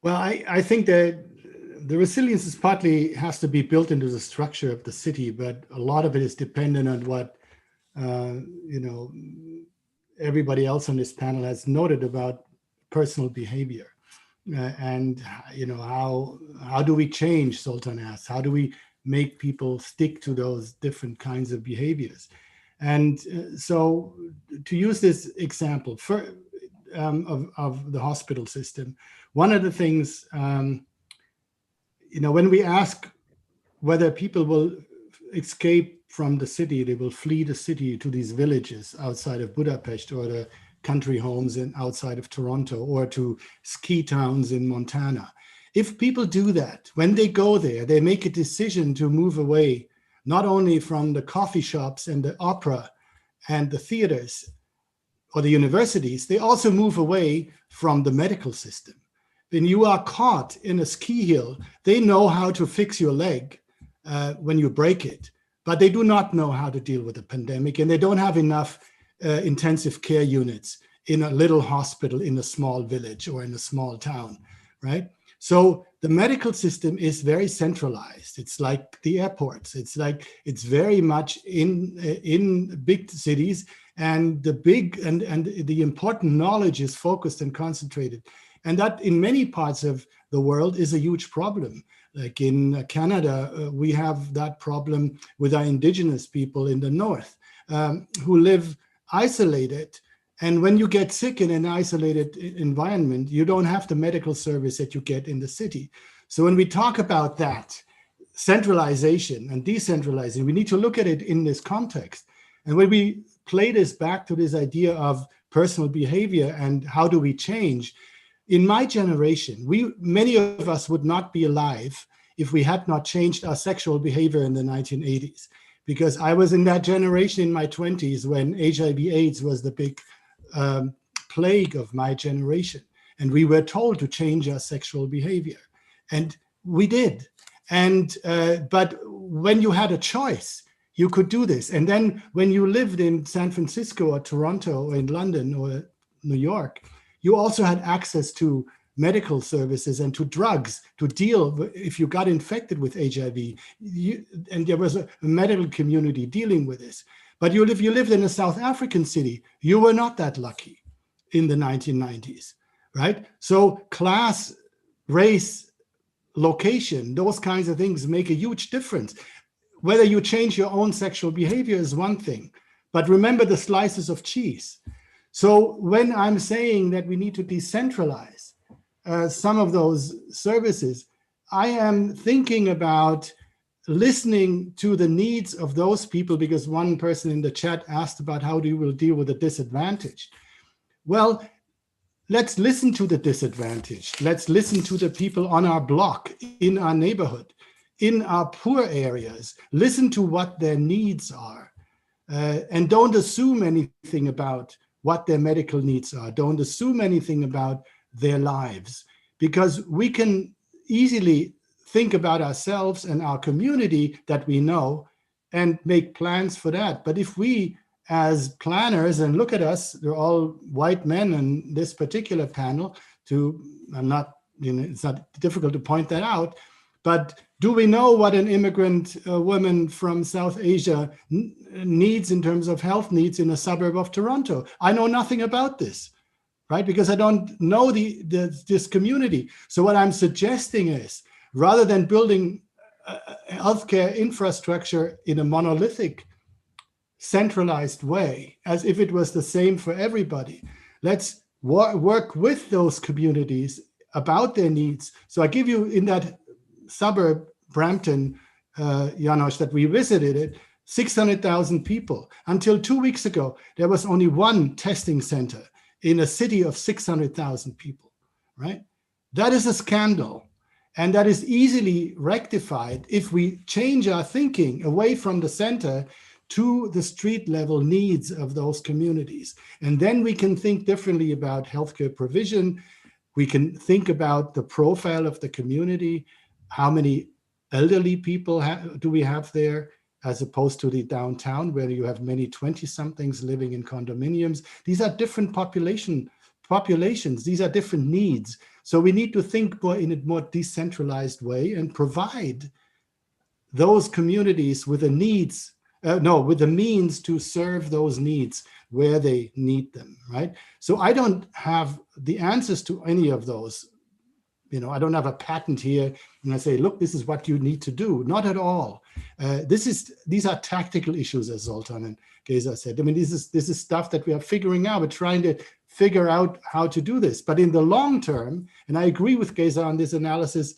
Well, I think that the resilience is partly has to be built into the structure of the city, but a lot of it is dependent on what everybody else on this panel has noted about personal behavior, and how do we change? Zoltán asked, how do we make people stick to those different kinds of behaviors? And so, to use this example of the hospital system, one of the things, when we ask whether people will escape from the city, they will flee the city to these villages outside of Budapest, or the country homes outside of Toronto, or to ski towns in Montana. If people do that, when they go there, they make a decision to move away, not only from the coffee shops and the opera and the theaters or the universities, they also move away from the medical system. When you are caught in a ski hill, they know how to fix your leg when you break it, but they do not know how to deal with the pandemic, and they don't have enough intensive care units in a little hospital in a small village or in a small town, right? So the medical system is very centralized. It's like the airports. It's very much in big cities, and the important knowledge is focused and concentrated. And that in many parts of the world is a huge problem. Like in Canada, we have that problem with our indigenous people in the north who live isolated. And when you get sick in an isolated environment, you don't have the medical service that you get in the city. So when we talk about that, centralization and decentralizing, we need to look at it in this context. And when we play this back to this idea of personal behavior and how do we change, in my generation, many of us would not be alive if we had not changed our sexual behavior in the 1980s. Because I was in that generation in my 20s when HIV/AIDS was the big plague of my generation. And we were told to change our sexual behavior. And we did. And but when you had a choice, you could do this. And then when you lived in San Francisco or Toronto or in London or New York, you also had access to medical services and to drugs to deal if you got infected with HIV. And there was a medical community dealing with this. But if you lived in a South African city, you were not that lucky in the 1990s, right? So class, race, location, those kinds of things make a huge difference. Whether you change your own sexual behavior is one thing, but remember the slices of cheese. So when I'm saying that we need to decentralize some of those services, I am thinking about listening to the needs of those people, because one person in the chat asked about how you will deal with the disadvantage. Well, let's listen to the disadvantaged. Let's listen to the people on our block, in our neighborhood, in our poor areas. Listen to what their needs are, and don't assume anything about what their medical needs are. Don't assume anything about their lives, because we can easily think about ourselves and our community that we know and make plans for that. But if we, as planners, and look at us, they're all white men in this particular panel, it's not difficult to point that out, but do we know what an immigrant woman from South Asia needs in terms of health needs in a suburb of Toronto? I know nothing about this, right? Because I don't know this community. So what I'm suggesting is, rather than building healthcare infrastructure in a monolithic, centralized way, as if it was the same for everybody, let's work with those communities about their needs. So I give you, in that suburb, Brampton, János, that we visited it, 600,000 people. Until 2 weeks ago, there was only one testing center in a city of 600,000 people, right? That is a scandal. And that is easily rectified if we change our thinking away from the center to the street level needs of those communities. And then we can think differently about healthcare provision. We can think about the profile of the community. How many elderly people do we have there, as opposed to the downtown where you have many 20-somethings living in condominiums? These are different populations. These are different needs. So we need to think in a more decentralized way and provide those communities with the means to serve those needs where they need them, right? So I don't have the answers to any of those. I don't have a patent here and I say, look, this is what you need to do. Not at all. These are tactical issues, as Zoltán and Géza said. I mean, this is stuff that we are figuring out. We're trying to figure out how to do this. But in the long term, and I agree with Géza on this analysis,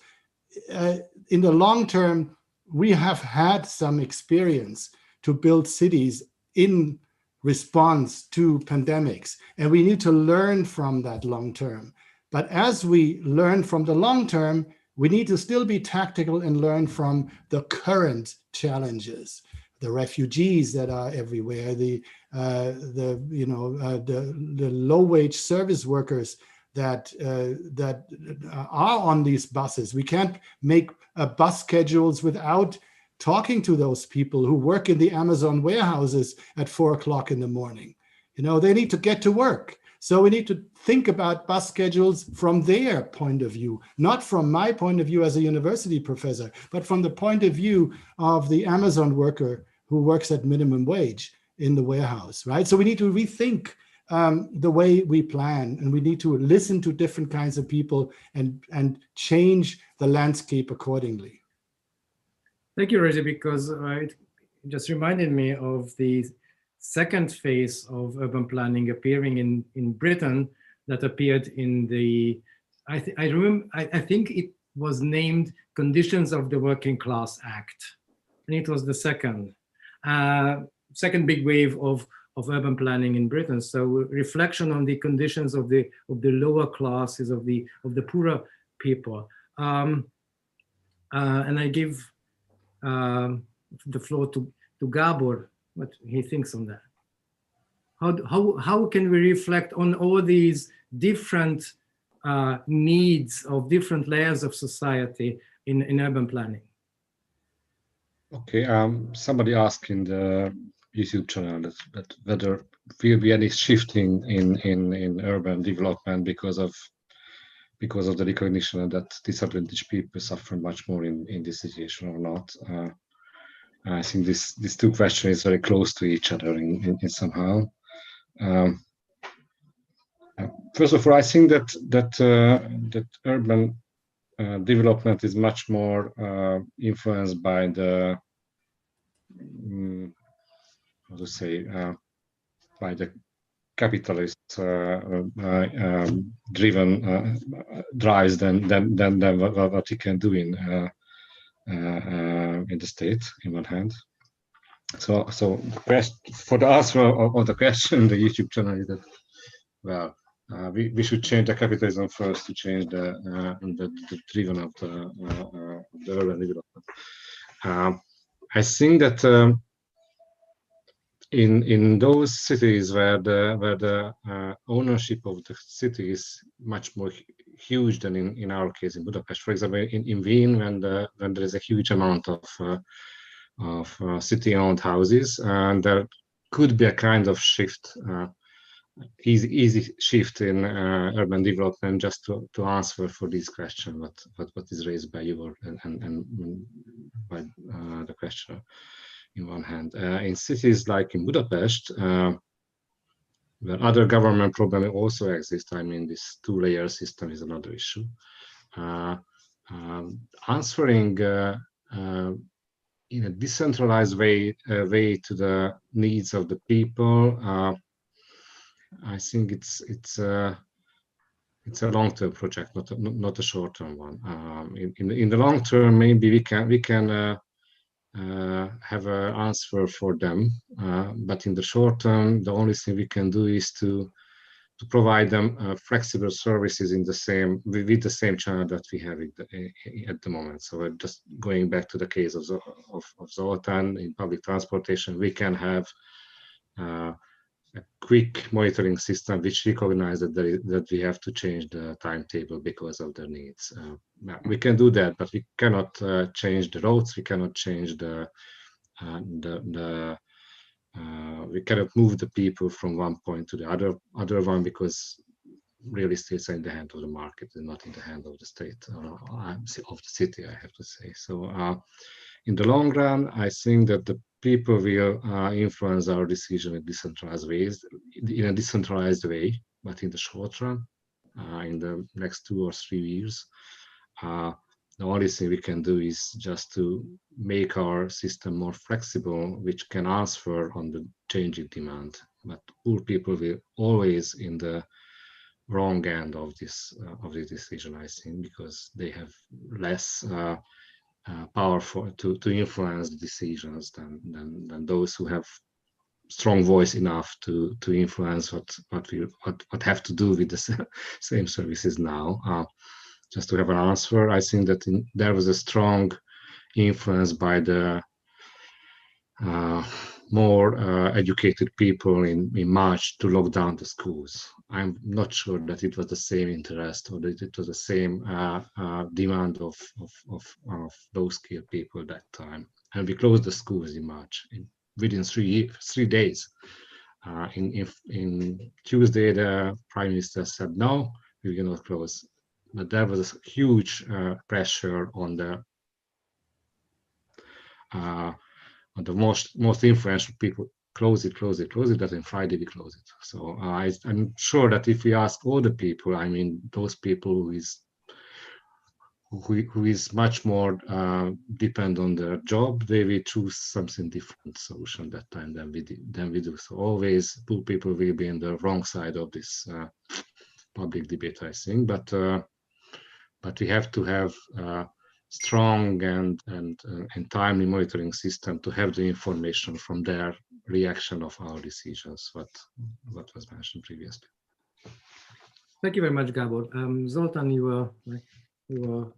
in the long term, we have had some experience to build cities in response to pandemics, and we need to learn from that long term. But as we learn from the long term, we need to still be tactical and learn from the current challenges, the refugees that are everywhere, the low-wage service workers that are on these buses. We can't make bus schedules without talking to those people who work in the Amazon warehouses at 4 o'clock in the morning. They need to get to work. So we need to think about bus schedules from their point of view, not from my point of view as a university professor, but from the point of view of the Amazon worker who works at minimum wage in the warehouse, right? So we need to rethink the way we plan, and we need to listen to different kinds of people and change the landscape accordingly. Thank you, Reggie, because it just reminded me of the second phase of urban planning appearing in Britain that appeared in the, I think it was named Conditions of the Working Class Act. And it was the second big wave of urban planning in Britain. So reflection on the conditions of the lower classes, of the poorer people. And I give the floor to Gabor, what he thinks on that. How can we reflect on all these different needs of different layers of society in urban planning? Okay, somebody asked in the YouTube channel that whether will be any shifting in urban development because of the recognition that disadvantaged people suffer much more in this situation or not. I think these two questions is very close to each other in somehow. First of all, I think that urban development is much more influenced by the how to say by the capitalist driven drives than what you can do in the state in one hand. So for the answer of the question, the YouTube channel is that, well, we should change the capitalism first to change the driven of the urban development. I think that in those cities where the ownership of the city is much more huge than in our case in Budapest, for example, in Wien, when there is a huge amount of city-owned houses, and there could be a kind of shift, easy shift in urban development, just to answer for this question, what is raised by you and by the questioner. In one hand, in cities like in Budapest, where other government problems also exist, I mean, this two-layer system is another issue. Answering in a decentralized way to the needs of the people, I think it's a long-term project, not a short-term one. In the long term, maybe we can have an answer for them, but in the short term, the only thing we can do is to provide them flexible services with the same channel that we have at the moment. So just going back to the case of Zoltán, in public transportation, we can have a quick monitoring system which recognizes that we have to change the timetable because of their needs. We can do that, but we cannot change the roads. We cannot change we cannot move the people from one point to the other one, because real estate are in the hand of the market and not in the hand of the state or of the city, I have to say. So in the long run, I think that the people will influence our decision in decentralized way, but in the short run, in the next 2 or 3 years, the only thing we can do is just to make our system more flexible, which can answer on the changing demand. But poor people will always in the wrong end of this decision, I think, because they have less power to influence the decisions than those who have strong voice enough to influence what have to do with the same services now. Just to have an answer, I think that there was a strong influence by the more educated people in March to lock down the schools. I'm not sure that it was the same interest or that it was the same demand of low-skilled people that time. And we closed the schools in March within 3 days. in Tuesday, the Prime Minister said no, we will not close. But there was a huge pressure on the most influential people. Close it, that on Friday we close it. So I'm sure that if we ask all the people, I mean those people who is much more depend on their job, they will choose something different solution that time than we do. So always poor people will be in the wrong side of this public debate, I think. But we have to have strong and timely monitoring system to have the information from their reaction of our decisions, what was mentioned previously. Thank you very much, Gabor. Zoltán, you were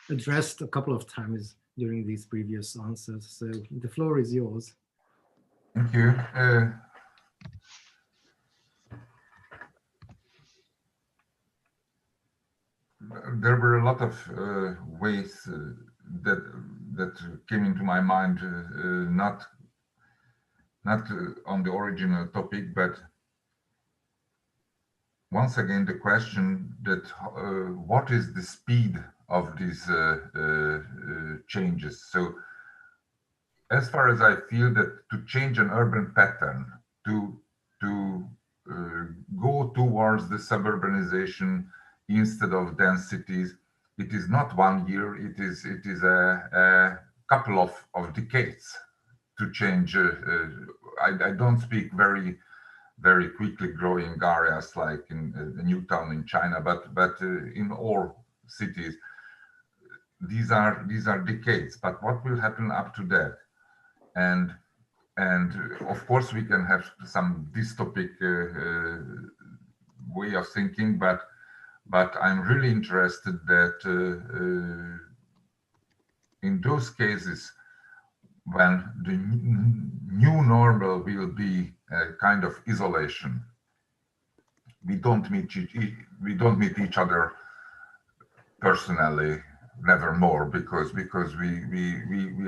addressed a couple of times during these previous answers, so the floor is yours. Thank you. There were a lot of ways that came into my mind, not on the original topic, but once again the question that what is the speed of these changes? So, as far as I feel that to change an urban pattern, to go towards the suburbanization instead of densities, it is not 1 year, it is a couple of decades to change. I don't speak very quickly growing areas like in Newtown in China, but in all cities, these are decades. But what will happen up to that? And of course we can have some dystopic way of thinking, but I'm really interested that in those cases when the new normal will be a kind of isolation, we don't meet each other personally, never more, because we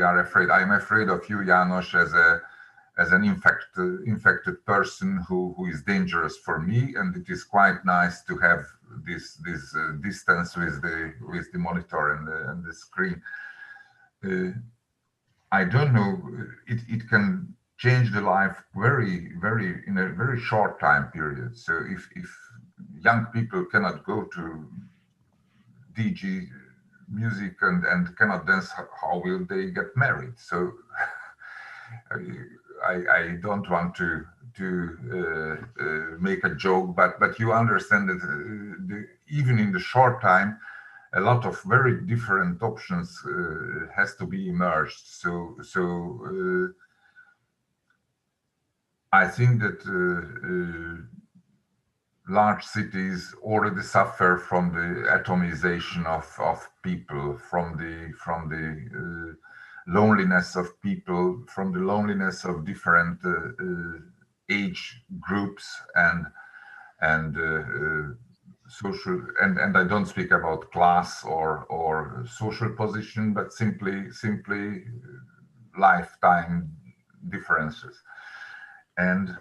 are afraid. I'm afraid of you, János, as an infected person who is dangerous for me, and it is quite nice to have this distance with the monitor and the screen. I don't know. It can change the life in a very short time period. So if young people cannot go to DG music and cannot dance, how will they get married? So I don't want to make a joke, but you understand that even in the short time, a lot of very different options has to be emerged. So I think that large cities already suffer from the atomization of people, from the loneliness of people, from the loneliness of different age groups and social, and I don't speak about class or social position, but simply lifetime differences, and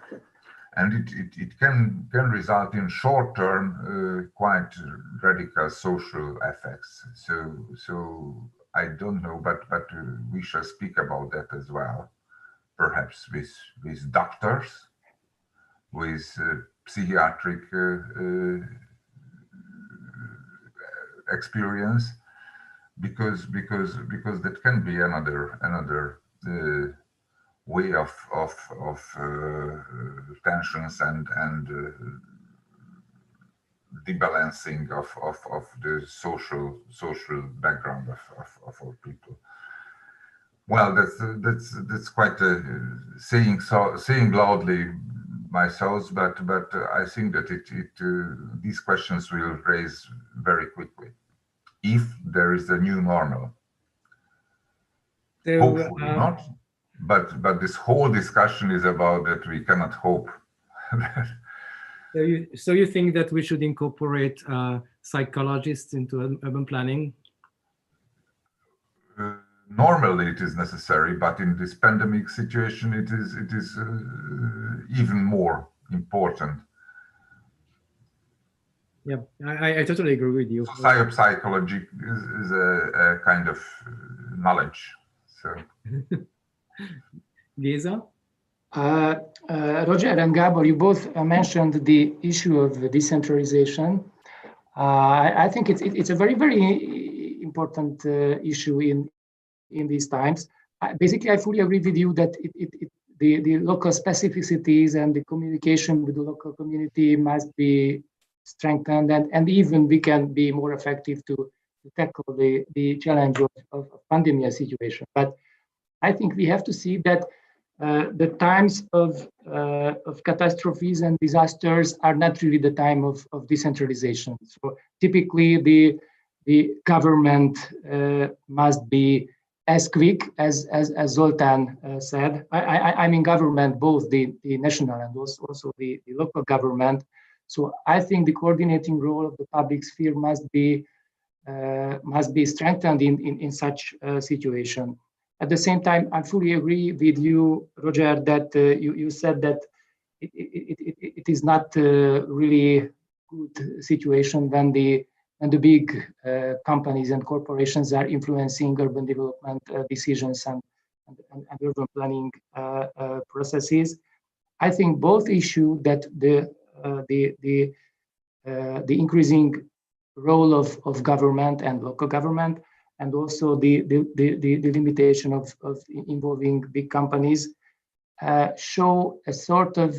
it can result in short-term quite radical social effects. So I don't know, but we shall speak about that as well, perhaps with doctors, with psychiatric experience, because that can be another way of tensions and debalancing of the social background of all people. Well, that's quite saying loudly myself, but I think that these questions will raise very quickly if there is a new normal. So, hopefully not, but this whole discussion is about that we cannot hope. So you think that we should incorporate psychologists into urban planning? normally it is necessary, but in this pandemic situation, it is even more important. Yeah, I totally agree with you. Psychology is a kind of knowledge. So, Géza? Roger and Gabor, you both mentioned the issue of decentralization. I think it's a very, very important issue in these times. Basically, I fully agree with you that the local specificities and the communication with the local community must be strengthened, and even we can be more effective to tackle the challenge of pandemic situation. But I think we have to see that the times of catastrophes and disasters are not really the time of decentralization. So typically the government must be as quick as Zoltán said. I mean government, both the national and also the local government. So I think the coordinating role of the public sphere must be strengthened in such a situation. At the same time, I fully agree with you, Roger, that you said that it is not really good situation when the big companies and corporations are influencing urban development decisions and urban planning processes. I think both issue that the increasing role of government and local government, and also the limitation of involving big companies show a sort of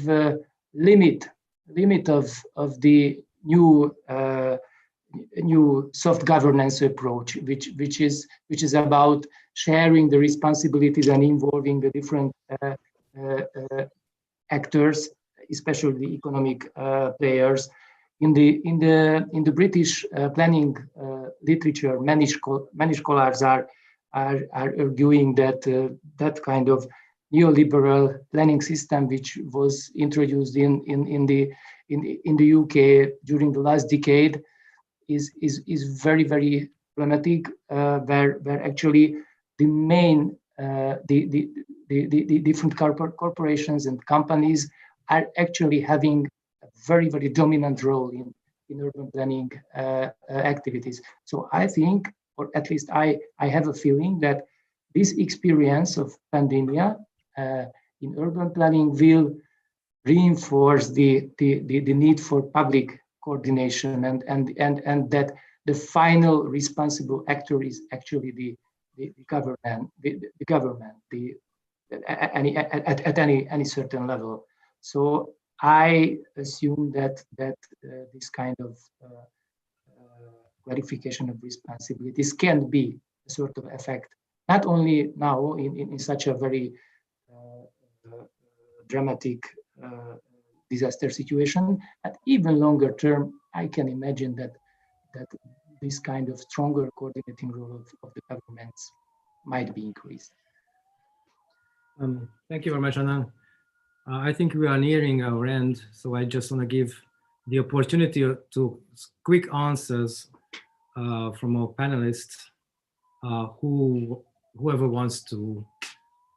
limit of the new soft governance approach, which is about sharing the responsibilities and involving the different actors, especially the economic players. In the British planning literature, many scholars are arguing that that kind of neoliberal planning system, which was introduced in the UK during the last decade, is very, very problematic. Where actually the main the different corporations and companies are actually having a very, very dominant role in urban planning activities. So I think, or at least I have a feeling that this experience of pandemic in urban planning will reinforce the need for public coordination, and that the final responsible actor is actually the government, at any certain level. So I assume that this kind of clarification of responsibilities can be a sort of effect, not only now in such a very dramatic disaster situation, but even longer term, I can imagine that this kind of stronger coordinating role of the governments might be increased. Thank you very much, Anna. I think we are nearing our end, so I just want to give the opportunity to quick answers from our panelists, whoever wants to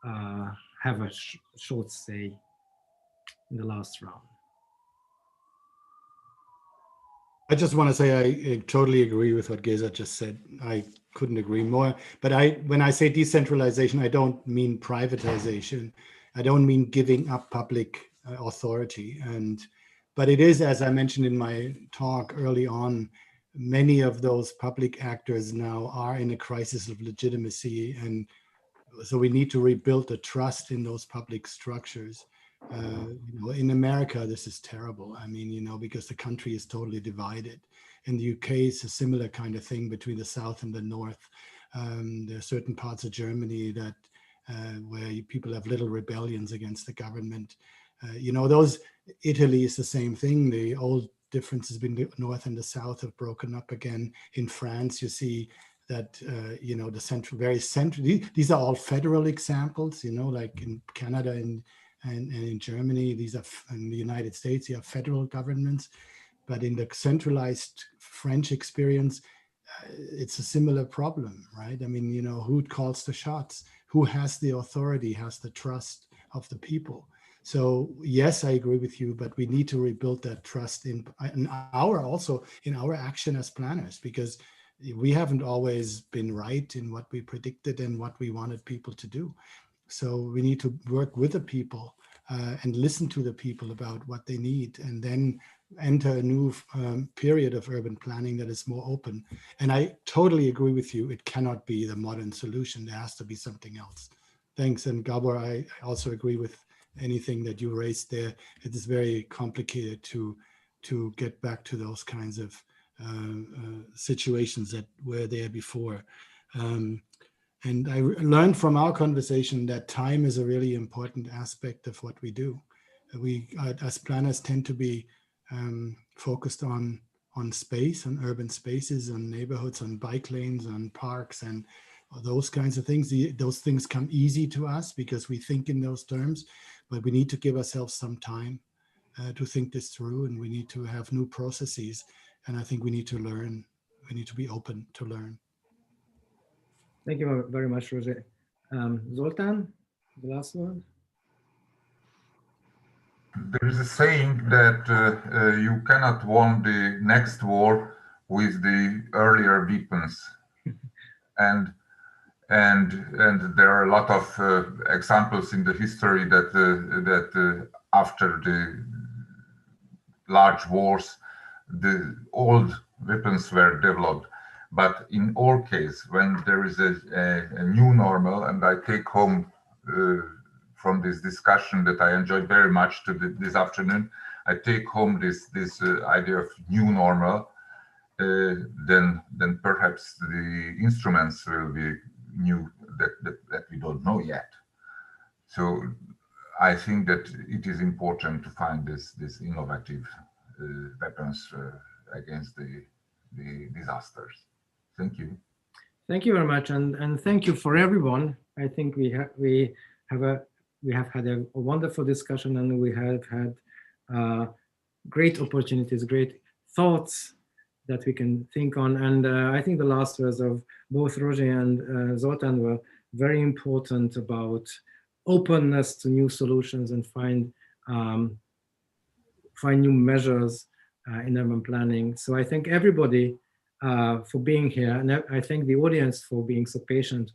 have a short say in the last round. I just want to say I totally agree with what Géza just said. I couldn't agree more. But when I say decentralization, I don't mean privatization. I don't mean giving up public authority. But it is, as I mentioned in my talk early on, many of those public actors now are in a crisis of legitimacy. And so we need to rebuild the trust in those public structures. In America, this is terrible. I mean, because the country is totally divided. In the UK, it's a similar kind of thing between the South and the North. There are certain parts of Germany that where people have little rebellions against the government. Italy is the same thing. The old differences between the North and the South have broken up again. In France, you see that, the central, very central, these are all federal examples, like in Canada and in Germany, these are, in the United States, you have federal governments. But in the centralized French experience, it's a similar problem, right? I mean, you know, who calls the shots? Who has the authority, has the trust of the people? So yes, I agree with you, but we need to rebuild that trust in our action as planners, because we haven't always been right in what we predicted and what we wanted people to do. So we need to work with the people and listen to the people about what they need, and then enter a new period of urban planning that is more open. And I totally agree with you. It cannot be the modern solution. There has to be something else. Thanks. And Gabor, I also agree with anything that you raised there. It is very complicated to get back to those kinds of situations that were there before. And I learned from our conversation that time is a really important aspect of what we do. We, as planners, tend to be focused on space, on urban spaces, on neighborhoods, on bike lanes, on parks, and those kinds of things. Those things come easy to us because we think in those terms, but we need to give ourselves some time to think this through, and we need to have new processes. And I think we need to learn. We need to be open to learn. Thank you very much, Roger. Zoltán, the last word. There is a saying that you cannot win the next war with the earlier weapons, and there are a lot of examples in the history that after the large wars, the old weapons were developed. But in all cases, when there is a new normal, and I take home from this discussion that I enjoyed very much this afternoon, I take home this idea of new normal, then perhaps the instruments will be new that we don't know yet. So I think that it is important to find this innovative weapons against the disasters. Thank you. Thank you very much, and thank you for everyone. I think we have had a wonderful discussion, and we have had great opportunities, great thoughts that we can think on. And I think the last words of both Roger and Zoltán were very important about openness to new solutions and find new measures in urban planning. So I thank everybody for being here, and I thank the audience for being so patient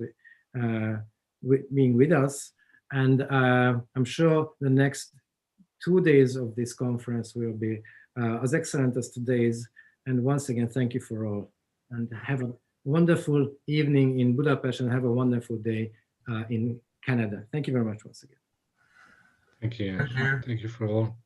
with being with us. And I'm sure the next 2 days of this conference will be as excellent as today's. And once again, thank you for all, and have a wonderful evening in Budapest, and have a wonderful day in Canada. Thank you very much once again. Thank you. Thank you. Thank you for all.